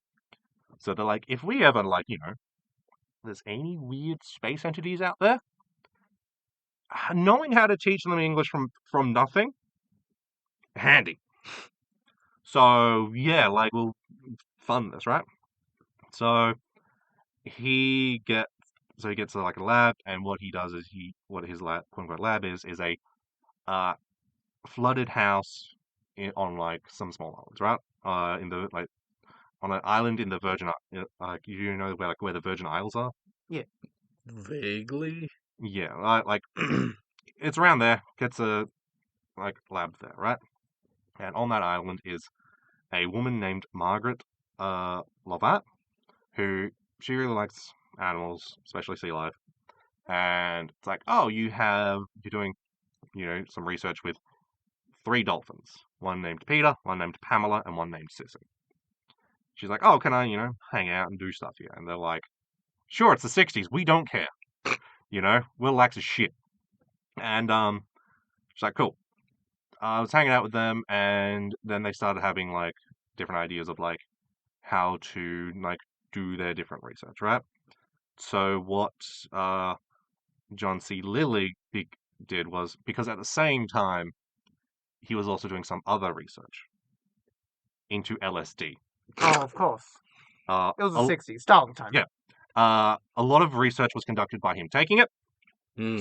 so they're like, if we ever like, you know, there's any weird space entities out there, knowing how to teach them English from nothing, handy. So yeah, like we'll fund this, right? So he gets to like a lab, and what he does is what his lab, quote unquote lab is a flooded house on like some small islands, right? In the like on an island in the Virgin, you know where the Virgin Isles are. Yeah. Vaguely. Yeah, like it's around there. Gets a like lab there, right? And on that island is a woman named Margaret Lovat, who she really likes animals, especially sea life. And it's like, oh, you're doing, you know, some research with 3 dolphins. One named Peter, one named Pamela, and one named Sissy. She's like, oh, can I, you know, hang out and do stuff here? And they're like, sure, it's the 60s. We don't care. You know, we'll lax as shit. And she's like, cool. I was hanging out with them, and then they started having like different ideas of like how to like do their different research, right? So what John C. Lilly did was, because at the same time he was also doing some other research into LSD. Oh, of course. It was the 60s, Stalin time. Yeah. A lot of research was conducted by him taking it.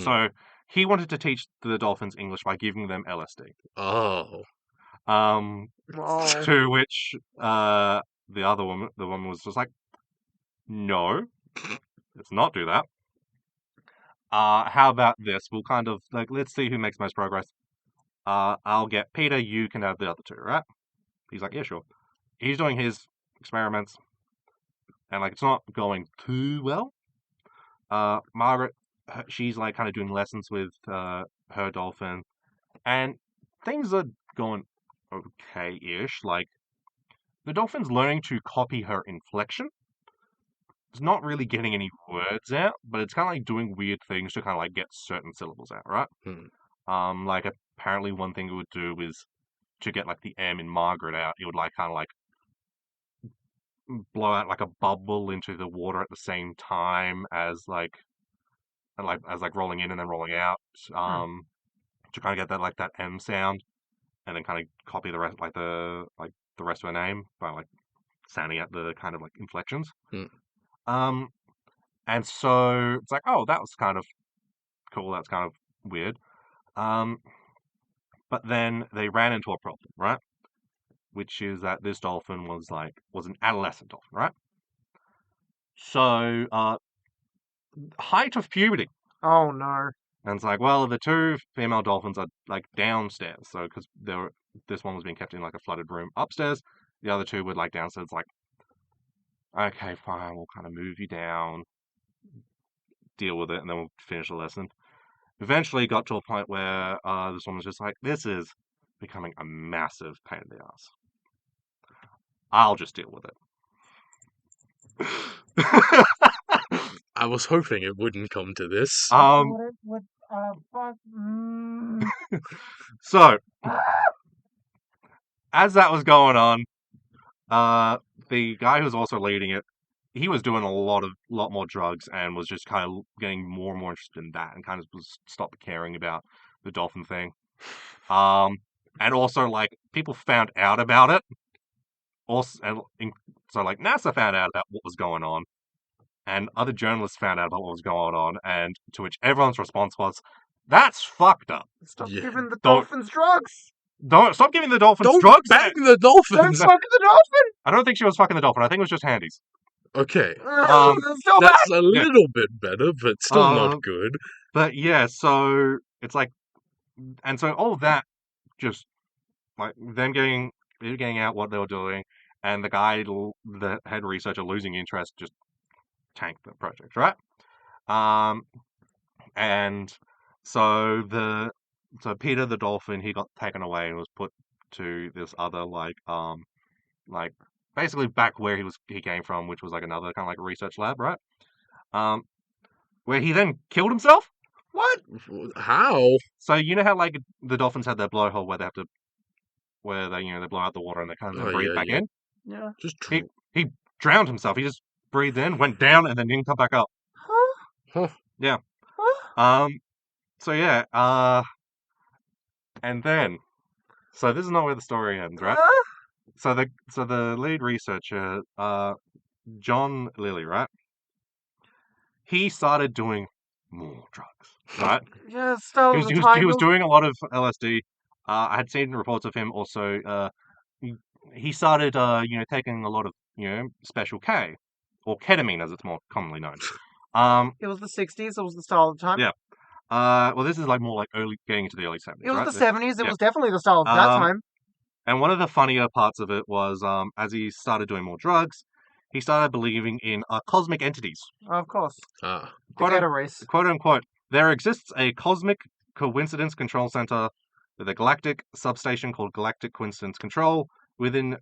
So he wanted to teach the dolphins English by giving them LSD. Oh. To which the woman was just like, no, let's not do that. How about this? We'll kind of like, let's see who makes most progress. I'll get Peter, you can have the other 2, right? He's like, yeah, sure. He's doing his experiments, and like it's not going too well. Margaret, she's like kind of doing lessons with her dolphin, and things are going okay-ish. Like the dolphin's learning to copy her inflection. It's not really getting any words out, but it's kind of like doing weird things to kind of like get certain syllables out, right? Like apparently one thing it would do is to get like the M in Margaret out, it would like kind of like blow out like a bubble into the water at the same time as like rolling in and then rolling out, to kind of get that M sound, and then kind of copy the rest the rest of her name by like sounding out the kind of like inflections. And so it's like, oh, that was kind of cool. That's kind of weird. But then they ran into a problem, right? Which is that this dolphin was an adolescent dolphin, right? So, height of puberty. Oh no. And it's like, well, the two female dolphins are like downstairs. So, because this one was being kept in like a flooded room upstairs, the other two were like downstairs. It's like, okay, fine, we'll kind of move you down, deal with it, and then we'll finish the lesson. Eventually got to a point where this one was just like, this is becoming a massive pain in the ass. I'll just deal with it. I was hoping it wouldn't come to this. So, as that was going on, the guy who was also leading it, he was doing a lot more drugs and was just kind of getting more and more interested in that, and kind of stopped caring about the dolphin thing. And also like people found out about it. Also, so like NASA found out about what was going on, and other journalists found out about what was going on, and to which everyone's response was, "That's fucked up. Stop Yeah. giving the dolphins drugs. Don't stop giving the dolphins Don't drugs. bang the dolphin! Don't fuck the dolphin. I don't think she was fucking the dolphin. I think it was just handies. Okay, Still bad. that's a little bit better, but still not good. But yeah, so it's like, and so all of that, just like them getting out what they were doing, and the guy, the head researcher, losing interest, just tanked the project, right? And so Peter the dolphin, he got taken away and was put to this other like basically back where he came from, which was like another kind of like research lab, right? Where he then killed himself. What? How? So you know how like the dolphins had their blowhole where they they blow out the water and they kind of breathe back in. Yeah. Just He drowned himself. He just breathed in, went down, and then didn't come back up. Huh. Yeah. So yeah. And then, so this is not where the story ends, right? So the lead researcher, John Lilly, right? He started doing more drugs, right? Yes, He was doing a lot of LSD. I had seen reports of him also. He started, taking a lot of, Special K, or ketamine as it's more commonly known. It was the 60s. It was the style of the time. Yeah. Well, this is like more like getting into the early 70s. It was right? the 70s. It yeah. was definitely the style of that time. And one of the funnier parts of it was, as he started doing more drugs, he started believing in cosmic entities. Of course. Ah. The Ghetto Race. Quote unquote, there exists a cosmic coincidence control center with a galactic substation called Galactic Coincidence Control. Within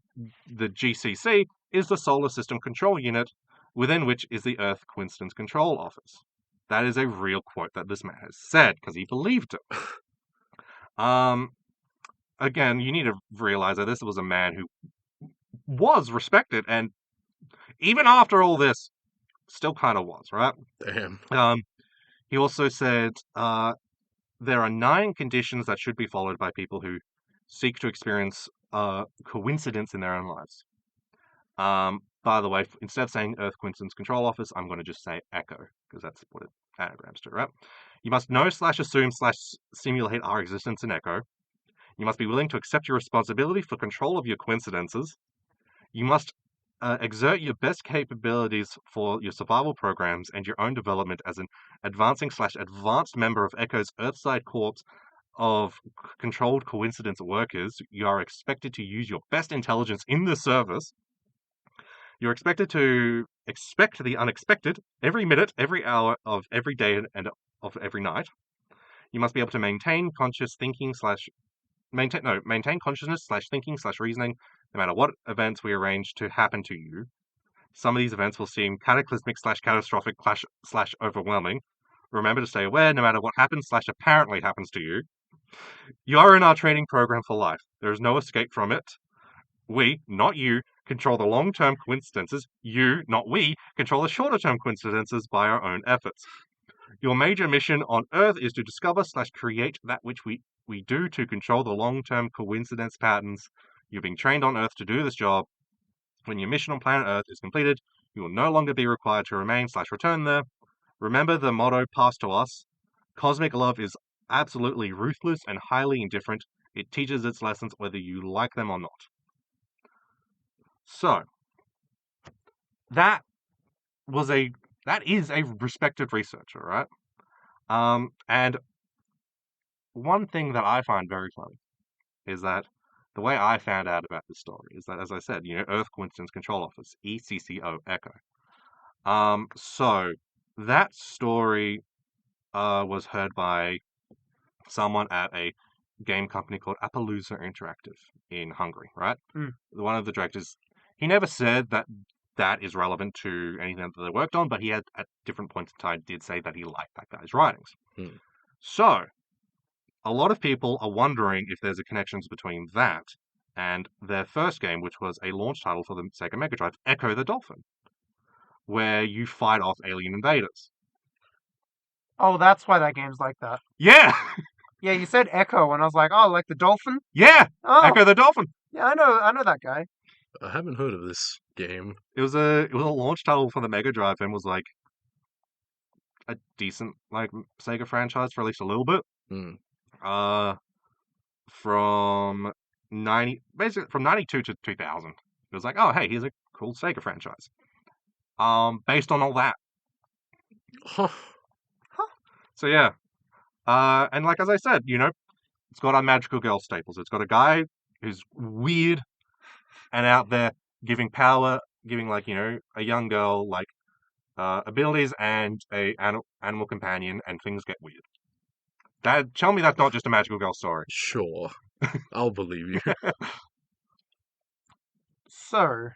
the GCC is the Solar System Control Unit, within which is the Earth Coincidence Control Office. That is a real quote that this man has said, because he believed it. Again, you need to realize that this was a man who was respected, and even after all this, still kind of was, right? Damn. He also said, there are 9 conditions that should be followed by people who seek to experience coincidence in their own lives. By the way, instead of saying Earth Coincidence Control Office, I'm going to just say ECHO, because that's what it anagrams to, right? You must know/assume/simulate our existence in ECHO. You must be willing to accept your responsibility for control of your coincidences. You must exert your best capabilities for your survival programs and your own development as an advancing/advanced member of ECHO's Earthside Corps of controlled coincidence workers. You are expected to use your best intelligence in the service. You're expected to expect the unexpected every minute, every hour of every day and of every night. You must be able to maintain conscious thinking maintain consciousness/thinking/reasoning no matter what events we arrange to happen to you. Some of these events will seem cataclysmic / catastrophic / overwhelming. Remember to stay aware no matter what happens / apparently happens to you. You are in our training program for life. There is no escape from it. We, not you, control the long-term coincidences. You, not we, control the shorter-term coincidences by our own efforts. Your major mission on Earth is to discover / create that which we do to control the long-term coincidence patterns. You're being trained on Earth to do this job. When your mission on planet Earth is completed, you will no longer be required to remain / return there. Remember the motto passed to us. Cosmic love is absolutely ruthless and highly indifferent. It teaches its lessons whether you like them or not. So, that is a respected researcher, right? And one thing that I find very funny is that the way I found out about this story is that, as I said, Earth Coincidence Control Office, ECCO Echo. So that story was heard by someone at a game company called Appaloosa Interactive in Hungary, right? One of the directors, he never said that is relevant to anything that they worked on, but he had, at different points in time, did say that he liked that guy's writings. So, a lot of people are wondering if there's a connections between that and their first game, which was a launch title for the Sega Mega Drive, Echo the Dolphin, where you fight off alien invaders. Oh, that's why that game's like that. Yeah! Yeah, you said Echo, and I was like, oh, like the dolphin? Yeah! Oh, Echo the Dolphin! yeah, I know that guy. I haven't heard of this game. It was a launch title for the Mega Drive and was like a decent Sega franchise for at least a little bit. From 92 to 2000. It was like, oh hey, here's a cool Sega franchise. Based on all that. So yeah. And as I said, it's got our magical girl staples. It's got a guy who's weird and out there giving a young girl abilities and a animal companion, and things get weird. Tell me that's not just a magical girl story. Sure. I'll believe you. So,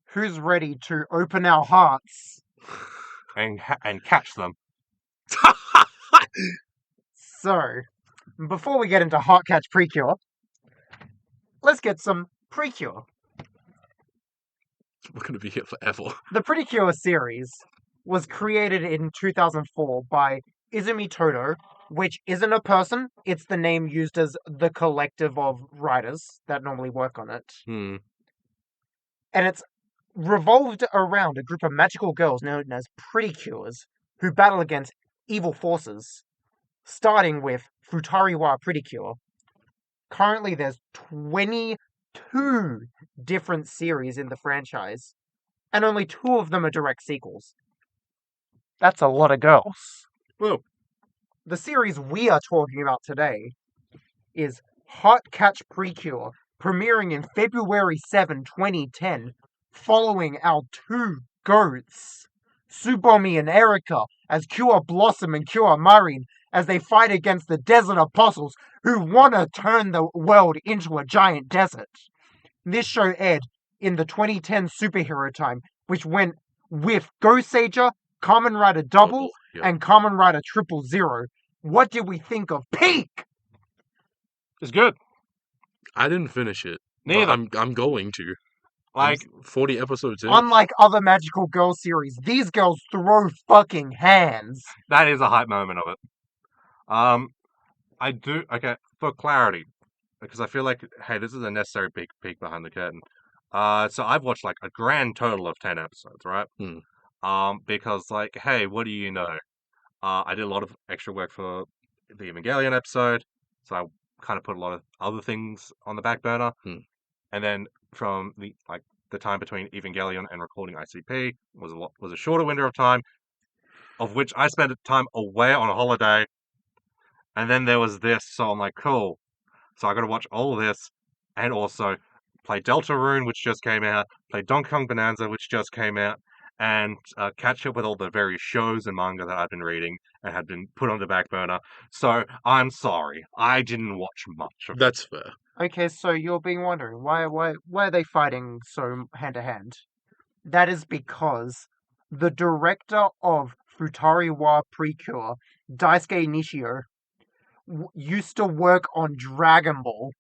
who's ready to open our hearts and catch them? So, before we get into Heartcatch Precure, let's get some Precure. We're going to be here forever. The Precure series was created in 2004 by Izumi Todo, which isn't a person, it's the name used as the collective of writers that normally work on it. And it's revolved around a group of magical girls known as Precures, who battle against evil forces, starting with Futariwa Precure. Currently, there's 22 different series in the franchise, and only 2 of them are direct sequels. That's a lot of girls. Whoa. The series we are talking about today is Heartcatch Precure, premiering in February 7, 2010, following our 2 goats, Tsubomi and Erika, as Cure Blossom and Cure Marine, as they fight against the desert apostles who want to turn the world into a giant desert. This show aired in the 2010 superhero time, which went with Ghost Sager, Kamen Rider Double, and Kamen Rider 000. What did we think of Peak? It's good. I didn't finish it. Neither. I'm going to. 40 episodes in. Unlike other magical girl series, these girls throw fucking hands. That is a hype moment of it. I do, okay, for clarity, because I feel like, hey, this is a necessary peek behind the curtain. So I've watched a grand total of 10 episodes, right? Because hey, what do you know? I did a lot of extra work for the Evangelion episode, so I kind of put a lot of other things on the back burner. And then from the time between Evangelion and recording ICP was a shorter window of time, of which I spent time away on a holiday. And then there was this, so I'm like, cool. So I got to watch all of this, and also play Deltarune, which just came out, play Donkey Kong Bonanza, which just came out, and catch up with all the various shows and manga that I've been reading and had been put on the back burner. So I'm sorry, I didn't watch much of it. That's fair. Okay, so you're being wondering why are they fighting so hand to hand? That is because the director of Futari wa Precure, Daisuke Nishio, used to work on Dragon Ball.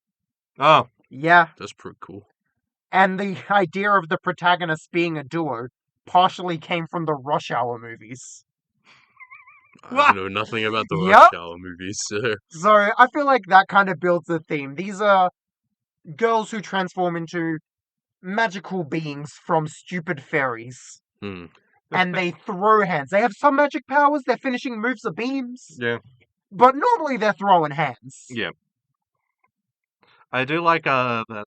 Oh, Yeah, That's pretty cool. and the idea of the protagonist being a duo partially came from the Rush Hour movies. I know nothing about the Yup. Rush Hour movies. So I feel like that kind of builds the theme. These are girls who transform into magical beings from stupid fairies. Hmm. And they throw hands. They have some magic powers. Their finishing moves are beams. yeah. But normally they're throwing hands. Yeah. I do like that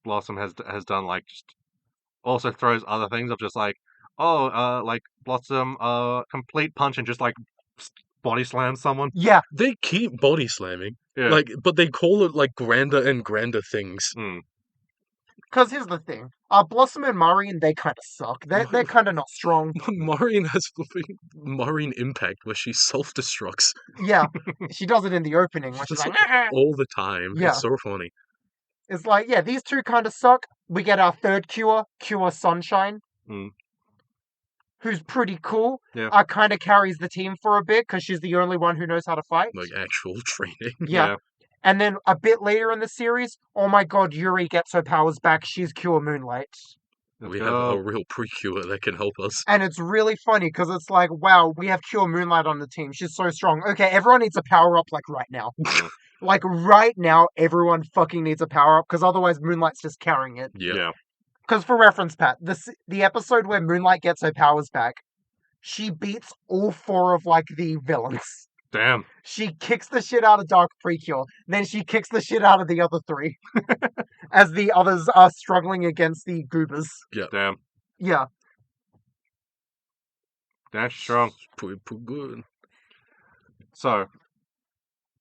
Blossom has done like just also throws other things of just like like Blossom complete punch and just like body slam someone. Yeah, They keep body slamming. Yeah. Like, but they call it like grander and grander things. because here's the thing. Blossom and Marion, they kind of suck. They're kind of not strong. Maureen has flipping Maureen Impact where she self-destructs Yeah, she does it in the opening when she's like, all the time. Yeah. It's so funny. it's like, yeah, these two kind of suck. We get our third Cure Sunshine, Mm. who's pretty cool. Yeah. Kind of carries the team for a bit because she's the only one who knows how to fight. Like actual training. Yeah. And then a bit later in the series, oh my god, Yuri gets her powers back. She's Cure Moonlight. We have a real Precure that can help us. And it's really funny because it's like, wow, we have Cure Moonlight on the team. She's so strong. Okay, everyone needs a power up like right now. Like right now, everyone fucking needs a power up because otherwise Moonlight's just carrying it. Yeah. Because for reference, Pat, the episode where Moonlight gets her powers back, she beats all four of like the villains. Damn. She kicks the shit out of Dark Precure, then she kicks the shit out of the other three. As the others are struggling against the goobers. Damn. Yeah. That's strong. Pretty good. So,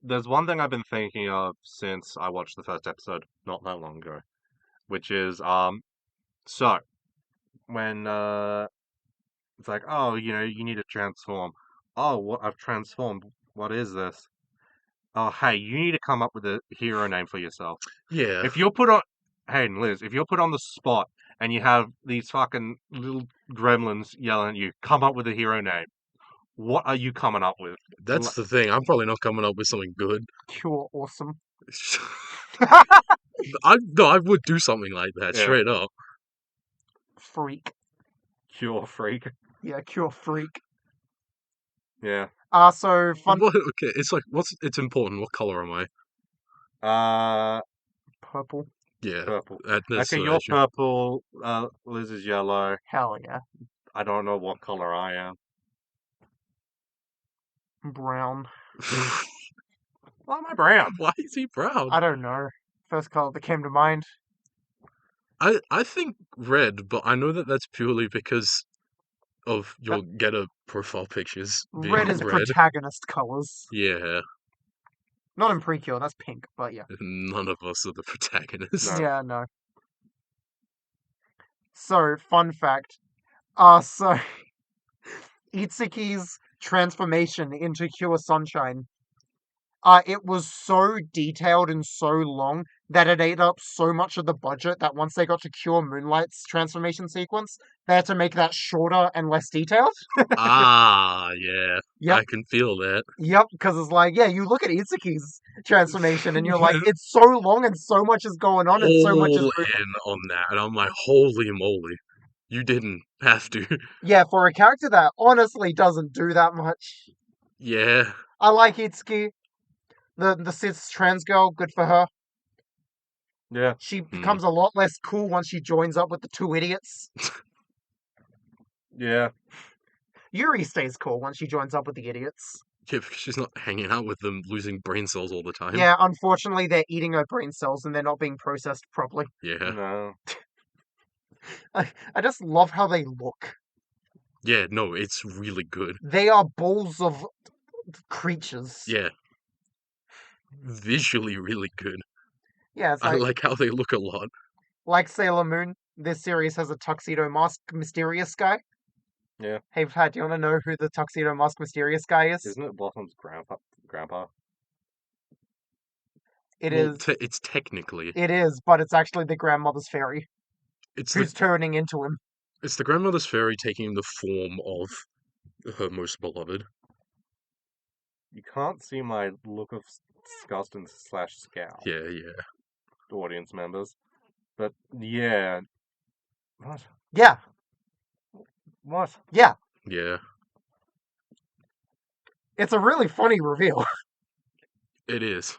there's one thing I've been thinking of since I watched the first episode not that long ago, which is so when it's like, oh, you need to transform. Oh, what I've transformed. What is this? Oh, hey, you need to come up with a hero name for yourself. Yeah. If you're put on, hey, Liz, if you're put on the spot and you have these fucking little gremlins yelling at you, come up with a hero name. What are you coming up with? That's the thing. I'm probably not coming up with something good. Cure awesome. I would do something like that, Yeah. straight up. Freak. Cure freak. Yeah, Cure Freak. Yeah. So fun. Okay, it's like, it's important. What color am I? Purple. Yeah. Purple. That's Okay, the you're issue. purple. Liz is yellow. Hell yeah. I don't know what color I am. Brown. Why am I brown? Why is he brown? I don't know. First color that came to mind. I think red, but I know that that's purely because of your getter profile pictures being Red is protagonist colors. Yeah, Not in Precure, that's pink, but yeah. none of us are the protagonists. No. Yeah, no. So, fun fact. So Itsuki's transformation into Cure Sunshine. It was so detailed and so long that it ate up so much of the budget that once they got to Cure Moonlight's transformation sequence, they had to make that shorter and less detailed. Ah, yeah. Yep. I can feel that. Yep, because it's like, yeah, you look at Itsuki's transformation and you're like, it's so long and so much is going on and so much is All moving. in on that, and I'm like, holy moly. You didn't have to. Yeah, for a character that honestly doesn't do that much. Yeah. I like Itsuki. The cis trans girl, good for her. Yeah. She becomes a lot less cool once she joins up with the two idiots. Yeah. Yuri stays cool once she joins up with the idiots. Yeah, because she's not hanging out with them, losing brain cells all the time. Yeah, unfortunately, they're eating her brain cells and they're not being processed properly. Yeah. No. I just love how they look. Yeah, no, it's really good. They are balls of creatures. Yeah. Visually really good. Yeah, it's I like, like how they look a lot. like Sailor Moon. This series has a tuxedo mask mysterious guy. Yeah. Hey, Pat, do you want to know who the tuxedo mask mysterious guy is? Isn't it Blossom's grandpa? It Well, is. it's technically. It is, but it's actually the grandmother's fairy It's who's turning into him. It's the grandmother's fairy taking the form of her most beloved. You can't see my look of disgust and / scowl, Yeah, yeah. audience members. But yeah. What? Yeah, What? yeah. Yeah, It's a really funny reveal. it is.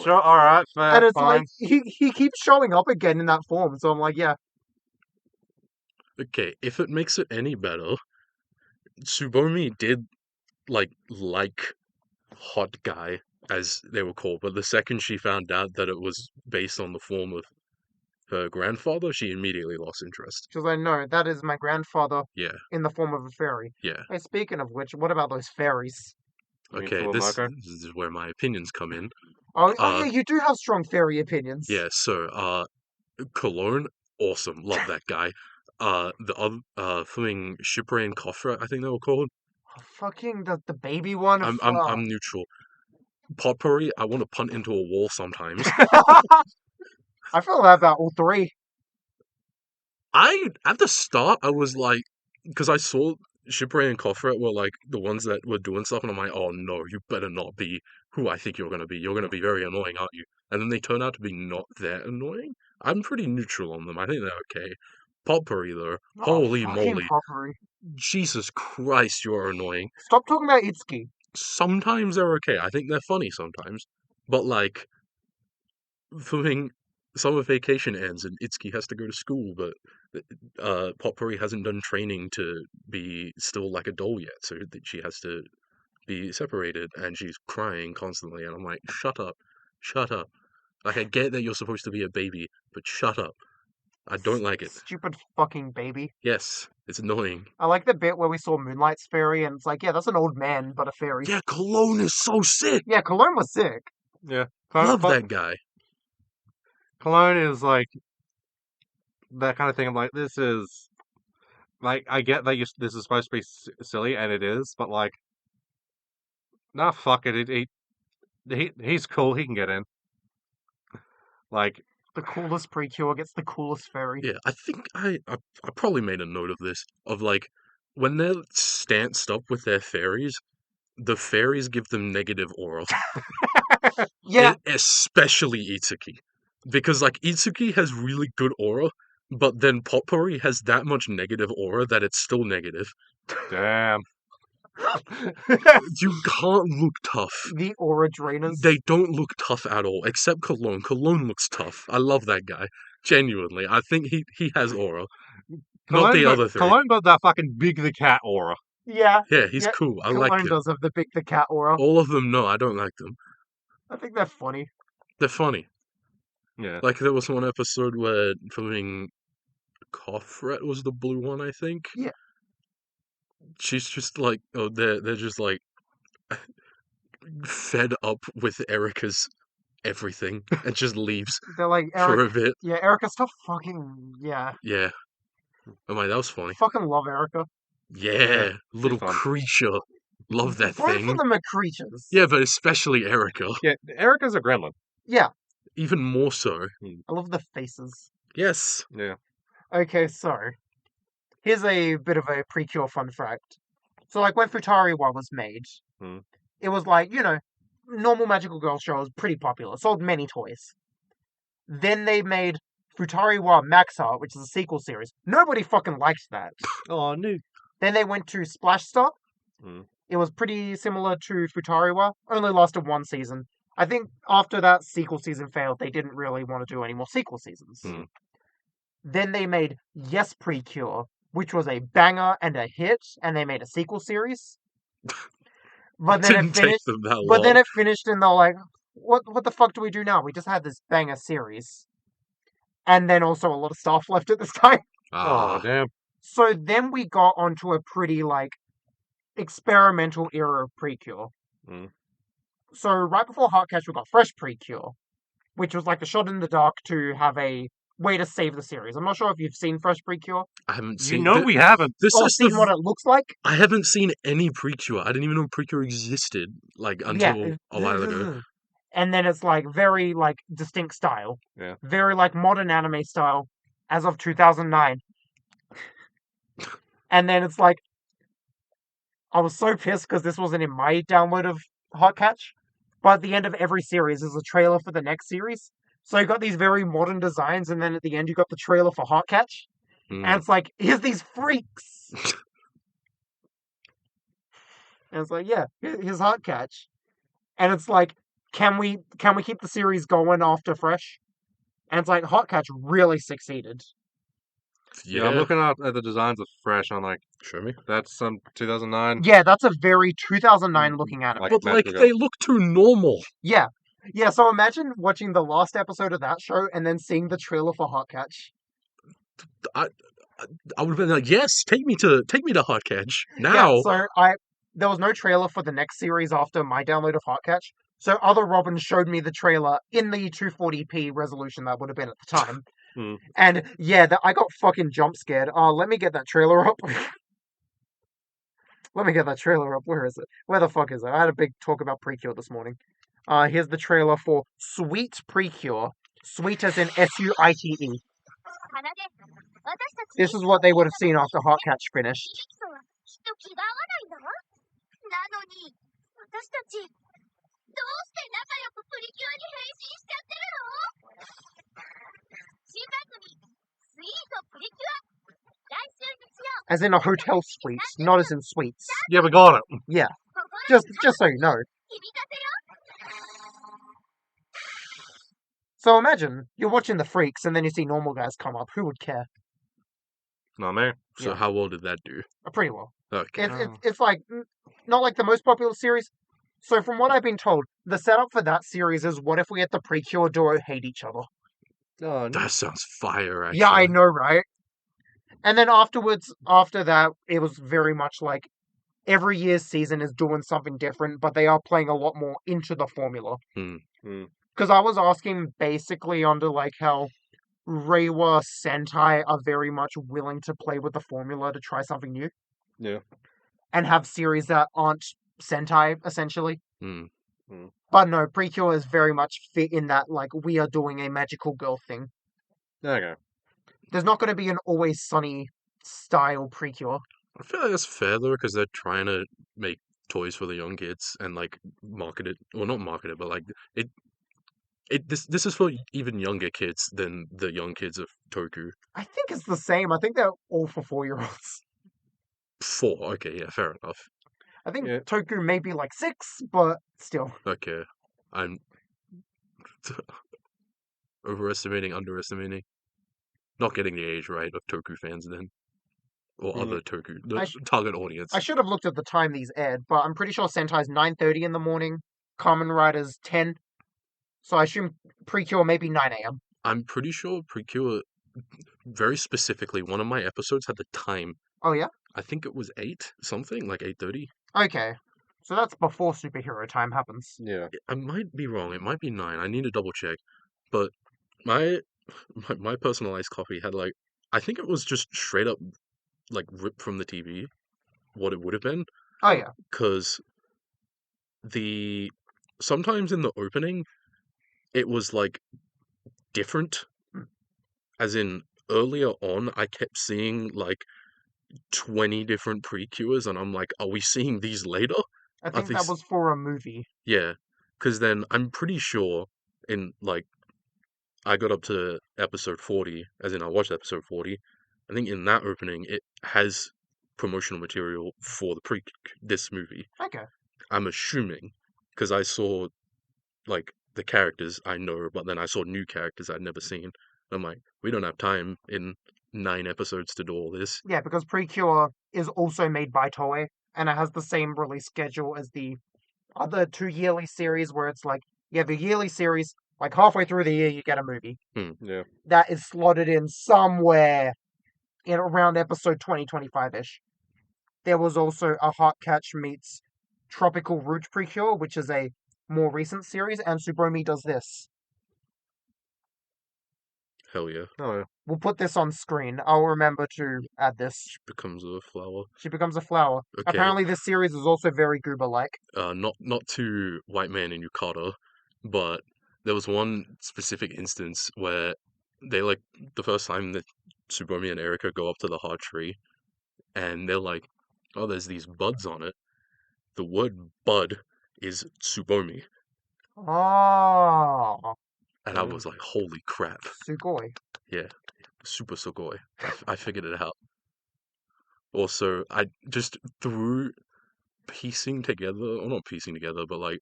Sure, alright, fair, And it's fine. like, he keeps showing up again in that form, so I'm like, yeah. Okay, if it makes it any better, Tsubomi did like Hot Guy, as they were called, but the second she found out that it was based on the form of her grandfather, she immediately lost interest. She was like, no, that is my grandfather Yeah, in the form of a fairy. yeah. Hey, speaking of which, what about those fairies? You mean Okay, this Fulamoko? is where my opinions come in. Oh, yeah, you do have strong fairy opinions. Yeah, so Cologne, awesome, love that guy. The other flipping Shipray and Kofra, I think they were called. Oh, fucking the baby one. I'm neutral. Potpourri, I want to punt into a wall sometimes. I feel that about all three. At the start I was like, because I saw Shipray and Kofra were like the ones that were doing stuff, and I'm like, oh no, you better not be who I think you're gonna be. You're gonna be very annoying, aren't you? And then they turn out to be not that annoying. I'm pretty neutral on them. I think they're okay. Potpourri though, holy fucking moly, Potpourri. Jesus Christ, you are annoying. Stop talking about Itsuki. Sometimes they're okay. I think they're funny sometimes, but like, filming summer vacation ends and Itsuki has to go to school, but Potpourri hasn't done training to be still like a doll yet, so that she has to be separated, and she's crying constantly, and I'm like, shut up, shut up. Like, I get that you're supposed to be a baby, but shut up. I don't like it. Stupid fucking baby. Yes, it's annoying. I like the bit where we saw Moonlight's fairy, and it's like, yeah, that's an old man, but a fairy. Yeah, Cologne is so sick. Yeah, Cologne was sick. Yeah. Love that guy. Cologne is like that kind of thing. I'm like, this is like, I get that this is supposed to be silly, and it is, but like, nah, fuck it. He's cool. He can get in. Like, The coolest Precure gets the coolest fairy. Yeah, I think I probably made a note of this, of like, when they're stanced up with their fairies, the fairies give them negative aura. Yeah, Especially Itsuki. Because like Itsuki has really good aura, but then Potpourri has that much negative aura that it's still negative. damn. You can't look tough. the aura drainers. They don't look tough at all, except Cologne. Cologne looks tough. I love that guy. Genuinely. I think he has aura. Not the other three. Cologne got that fucking Big the Cat aura. Yeah, Yeah, he's yeah, cool. I Cologne like it. does have the big the cat aura. All of them, no, I don't like them. I think they're funny. They're funny. Yeah. Like, there was one episode where filming Koffret was the blue one, I think. Yeah. She's just like, oh, they're just like fed up with Erica's everything and just leaves They're like, for Eric. a bit. Yeah, Erica, stop fucking. Yeah. Yeah. I'm like, that was funny. Fucking love Erica. Yeah, little fun. creature. Love that Both thing. of them are creatures. Yeah, but especially Erica. Yeah, Erica's a gremlin. Yeah, Even more so. I love the faces. Yes. Yeah. Okay, so here's a bit of a Precure fun fact. So, like, when Futariwa was made, Hmm. it was like, normal magical girl show was pretty popular, sold many toys. Then they made Futariwa Max Art, which is a sequel series. Nobody fucking liked that. Oh, no. Then they went to Splash Star. Hmm. It was pretty similar to Futariwa, only lasted one season. I think after that sequel season failed, they didn't really want to do any more sequel seasons. Hmm. Then they made Yes Precure, which was a banger and a hit, and they made a sequel series. But then Didn't it finished. take them that But long. then it finished, and they're like, "What the fuck do we do now? We just had this banger series." And then also a lot of staff left at this time. Oh, damn. So then we got onto a pretty, like, experimental era of Precure. Mm. So right before Heartcatch, we got Fresh Precure, which was like a shot in the dark to have a way to save the series. I'm not sure if you've seen Fresh Precure I haven't You seen. know we haven't. This or is seen what the. it looks like. I haven't seen any Precure. I didn't even know Precure existed. Like until a while ago. and then it's like very like distinct style. Yeah. Very like modern anime style as of 2009. And then it's like I was so pissed because this wasn't in my download of Heartcatch, but at the end of every series is a trailer for the next series. So you got these very modern designs, and then at the end you got the trailer for Heartcatch, and it's like, here's these freaks, and it's like, yeah, here's Heartcatch, and it's like, can we keep the series going after Fresh? And it's like Heartcatch really succeeded. Yeah, I'm looking at the designs of Fresh. I'm like, Show me. that's some 2009. Yeah, that's a very 2009 looking anime. Like But like Magical. they look too normal. Yeah. Yeah, so imagine watching the last episode of that show and then seeing the trailer for Heartcatch. I would have been like, yes, take me to Heartcatch now. Yeah, so there was no trailer for the next series after my download of Heartcatch. So other Robin showed me the trailer in the 240p resolution that would have been at the time. And yeah, I got fucking jump scared. Let me get that trailer up. Let me get that trailer up. Where is it? Where the fuck is it? I had a big talk about Precure this morning. Here's the trailer for Sweet Precure. Sweet as in Suite. This is what they would have seen after Heartcatch finished. As in a hotel suite, not as in suites. Yeah, we got it. Yeah. Just so you know. So imagine, you're watching the freaks and then you see normal guys come up. Who would care? Not me. So Yeah. how well did that do? Pretty well. Okay. It's like, not like the most popular series. So from what I've been told, the setup for that series is what if we had the Precure duo hate each other? Oh, That sounds fire, actually. Yeah, I know, right? And then afterwards, after that, it was very much like every year's season is doing something different, but they are playing a lot more into the formula. Because I was asking basically under like how Reiwa Sentai are very much willing to play with the formula to try something new. Yeah. And have series that aren't Sentai, essentially. Hmm. But no, Precure is very much fit in that, like, we are doing a magical girl thing. Okay. There's not going to be an Always Sunny style Precure. I feel like that's fair though, because they're trying to make toys for the young kids and like market it. Well, not market it, but like it. This is for even younger kids than the young kids of Toku. I think it's the same. I think they're all for 4-year-olds. 4. Okay, yeah, fair enough. I think Yeah. Toku may be like 6, but still. Okay, I'm overestimating, underestimating, not getting the age right of Toku fans then, or other Toku target audience. I should have looked at the time these aired, but I'm pretty sure Sentai's 9:30 in the morning. Kamen Rider's 10. So I assume Precure maybe 9 a.m. I'm pretty sure Precure, very specifically, one of my episodes had the time. Oh yeah? I think it was 8 something, like 8:30. Okay. So that's before superhero time happens. Yeah. I might be wrong. It might be 9. I need to double check. But my personalized copy had like, I think it was just straight up like ripped from the TV, what it would have been. Oh yeah. Because sometimes in the opening, it was like different. As in earlier on, I kept seeing like 20 different Precures, and I'm like, are we seeing these later? I think that was for a movie. Yeah, because then I'm pretty sure in like I got up to episode 40, as in I watched episode 40. I think in that opening it has promotional material for this movie. Okay. I'm assuming because I saw like the characters I know, but then I saw new characters I'd never seen. I'm like, we don't have time in 9 episodes to do all this. Yeah, because Precure is also made by Toei, and it has the same release schedule as the other 2 yearly series, where it's like, you have a yearly series, like halfway through the year you get a movie. Yeah. That is slotted in somewhere in around episode 2025-ish. There was also a Heartcatch meets Tropical Root Precure, which is a more recent series, and Tsubomi does this. Hell yeah. Oh yeah. We'll put this on screen. I'll remember to add this. She becomes a flower. She becomes a flower. Okay. Apparently this series is also very Goober-like. Not to White Man and Yukata, but there was one specific instance where they like the first time that Tsubomi and Erika go up to the heart tree, and they're like, "Oh, there's these buds on it." The word "bud" is Tsubomi, Oh, and I was like, "Holy crap!" sugoi. Yeah, super sugoi. I figured it out. Also, I just through piecing together, or not piecing together, but like,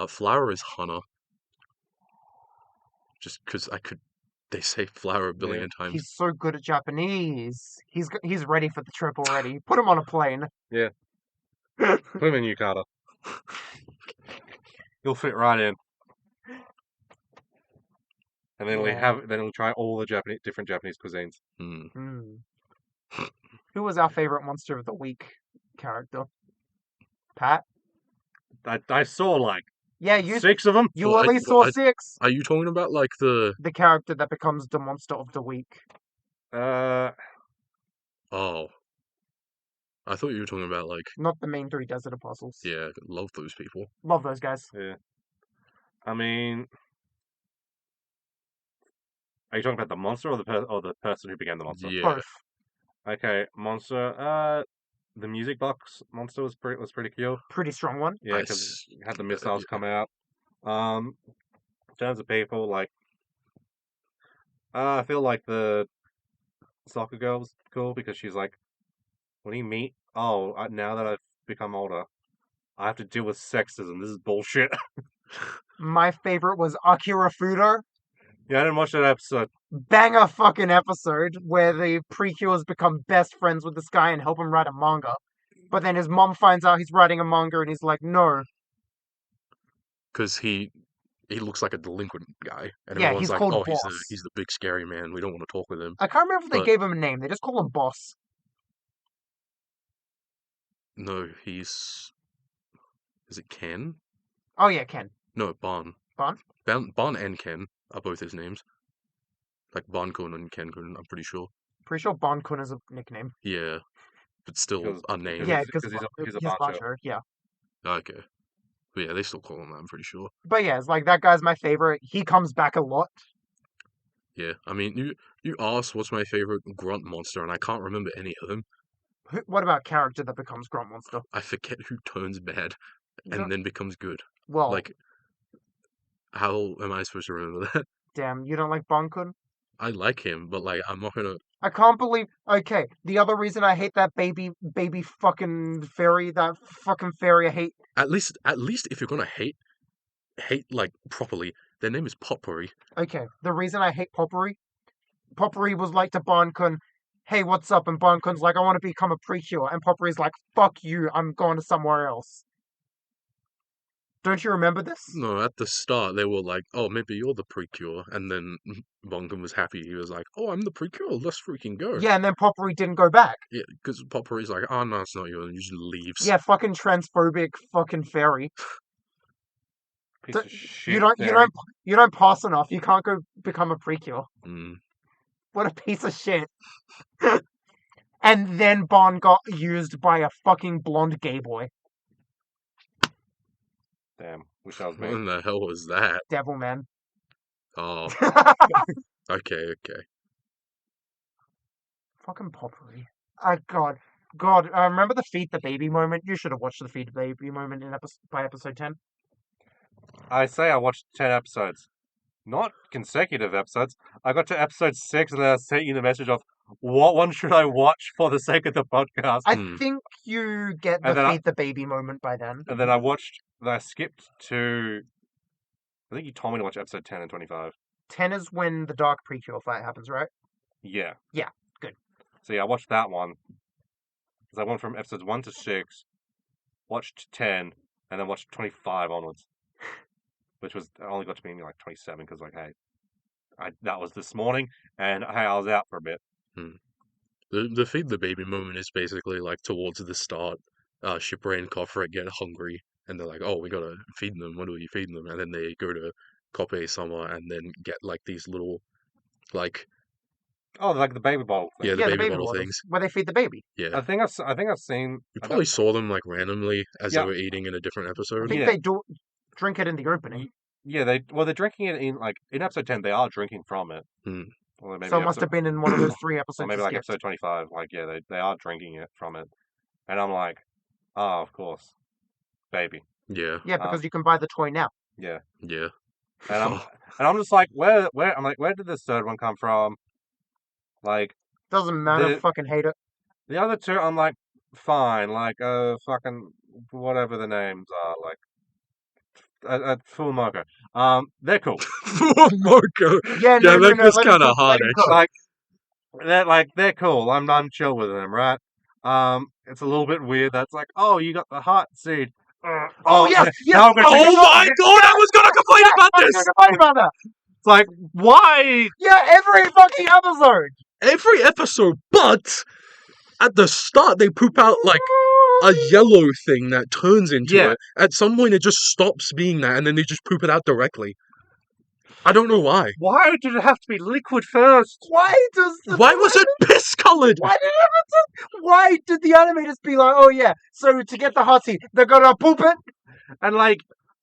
flower is Hana, just because I could. They say flower a billion times. He's so good at Japanese. He's ready for the trip already. Put him on a plane. Yeah. Put him in Yukata. He'll fit right in. And then Yeah. he'll try all the different Japanese cuisines. Who was our favorite monster of the week character? Pat? I saw like Yeah, you 6 of them. you at least saw 6. Are you talking about like the character that becomes the monster of the week? Oh, I thought you were talking about like Not the main 3 desert apostles. yeah, love those people. Love those guys. Yeah. I mean, are you talking about the monster or the person who became the monster? Yeah. Both. Okay, monster. The music box monster was pretty cool. Pretty strong one. Yeah, because had the missiles come out. In terms of people, like, I feel like the soccer girl was cool because she's like, when you meet, now that I've become older, I have to deal with sexism. This is bullshit. My favorite was Akira Fudo. Yeah, I didn't watch that episode. Banger fucking episode where the Precures become best friends with this guy and help him write a manga. But then his mom finds out he's writing a manga and he's like, no. Because he looks like a delinquent guy, and Yeah, everyone's he's like, called "Oh, Boss. he's the big scary man. We don't want to talk with him." I can't remember if they But- gave him a name. They just call him Boss. No, he's. Is it Ken? Oh yeah, Ken. No, Bon. Bon? Bon and Ken are both his names. Like Bon-kun and Ken-kun, I'm pretty sure. Pretty sure Bon-kun is a nickname. Yeah, but still a name. Yeah, because he's a bancho. bancho. Yeah. Okay. But yeah, they still call him that, I'm pretty sure. But yeah, it's like that guy's my favorite. He comes back a lot. Yeah, I mean, you asked what's my favorite grunt monster, and I can't remember any of them. What about character that becomes Grunt Monster? I forget who turns bad You and then becomes good. Well, Like, how am I supposed to remember that? damn, you don't like Bon-kun? I like him, but like, I'm not gonna. I can't believe. Okay, the other reason I hate that baby fucking fairy, I hate. At least if you're gonna hate like properly, their name is Potpourri. Okay, the reason I hate Potpourri was like to Bon-kun, hey, what's up? And Bon-kun's like, I want to become a Precure. And Potpourri's like, fuck you, I'm going to somewhere else. Don't you remember this? No, at the start they were like, "Oh, maybe you're the Precure," and then Bonkum was happy. He was like, "Oh, I'm the Precure. Let's freaking go." Yeah, and then Potpourri didn't go back. Yeah, because Potpourri's like, "Oh no, it's not you," and just leaves. Yeah, fucking transphobic fucking fairy. Piece of shit. You don't pass enough. You can't go become a Precure. Mm. What a piece of shit. And then Bon got used by a fucking blonde gay boy. Damn, wish I was What me. in the hell was that? Devil man. Oh, okay. Fucking Potpourri. Oh, God. Remember the feed the baby moment? You should have watched the feed the baby moment by episode 10. I say I watched 10 episodes. Not consecutive episodes. I got to episode 6 and then I sent you the message of, what one should I watch for the sake of the podcast? I think you get the And then feed the baby moment by then. And then I skipped to, I think you told me to watch episode 10 and 25. 10 is when the Dark Precure fight happens, right? Yeah. Yeah, good. So yeah, I watched that one. Because I went from episodes 1 to 6, watched 10, and then watched 25 onwards. Which was, I only got to me like 27 because like, hey, that was this morning, and hey, I was out for a bit. The feed the baby moment is basically like towards the start. Shipra and Kofret get hungry, and they're like, "Oh, we gotta feed them. What are we feeding them?" And then they go to Kope Sama and then get like these little, like Oh, like the baby bottle thing. yeah, the baby bottle bottles, things. where they feed the baby. Yeah, I think I've seen. you probably saw them like randomly as Yeah. they were eating in a different I episode. think Yeah. they do drink it in the opening. Yeah, they're drinking it in episode 10. They are drinking from it. Hmm. Or maybe So it must have been in one of those 3 or episodes. maybe you like skipped. episode 25. Like, yeah, they are drinking it from it, and I'm like, oh, of course, baby. Yeah. Yeah, because you can buy the toy now. Yeah, Yeah. and I'm just like, where did this third one come from? Like, Doesn't matter. The- Fucking hate it. the other two, I'm like, fine, like, fucking whatever the names are, like, Full Mocha. They're cool. Marco. Yeah, no, that no. was Let him kind of cook, hard, let him cook. actually. They're cool. I'm chill with them, right? It's a little bit weird. That's like, oh, you got the heart seed. Oh, yes, yes. Now I'm gonna Oh take my god, I was gonna complain about I was this! gonna complain about that. It's like, why? Yeah, every fucking episode. Every episode, but at the start they poop out like a yellow thing that turns into Yeah. it. At some point it just stops being that and then they just poop it out directly. I don't know why. Why did it have to be liquid first? Why does the Why was it piss colored? Why did the animators be like, oh yeah, so to get the hot seat, they're gonna poop it? And like,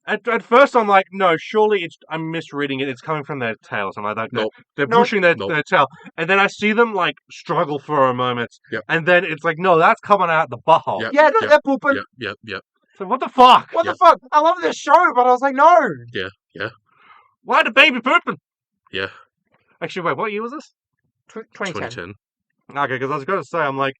at first I'm like, no, surely I'm misreading it. It's coming from their tail or something like that. Nope. They're Nope. pushing their tail. And then I see them like struggle for a moment. Yep. And then it's like, no, that's coming out the butthole. Yep. Yeah, no, they're pooping. Yep. So what the fuck? What the fuck? I love this show, but I was like, no. Why the baby pooping? Yeah. Actually, wait, what year was this? 2010. 2010. Okay, because I was going to say, I'm like,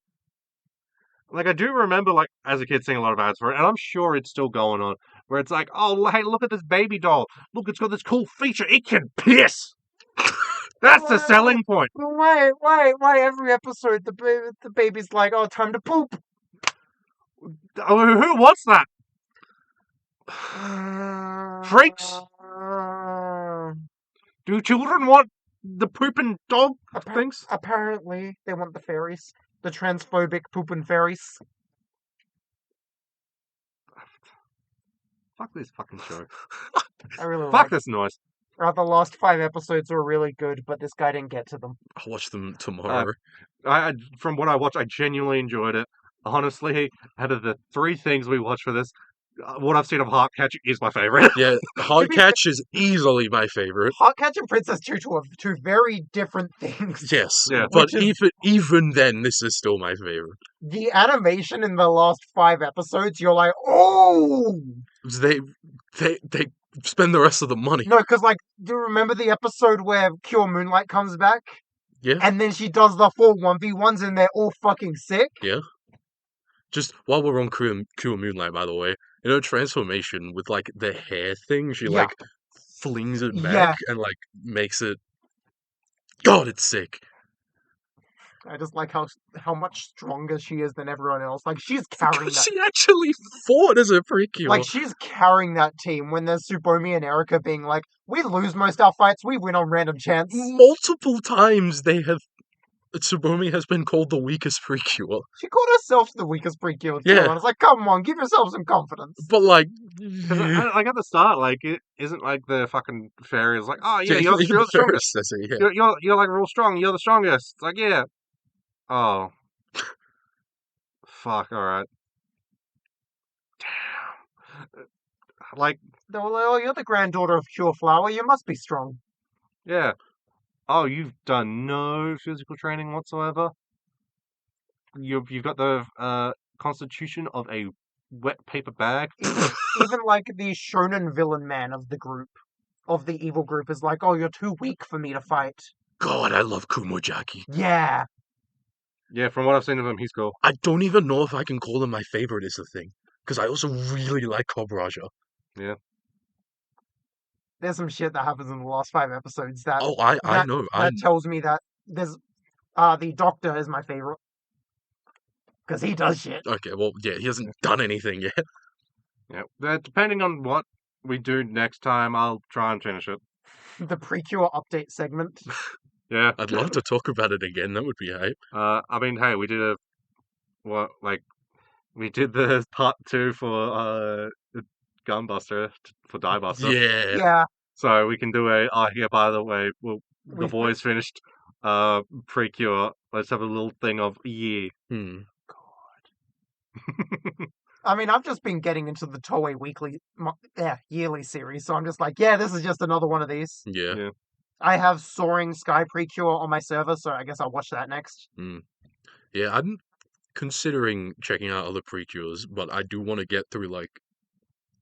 I do remember, like, as a kid seeing a lot of ads for it, and I'm sure it's still going on, where it's like, oh, hey, look at this baby doll. Look, it's got this cool feature. It can piss. That's the selling point. Why every episode the baby's like, oh, time to poop? Oh, who wants that? Freaks? Do children want the pooping dog things? Apparently, they want the fairies. The transphobic pooping fairies. Fuck this fucking show. I really Fuck like this noise. The last 5 episodes were really good, but this guy didn't get to them. I'll watch them tomorrow. From what I watched, I genuinely enjoyed it. Honestly, out of the 3 things we watched for this, what I've seen of Heartcatch is my favorite. Yeah, Heartcatch is easily my favorite. Heartcatch and Princess Tutu are 2 very different things. Yes, Yeah. but Which is- even then, this is still my favorite. The animation in the last 5 episodes, you're like, oh! They spend the rest of the money. No, because, like, do you remember the episode where Cure Moonlight comes back? Yeah. And then she does the 4 1v1s and they're all fucking sick? Just while we're on Cool Moonlight, by the way, transformation with like the hair thing, she Yeah. like flings it back Yeah. and like makes it. God, it's sick. I just like how much stronger she is than everyone else. Like, she's carrying Because that. she actually fought as a Precure. Like, she's carrying that team when there's Tsubomi and Erika being like, we lose most our fights, we win on random chance. Multiple times Tsubomi has been called the weakest Precure. She called herself the weakest Precure too. Yeah. And I was like, come on, give yourself some confidence. But like, Because like at the start, like it isn't like the fucking fairy is like, oh yeah, even you're the Ferris strongest. says it, yeah. You're like real strong. You're the strongest. It's like, yeah. Oh. Fuck. All right. Damn. Like, They were like, oh, you're the granddaughter of Pure Flower, you must be strong. yeah. Oh, you've done no physical training whatsoever. You've got the constitution of a wet paper bag. Even like the shonen villain man of the group, of the evil group, is like, oh, you're too weak for me to fight. God, I love Kumojaki. Yeah. Yeah, from what I've seen of him, he's cool. I don't even know if I can call him my favorite is the thing. Because I also really like Kobraja. There's some shit that happens in the last 5 episodes that Oh, I know. that tells me that there's the Doctor is my favorite. Because he does shit. Okay, well, yeah, he hasn't done anything yet. Yeah. Depending on what we do next time, I'll try and finish it. The Precure update segment. Yeah. I'd love to talk about it again. That would be hype. I mean, hey, we did we did the part 2 for Gunbuster for Diebuster. Yeah. Yeah. So we can do by the way, the We've- boys finished Precure. Let's have a little thing of yeah. Hmm. I mean, I've just been getting into the Toei yearly series, so I'm just like, yeah, this is just another one of these. Yeah. Yeah. I have Soaring Sky Precure on my server, so I guess I'll watch that next. Yeah, I'm considering checking out other Precures, but I do want to get through, like,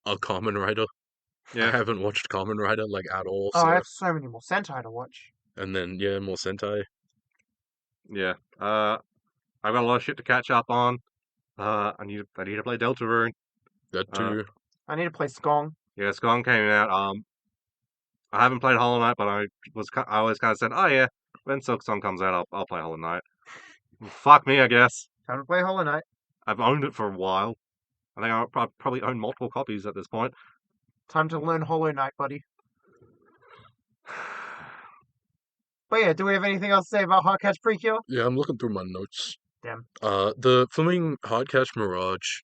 a Kamen Rider. I Yeah. haven't watched Kamen Rider, like, at all, Oh, I so... have so many more Sentai to watch. And then, yeah, more Sentai. Yeah. I've got a lot of shit to catch up on. I need to play Deltarune. That too. I need to play Skong. Yeah, Skong came out. I haven't played Hollow Knight, but I always kind of said, oh yeah, when Silk Song comes out, I'll play Hollow Knight. Fuck me, I guess. Time to play Hollow Knight. I've owned it for a while. I think I probably own multiple copies at this point. Time to learn Hollow Knight, buddy. But yeah, do we have anything else to say about Heartcatch Precure? Yeah, I'm looking through my notes. Damn. The Flaming Heartcatch Mirage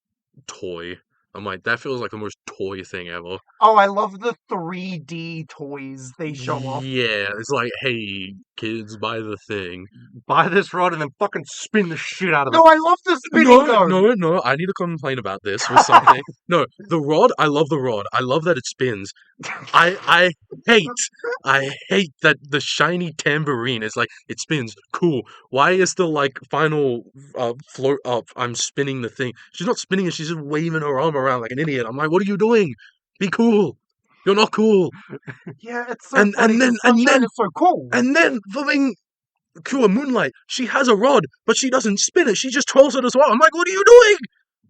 toy. I'm like, that feels like the most toy thing ever. Oh, I love the 3D toys they show off. Yeah, it's like, hey, kids, buy the thing. Buy this rod and then fucking spin the shit out of it. No, I love the spinning though. No, I need to complain about this with something. No, the rod, I love the rod. I love that it spins. I hate that the shiny tambourine is like, it spins, cool. Why is the, like, final float up, I'm spinning the thing? She's not spinning it, she's just waving her arm around like an idiot. I'm like, what are you doing? Be cool. You're not cool. Yeah, it's so funny. And then it's so cool. And then Flaming Pure Moonlight, she has a rod, but she doesn't spin it. She just twirls it as well. I'm like, what are you doing?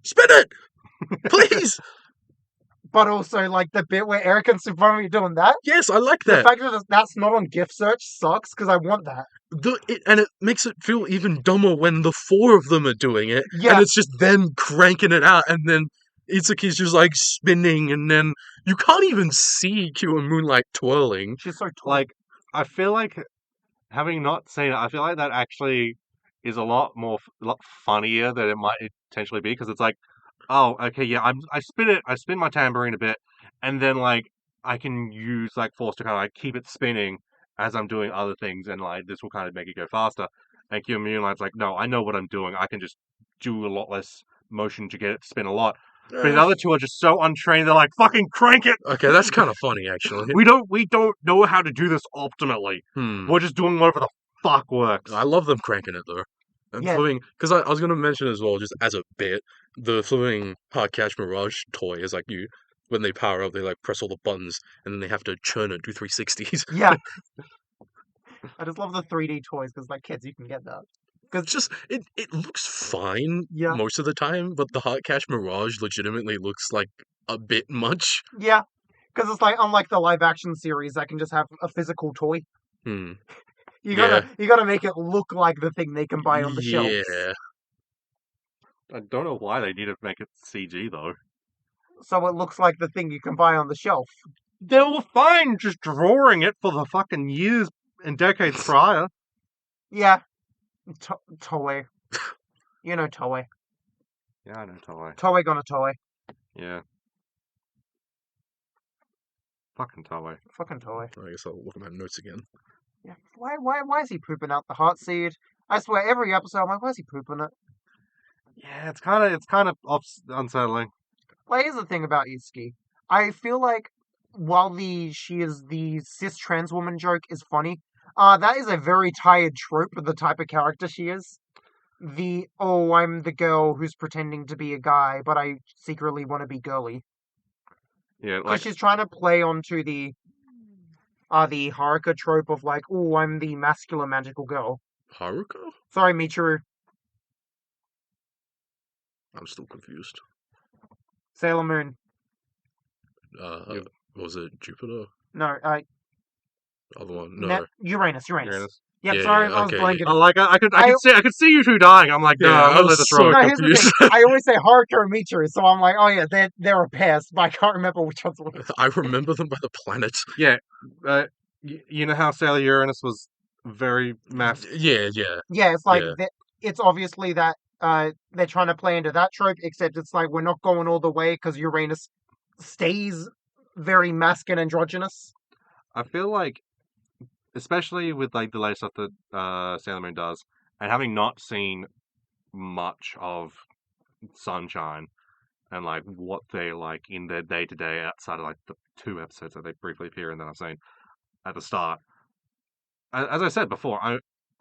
Spin it, please. But also, like, the bit where Eric and Subomi are doing that. Yes, I like The that. fact that that's not on gift search sucks, because I want that. And it makes it feel even dumber when the four of them are doing it, Yeah. and it's just them cranking it out, and then Itsuki's just, like, spinning, and then you can't even see Pure Moonlight twirling. She's so tall. Like, I feel like, having not seen it, I feel like that actually is a lot funnier than it might potentially be, because it's like, oh, okay, yeah, I spin my tambourine a bit, and then, like, I can use, like, force to kind of, like, keep it spinning as I'm doing other things, and, like, this will kind of make it go faster. And Pure Moonlight's like, no, I know what I'm doing. I can just do a lot less motion to get it to spin a lot. But the other two are just so untrained, they're like, fucking crank it! Okay, that's kind of funny, actually. We don't know how to do this optimally. We're just doing whatever the fuck works. I love them cranking it, though. And Yeah. because I was going to mention as well, just as a bit, the Flaming Heartcatch Mirage toy is like, when they power up, they, like, press all the buttons, and then they have to churn it, do 360s. Yeah. I just love the 3D toys, because, like, kids, you can get that. It's just, it looks fine Yeah. most of the time, but the Heartcatch Mirage legitimately looks like a bit much. Yeah. Because it's like, unlike the live action series, that can just have a physical toy. You gotta make it look like the thing they can buy on the shelf. Yeah. I don't know why they need to make it CG, though. So it looks like the thing you can buy on the shelf. They were fine just drawing it for the fucking years and decades prior. Yeah. Toei. You know Toei. Yeah, I know Toei. Toei gonna Toei. Yeah. Fucking Toei. Fucking Toei. I guess I'll look at my notes again. Yeah. Why is he pooping out the heart seed? I swear, every episode I'm like, why is he pooping it? Yeah, it's kind of unsettling. Well, here's the thing about Itsuki. I feel like while she is the cis trans woman joke is funny, that is a very tired trope of the type of character she is. I'm the girl who's pretending to be a guy, but I secretly want to be girly. Yeah, Because she's trying to play onto the Haruka trope of like, I'm the masculine magical girl. Haruka? Sorry, Michiru. I'm still confused. Sailor Moon. Was it Jupiter? No, Other one? No. Uranus. Uranus. Yep, Yeah, sorry, yeah, I was okay, blanking. yeah. I could see you two dying. I'm like, no, Yeah, I'm I gonna let was this so roll. No, here's the confused. thing. I always say Haruka or Michiru, so I'm like, oh yeah, they're a pairs, but I can't remember which one's which. I remember them by the planets. Yeah, you know how Sailor Uranus was very masculine. Yeah. Yeah, it's like Yeah. it's obviously that they're trying to play into that trope, except it's like we're not going all the way because Uranus stays very masculine androgynous. I feel like, especially with like the latest stuff that Sailor Moon does, and having not seen much of Sunshine, and like what they like in their day to day outside of like the 2 episodes that they briefly appear in that I've seen at the start. As I said before,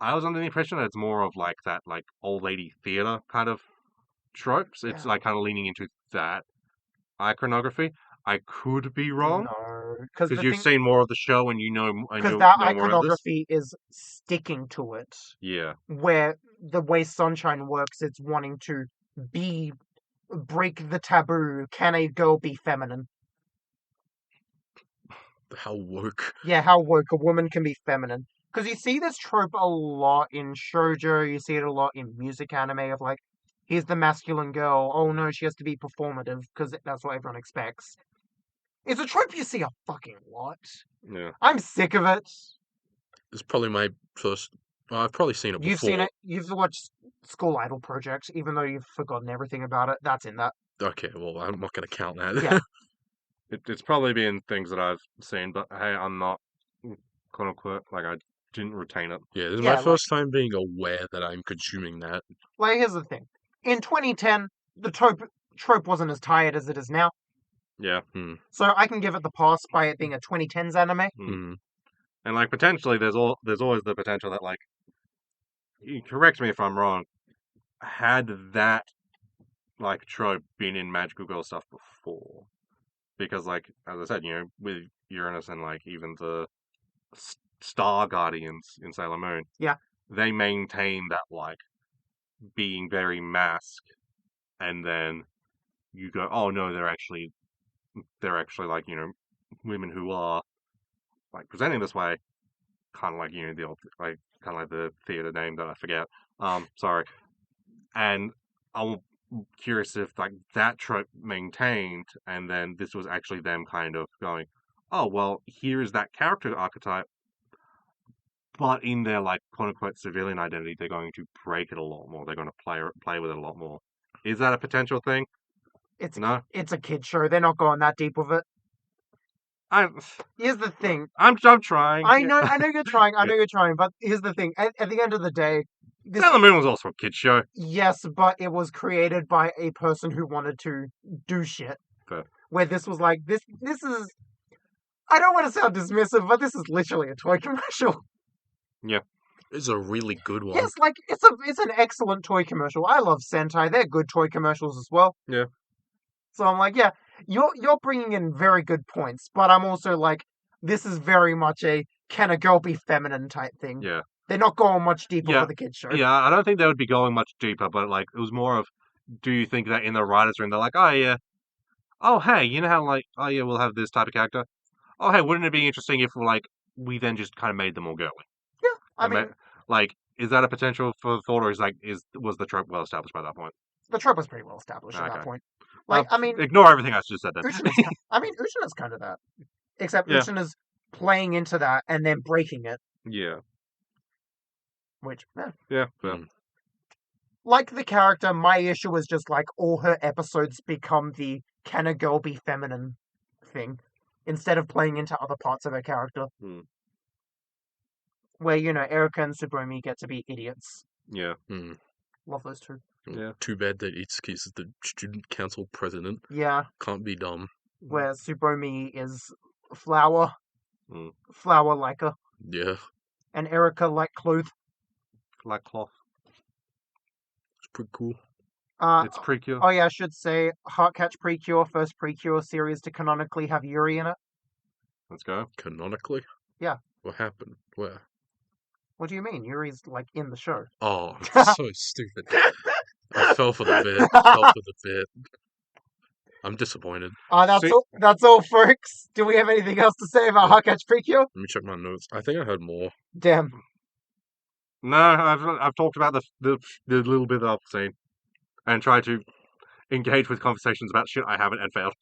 I was under the impression that it's more of like that like old lady theater kind of tropes. It's Yeah. like kind of leaning into that iconography. I could be wrong No, because because you've seen more of the show and you know that know more of this. iconography is sticking to it. Yeah, Where the way Sunshine works, it's wanting to break the taboo. Can a girl be feminine? How woke. Yeah, how woke a woman can be feminine. Because you see this trope a lot in shoujo, you see it a lot in music anime of like, here's the masculine girl. Oh no, she has to be performative because that's what everyone expects. It's a trope you see a fucking lot. yeah. I'm sick of it. It's probably my first. Well, I've probably seen it before. You've seen it. You've watched School Idol Project, even though you've forgotten everything about it. That's in that. Okay, well, I'm not going to count that. Yeah. It's probably been things that I've seen, but hey, I'm not quote unquote like I didn't retain it. Yeah, this is Yeah, my first time being aware that I'm consuming that. Like, here's the thing. In 2010, the trope wasn't as tired as it is now. Yeah, So I can give it the pass by it being a 2010s anime. Mm. and like potentially there's always the potential that like, you correct me if I'm wrong, had that like trope been in magical girl stuff before, because like as I said, you know, with Uranus and like even the Star Guardians in Sailor Moon, Yeah. they maintain that like being very masked, and then you go, oh no, they're actually like, you know, women who are like presenting this way, kind of like, you know, the old like kind of like the theater name that I forget. Sorry, and I'm curious if like that trope maintained, and then this was actually them kind of going, oh well, here is that character archetype, but in their like quote unquote civilian identity, they're going to break it a lot more. They're going to play with it a lot more. Is that a potential thing? It's No, it's a kid show. They're not going that deep with it. Here's the thing. I'm trying. I know you're trying. I know you're trying. But here's the thing. At the end of the day, Sailor Moon was also a kid show. yes, but it was created by a person who wanted to do shit. Fair. Where this was like this. This is. I don't want to sound dismissive, but this is literally a toy commercial. It's a really good one. Yes, like it's an excellent toy commercial. I love Sentai. They're good toy commercials as well. Yeah. So I'm like, yeah, you're bringing in very good points, but I'm also like, this is very much a can a girl be feminine type thing. Yeah. They're not going much deeper Yeah. for the kids show. Yeah, I don't think they would be going much deeper, but like it was more of, do you think that in the writers' room they're like, oh yeah, oh hey, you know how like, oh yeah, we'll have this type of character. Oh hey, wouldn't it be interesting if like we then just kind of made them all girly? Yeah, I And mean, like, is that a potential for thought, or was the trope well established by that point? the trope was pretty well established at that Okay. point. Like, I mean, Ignore everything I just said then. Uchina's kind of that, except Yeah. Uchina's playing into that and then breaking it, Yeah. which, Yeah. Mm. like the character, my issue was just like all her episodes become the can a girl be feminine thing instead of playing into other parts of her character. Hmm. Where, you know, Erica and Tsubomi get to be idiots. Yeah. Mm. Love those two. Yeah. Too bad that Itsuki is the student council president. Yeah, Can't be dumb. where Tsubomi is flower. Mm. Flower like her. Yeah, And Erica like clothes. Like cloth. it's pretty cool. It's Precure. Oh yeah, I should say Heartcatch Precure, first Precure series to canonically have Yuri in it. Let's go. Canonically? Yeah. What happened? Where? What do you mean? Yuri's like in the show. Oh, I'm so stupid. I fell for the bit. I'm disappointed. That's all, folks. Do we have anything else to say about Heartcatch Precure? Let me check my notes. I think I heard more. Damn. No, I've talked about the little bit that I've seen, and tried to engage with conversations about shit I haven't and failed.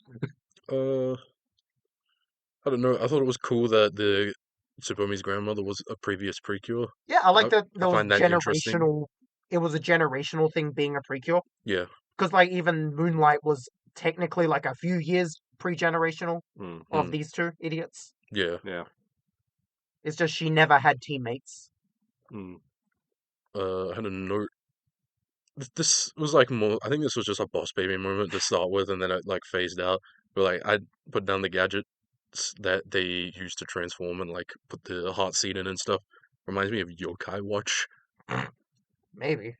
I don't know. I thought it was cool that the Tsubomi's grandmother was a previous Precure. Yeah, I like that there was find that interesting. generational. It was a generational thing being a Precure. Yeah. Because like even Moonlight was technically like a few years pre-generational of Mm. these two idiots. Yeah. Yeah. It's just she never had teammates. Mm. I had a note. this was like more. I think this was just a boss baby moment to start with, and then it like phased out. But like I put down the gadgets that they used to transform and like put the heart seed in and stuff. Reminds me of Yokai Watch. Maybe.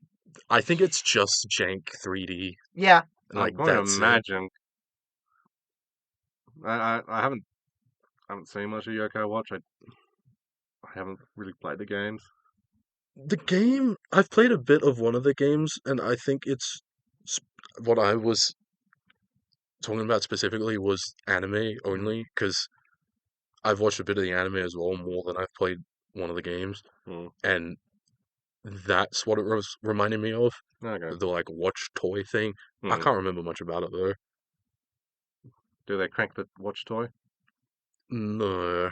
I think it's just jank 3D. Yeah. And I'm like going to that's it. imagine. I haven't seen much of Yokai Watch. I haven't really played the games. The game, I've played a bit of one of the games, and I think what I was talking about specifically was anime only, because I've watched a bit of the anime as well, more than I've played one of the games, Hmm. and that's what it was reminding me of. Okay. The like watch toy thing. I Hmm. can't remember much about it though. Do they crank the watch toy? No.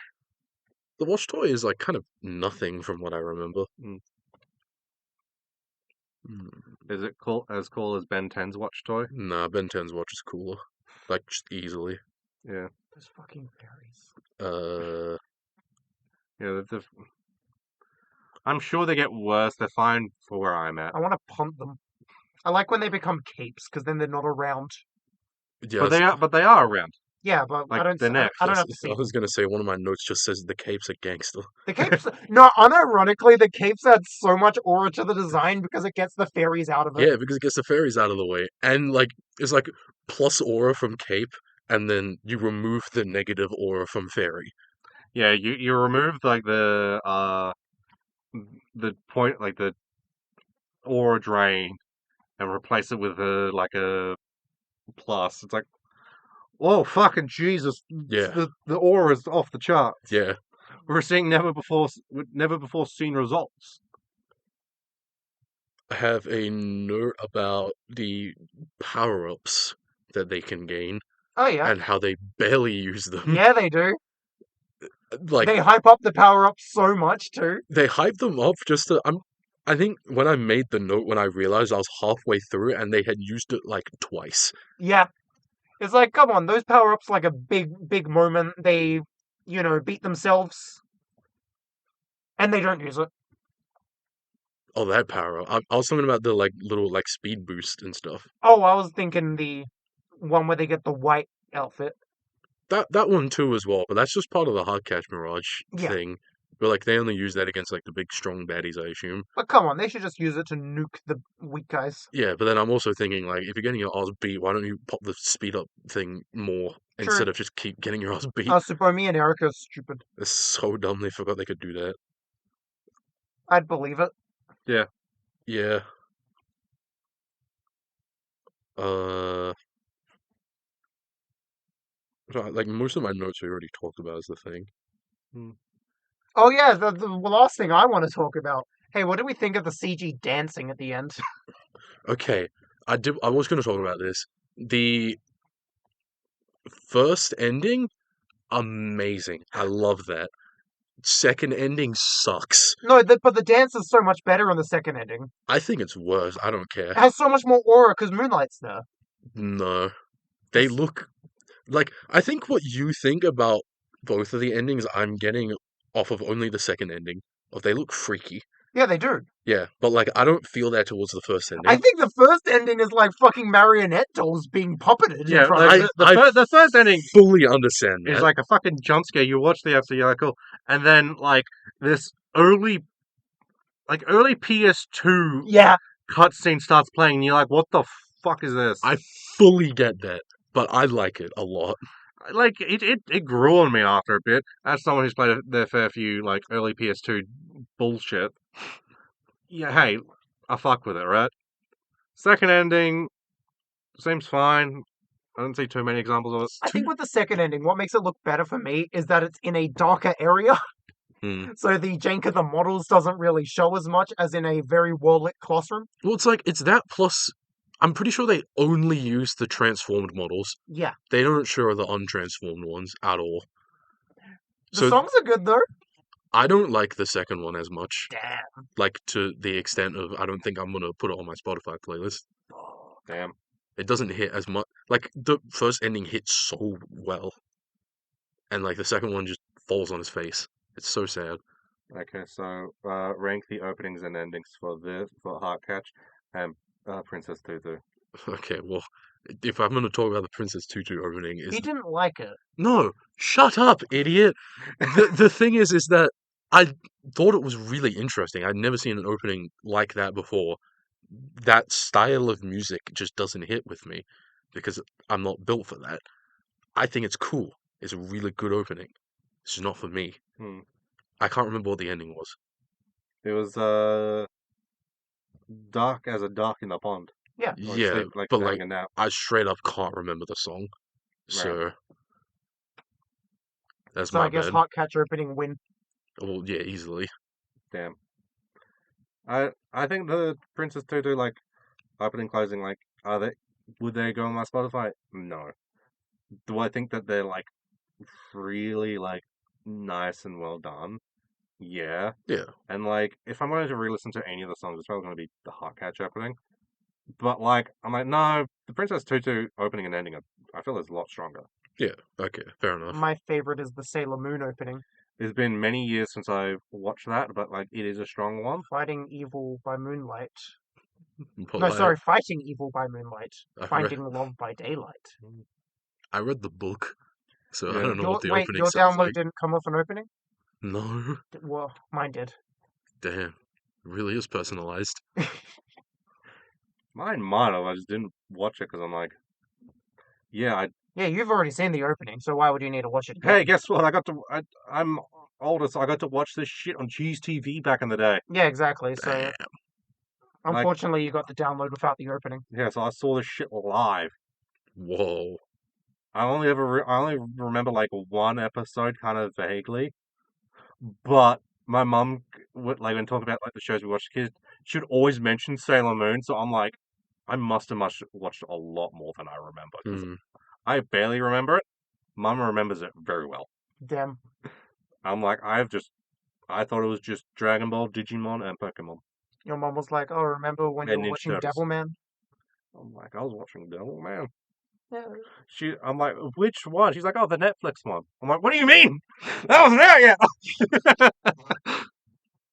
The watch toy is like kind of nothing from what I remember. Hmm. Hmm. Is it as cool as Ben 10's watch toy? Nah, Ben 10's watch is cooler. Like, just easily. Yeah. Those fucking fairies. Yeah. I'm sure they get worse. They're fine for where I'm at. I want to punt them. I like when they become capes because then they're not around. Yeah, But they are around. Yeah, but Like, I don't. they're I next. don't have to see I them. was gonna say one of my notes just says the capes are gangster. The capes. No, unironically, the capes add so much aura to the design because it gets the fairies out of it. Yeah, because it gets the fairies out of the way, and like it's like plus aura from cape, and then you remove the negative aura from fairy. Yeah, you remove like the point like the aura drain and replace it with a plus. It's like, whoa, fucking Jesus! Yeah, The aura is off the charts. yeah. We're seeing never before seen results. I have a note about the power-ups that they can gain Oh yeah, and how they barely use them. yeah, they do. Like They hype up the power up so much too. they hype them up just to. I think when I made the note, when I realized I was halfway through it and they had used it like twice. Yeah, it's like, come on, those power ups like a big moment. They, beat themselves, and they don't use it. Oh, that power up. I was talking about the like little like speed boost and stuff. Oh, I was thinking the one where they get the white outfit. That one too as well, but that's just part of the Heartcatch Mirage Yeah. thing. But like they only use that against like the big strong baddies, I assume. But come on, they should just use it to nuke the weak guys. Yeah, but then I'm also thinking like if you're getting your ass beat, why don't you pop the speed up thing more instead of just keep getting your ass beat? Subomi and Erica are stupid. It's so dumb they forgot they could do that. I'd believe it. Yeah. Yeah. Uh, like most of my notes we already talked about is the thing. Oh yeah, the last thing I want to talk about. Hey, what do we think of the CG dancing at the end? Okay, I was going to talk about this. The first ending, amazing. I love that. Second ending sucks. No, but the dance is so much better in the second ending. I think it's worse. I don't care. It has so much more aura because Moonlight's there. No, they look like. I think what you think about both of the endings, I'm getting off of only the second ending. They look freaky. Yeah, they do. Yeah, but like I don't feel that towards the first ending. I think the first ending is like fucking marionette dolls being puppeted. Yeah, in front of the first ending fully understand that. is like a fucking jump scare. You watch the episode, you're like, cool, and then like this early PS2 Yeah, cutscene starts playing, and you're like, what the fuck is this? I fully get that, but I like it a lot. Like it grew on me after a bit. As someone who's played their fair few like early PS2 bullshit. Yeah, hey, I fuck with it, right? Second ending seems fine. I don't see too many examples of it. I think with the second ending, what makes it look better for me is that it's in a darker area. So the jank of the models doesn't really show as much as in a very well-lit classroom. Well, it's that plus. I'm pretty sure they only use the transformed models. Yeah. They don't show the untransformed ones at all. The songs are good, though. I don't like the second one as much. Damn. Like, to the extent of, I don't think I'm going to put it on my Spotify playlist. Damn. It doesn't hit as much. Like, the first ending hits so well. And, like, the second one just falls on his face. It's so sad. Okay, so rank the openings and endings for Heartcatch, and Princess Tutu. Okay, well, if I'm going to talk about the Princess Tutu opening, is He didn't like it. no, shut up, idiot. The thing is that I thought it was really interesting. I'd never seen an opening like that before. That style of music just doesn't hit with me because I'm not built for that. I think it's cool. It's a really good opening. It's just not for me. Hmm. I can't remember what the ending was. It was dark as a duck in the pond. Yeah. Or Yeah, sleep, like but having like a nap. I straight up can't remember the song. So that's So my I guess bad. Heartcatch opening win. Well, yeah, easily. Damn. I think the Princess Tutu like opening closing like would they go on my Spotify? No. Do I think that they're like really like nice and well done? Yeah. Yeah. And like if I'm going to re-listen to any of the songs, it's probably going to be the Heartcatch opening. But like I'm like no, the Princess Tutu opening and ending I feel is a lot stronger. Yeah. Okay. Fair enough. My favorite is the Sailor Moon opening. It's been many years since I've watched that, but like it is a strong one. Fighting evil by moonlight. But No, like, sorry, fighting evil by moonlight. I read, Finding love by daylight. I read the book, so I Yeah. don't know what the Wait, opening your sounds download like. didn't come off an opening? No. Well, mine did. Damn. It really is personalized. Mine might have. I just didn't watch it because I'm like, yeah. Yeah, you've already seen the opening, so why would you need to watch it again? Hey, guess what? I'm older, so I got to watch this shit on Cheese TV back in the day. Yeah, exactly. So, Damn. unfortunately, you got the download without the opening. Yeah, so I saw this shit live. Whoa. I only remember like one episode, kind of vaguely. But my mum would like when talking about like the shows we watched as kids, she'd always mention Sailor Moon. So I'm like, I must have watched a lot more than I remember because Hmm. I barely remember it. Mum remembers it very well. Damn. I'm like, I thought it was just Dragon Ball, Digimon, and Pokemon. Your mom was like, "Oh, remember when you And were Ninja watching Turtles. Devilman?" I'm like, I was watching Devilman. Yeah. I'm like, which one? She's like, oh, the Netflix one. I'm like, what do you mean? That wasn't out yet.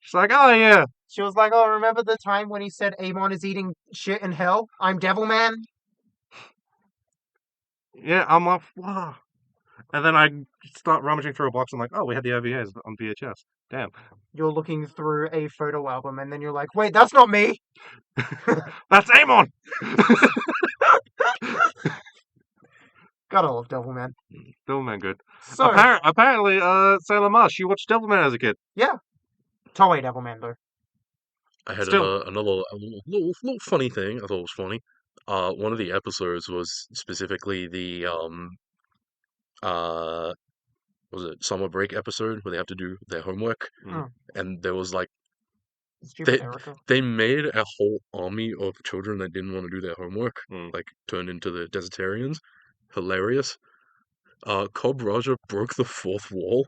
She's like, oh yeah. She was like, "Oh, remember the time when he said Amon is eating shit in hell? I'm Devilman." Yeah, I'm like, wow. And then I start rummaging through a box. I'm like, oh, we had the OVAs on VHS. Damn. You're looking through a photo album, and then you're like, "Wait, that's not me." That's Amon. Gotta love Devilman. Devilman good. So Apparently, Sailor Mars, you watched Devilman as a kid. yeah, Toei Devilman though. I had Still. another little funny thing. I thought was funny. One of the episodes was specifically the uh was it summer break episode where they have to do their homework, Mm. and there was like Stupid they Erica. they made a whole army of children that didn't want to do their homework, Mm. like turned into the Desertarians. Hilarious. Cobb Raja broke the fourth wall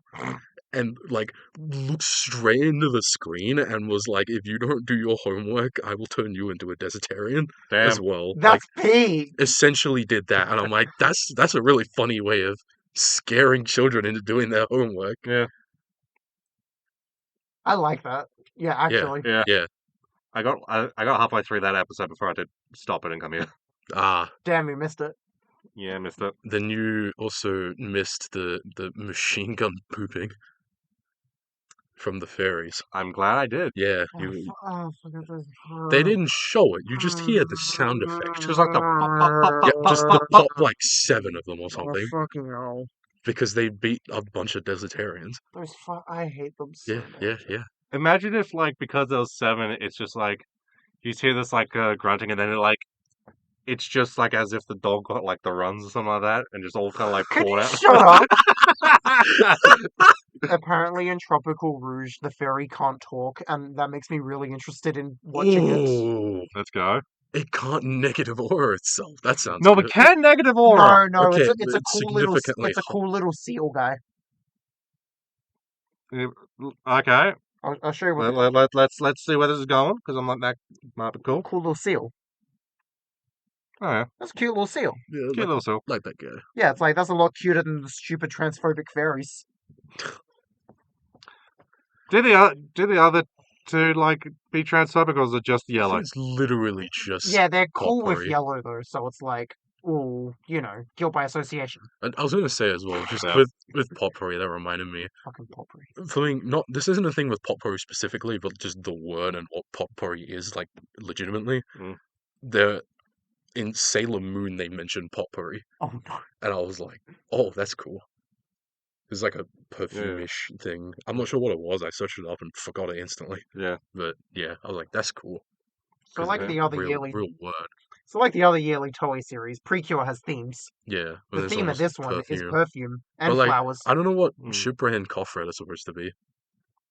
and like looked straight into the screen and was like, "If you don't do your homework, I will turn you into a Desertarian as Damn. well." That's big. Essentially did that, and I'm like, that's a really funny way of scaring children into doing their homework. Yeah. I like that. Yeah, actually. Yeah. Yeah. I got halfway through that episode before I had to stop it and come here. Ah, Damn, you missed it. Yeah, missed it. then you also missed the machine gun pooping from the fairies. I'm glad I did. Yeah, they They didn't show it. You just hear the sound effect. Just like the pop, pop, pop, Yeah, pop, just pop, the pop, pop like 7 of them or something fucking hell. because they beat a bunch of Desertarians. I hate them so Yeah, much. yeah. Imagine if, like, because there was 7, it's just like you hear this like grunting, and then it's just like as if the dog got like the runs or something like that, and just all kind of like Could poured you out. shut up? Apparently, in Tropical Rouge, the fairy can't talk, and that makes me really interested in watching it. Ooh, Let's go. it can't negative aura itself. That sounds No, good. we can negative aura. No, Okay, it's a it's cool little significantly little seal guy. Okay, I'll show you what let's see where this is going because I'm like that might be cool. cool little seal. Oh yeah, That's a cute little seal. Yeah, cute little seal. like that guy. Yeah, it's like that's a lot cuter than the stupid transphobic fairies. Do the other to like be transphobic, or is it just I yellow? think it's literally just Yeah, they're cool with potpourri. yellow though, so it's like, oh, guilt by association. And I was gonna say as well, just Yeah. with potpourri, that reminded me. Fucking potpourri. Something not this isn't a thing with potpourri specifically, but just the word and what potpourri is like legitimately. Mm. They're in Sailor Moon they mentioned potpourri, Oh no. and I was like, oh, that's cool. It's like a perfume-ish thing. I'm not sure what it was. I searched it up and forgot it instantly. Yeah. But yeah, I was like, that's cool. So 'Cause like yeah, the other real yearly, word. so like the other yearly Toei series, Precure has themes. Yeah, The when it's theme of almost this one is perfume. perfume and But like, flowers. I don't know what Mm. Shipra and Kofred are supposed to be.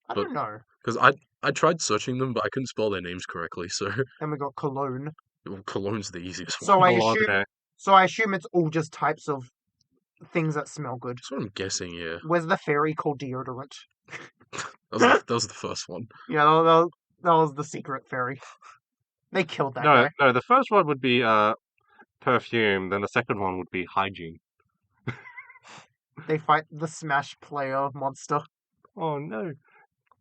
I don't know. Because I tried searching them, but I couldn't spell their names correctly, so Then we got cologne. Cologne's the easiest So one. I Bologna. assume, so I assume it's all just types of things that smell good. That's what I'm guessing, yeah. Where's the fairy called deodorant? That was the first one. Yeah, that was the secret fairy. They killed that No, guy. no. The first one would be perfume. Then the second one would be hygiene. They fight the Smash player monster. Oh no,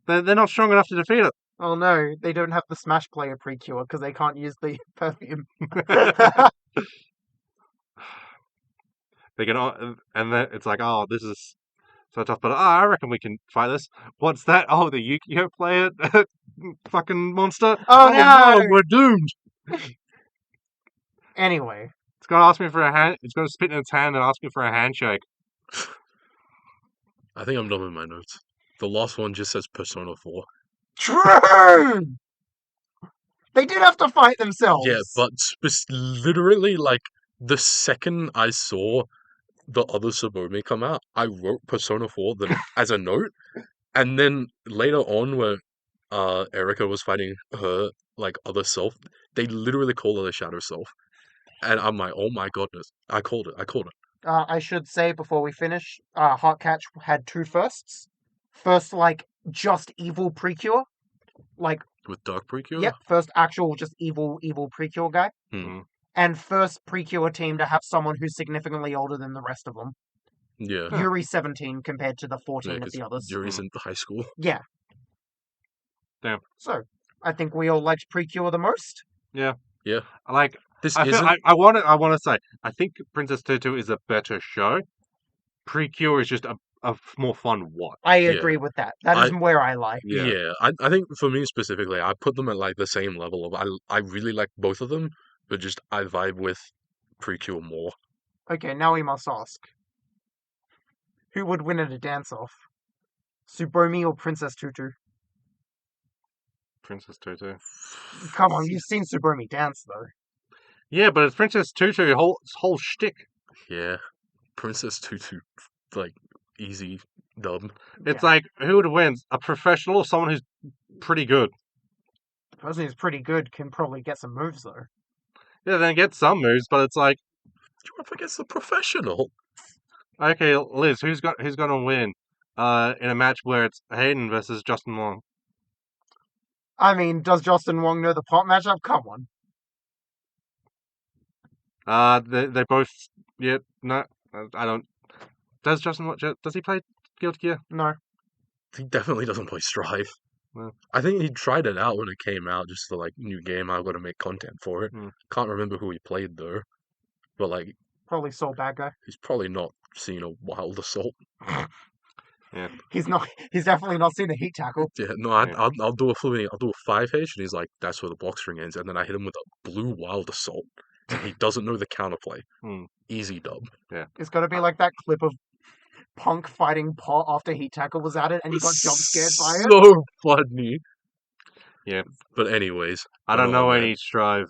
they're not strong enough to defeat it. Oh no, they don't have the Smash player Precure because they can't use the perfume. They can, and then it's like, oh, this is so tough. But I reckon we can fight this. What's that? Oh, the Yu-Gi-Oh player, fucking monster. Oh, no! we're doomed. Anyway, It's gonna ask me for a hand. It's gonna spit in its hand and ask me for a handshake. I think I'm done with my notes. The last one just says Persona 4. true. They did have to fight themselves. Yeah, but literally, like, the second I saw the other Subome come out, I wrote Persona 4 as a note, and then later on, where Erica was fighting her, like, other self, they literally called her the Shadow Self. And I'm like, oh my goodness. I called it. I should say before we finish, Heartcatch had two firsts. First, like, just evil Precure. Like, With Dark Precure? yep, first actual just evil Precure guy. Hmm. And first Precure team to have someone who's significantly older than the rest of them. Yeah. Yuri 17 compared to the 14 Yeah, of the 'cause others. Yuri's in high school. Yeah. Damn. So, I think we all liked Precure the most. Yeah. Yeah. Like, This I feel, isn't. I want to say, I think Princess Tutu is a better show. Precure is just a more fun watch. I Yeah. agree with that. That is where I lie. Yeah, I think for me specifically, I put them at like the same level of I really like both of them, but just I vibe with Precure more. Okay, now we must ask. Who would win at a dance-off? Tsubomi or Princess Tutu? Princess Tutu. Come on, you've seen Tsubomi dance, though. Yeah, but it's Princess Tutu whole shtick. Yeah, Princess Tutu, like easy dub. It's Yeah. like, who would win? A professional or someone who's pretty good? The person who's pretty good can probably get some moves, though. Yeah, then get some moves, but it's like, You up against the professional. okay, Liz, who's gonna win? In a match where it's Hayden versus Justin Wong. I mean, does Justin Wong know the pot matchup? Come on. They both. Yeah, no, I don't. Does does he play Guilty Gear? No. He definitely doesn't play Strive. No. I think he tried it out when it came out, just for like new game. I've got to make content for it. Hmm. Can't remember who he played though, but like Probably Soul Bad Guy. he's probably not seen a Wild Assault. Yeah. He's definitely not seen a Heat Tackle. Yeah, no, Yeah. I'll do a flipping, I'll do a 5H, and he's like, that's where the box ring ends, and then I hit him with a blue Wild Assault, and he doesn't know the counterplay. Hmm. Easy dub. It's gotta be like that clip of Punk fighting Pot after Heat Tackle was at it and he got jump scared by it. So funny. Yeah. But anyways, I don't know man. any Strive,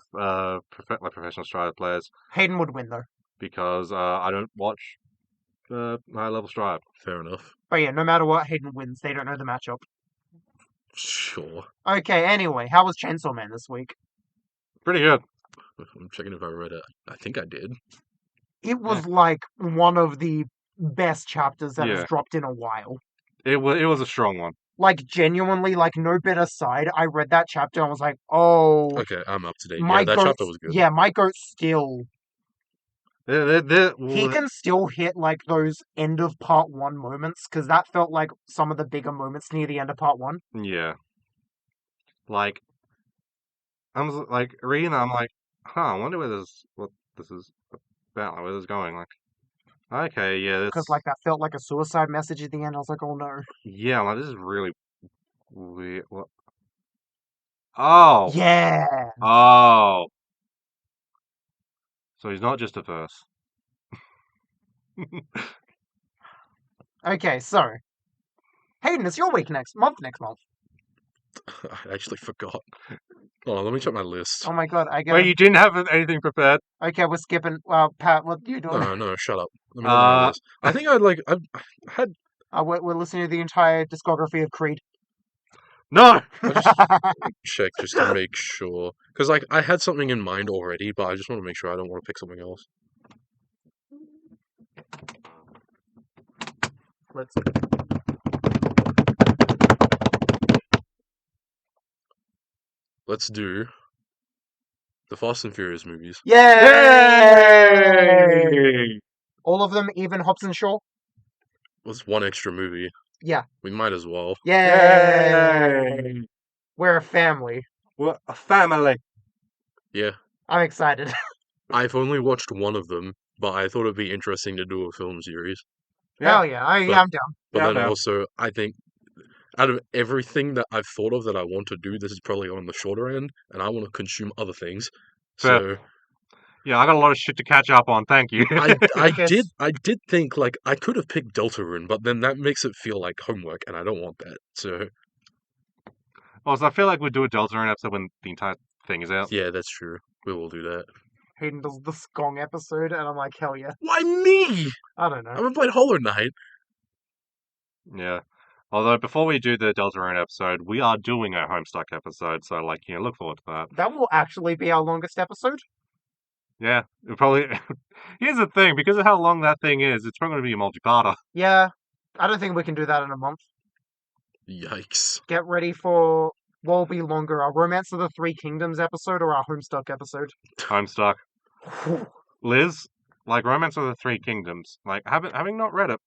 professional Strive players Hayden would win, though. because I don't watch high level Strive. Fair enough. But yeah, no matter what, Hayden wins. They don't know the matchup. Sure. Okay, anyway, how was Chainsaw Man this week? Pretty good. I'm checking if I read it. I think I did. It was like one of the best chapters that has Yeah. dropped in a while. It was a strong one. Like, genuinely, like, no bit aside, I read that chapter and was like, oh, Okay, I'm up to date. my Yeah, that goat, chapter was good. yeah, my goat still, They're, he can still hit, like, those end of part one moments, because that felt like some of the bigger moments near the end of part one. yeah. like, I'm like reading that, I'm like, I wonder what this is about, like, where this is going. Like, okay, yeah, Because this, like that felt like a suicide message at the end. I was like, oh no. yeah, I'm like, this is really weird. What? Oh, Yeah. oh, so he's not just a verse. Okay, so Hayden, it's your week next month. Next month. I actually forgot. Oh, let me check my list. Oh my god, I get Wait, it. you didn't have anything prepared? Okay, we're skipping. Well, Pat, what are you doing? No, shut up. Let me look at my list. I think I had. We're listening to the entire discography of Creed. No. I just check just to make sure, because like I had something in mind already, but I just want to make sure I don't want to pick something else. Let's. Let's do the Fast and Furious movies. Yay! Yay! All of them, even Hobbs and Shaw. What's one extra movie? Yeah. We might as well. Yay! Yay! We're a family. We're a family. Yeah, I'm excited. I've only watched one of them, but I thought it'd be interesting to do a film series. Hell yeah, I'm down. But Yeah, then no. also, I think out of everything that I've thought of that I want to do, this is probably on the shorter end, and I want to consume other things. So Yeah, I got a lot of shit to catch up on. Thank you. I Yes. did think like I could have picked Deltarune, but then that makes it feel like homework, and I don't want that. So Also, I feel like we'll do a Deltarune episode when the entire thing is out. yeah, that's true. We will do that. Hayden does the Skong episode, and I'm like, hell yeah. Why me? I don't I know. haven't played Hollow Knight. Yeah. Although before we do the Deltarune episode, we are doing a Homestuck episode, so like, look forward to that. That will actually be our longest episode. Yeah, it probably. Here's the thing, because of how long that thing is, it's probably going to be a multi-parter. Yeah, I don't think we can do that in a month. Yikes. Get ready for what will be longer, our Romance of the Three Kingdoms episode or our Homestuck episode. Homestuck. Liz, like Romance of the Three Kingdoms, like having not read it,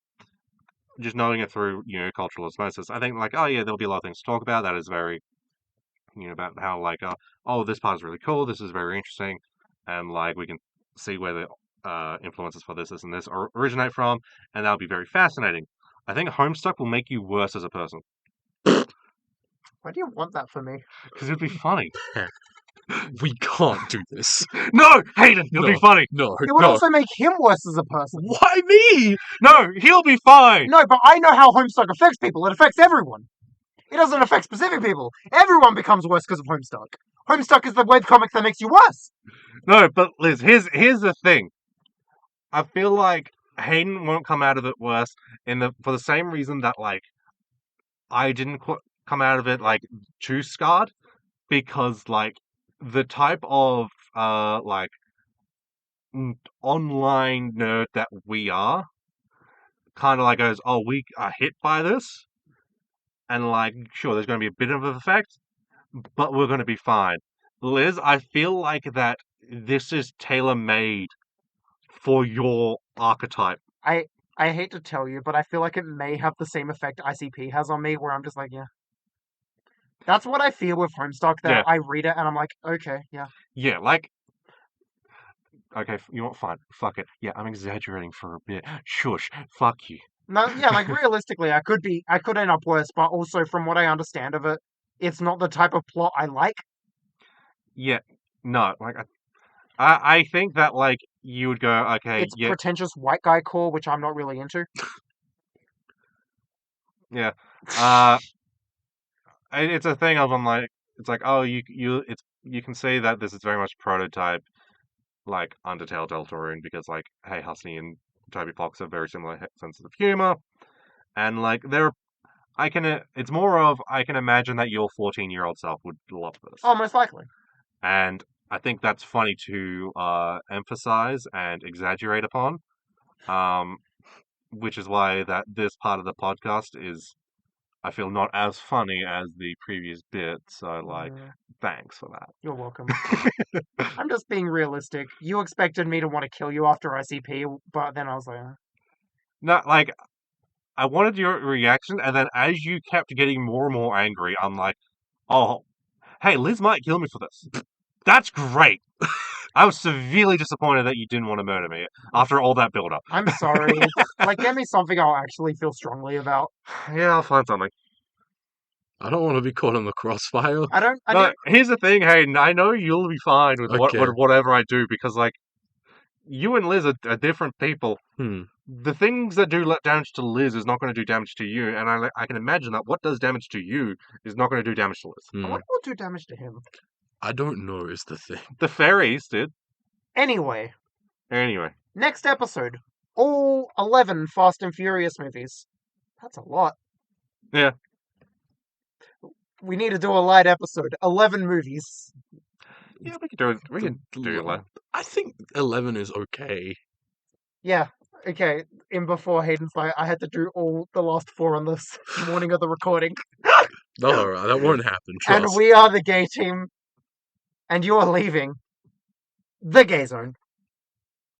just knowing it through cultural osmosis, I think like, oh yeah, there'll be a lot of things to talk about. That is very about how like oh, this part is really cool, this is very interesting, and like we can see where the influences for this and this originate from, and that'll be very fascinating. I think Homestuck will make you worse as a person Why do you want that for me? because it'd be funny. We can't do this. No, Hayden, it'll be funny. No, It would no. also make him worse as a person. Why me? No, he'll be fine. No, but I know how Homestuck affects people. It affects everyone. It doesn't affect specific people. Everyone becomes worse because of Homestuck. Homestuck is the webcomic that makes you worse. No, but Liz, here's the thing. I feel like Hayden won't come out of it worse for the same reason that like I didn't come out of it like too scarred, because like the type of like online nerd that we are kind of like goes, oh, we are hit by this, and like sure there's going to be a bit of an effect, but we're going to be fine. Liz, I feel like that this is tailor-made for your archetype. I hate to tell you, but I feel like it may have the same effect ICP has on me, where I'm just like, yeah. That's what I feel with Homestuck, that Yeah. I read it and I'm like, okay, yeah. Yeah, like, okay, you know what, fine, fuck it. Yeah, I'm exaggerating for a bit. Shush, fuck you. No, yeah, like realistically, I could end up worse, but also from what I understand of it, it's not the type of plot I like. Yeah, no, like, I think that, like, you would go, okay, It's yeah, pretentious white guy core, which I'm not really into. yeah, it's a thing of, I'm like, it's like, oh, you can see that this is very much prototype, like, Undertale Deltarune, because, like, hey, Husney and Toby Fox have very similar senses of humor, and, like, it's more of, I can imagine that your 14-year-old self would love this. Oh, most likely. And I think that's funny to emphasize and exaggerate upon, which is why that this part of the podcast is, I feel, not as funny as the previous bit. So, like, thanks for that. You're welcome. I'm just being realistic. You expected me to want to kill you after ICP, but then I was like, No, like, I wanted your reaction, and then as you kept getting more and more angry, I'm like, oh, hey, Liz might kill me for this. That's great. I was severely disappointed that you didn't want to murder me after all that build-up. I'm sorry. Like, get me something I'll actually feel strongly about. Yeah, I'll find something. I don't want to be caught in the crossfire. I No, don't. here's the thing, Hayden. I know you'll be fine with Okay. whatever I do because, like, you and Liz are different people. The things that do damage to Liz is not going to do damage to you, and I can imagine that what does damage to you is not going to do damage to Liz. What will do damage to him? I don't know is the thing. The fairies did. Anyway, Next episode. All 11 Fast and Furious movies. That's a lot. Yeah. We need to do a light episode. 11 movies. Yeah, we can do it. We can do that. I think 11 is okay. Yeah. Okay. In before Hayden's like, I had to do all the last 4 on this morning of the recording. No, that won't happen. And Trust. we are the gay team. And you're leaving the gay zone.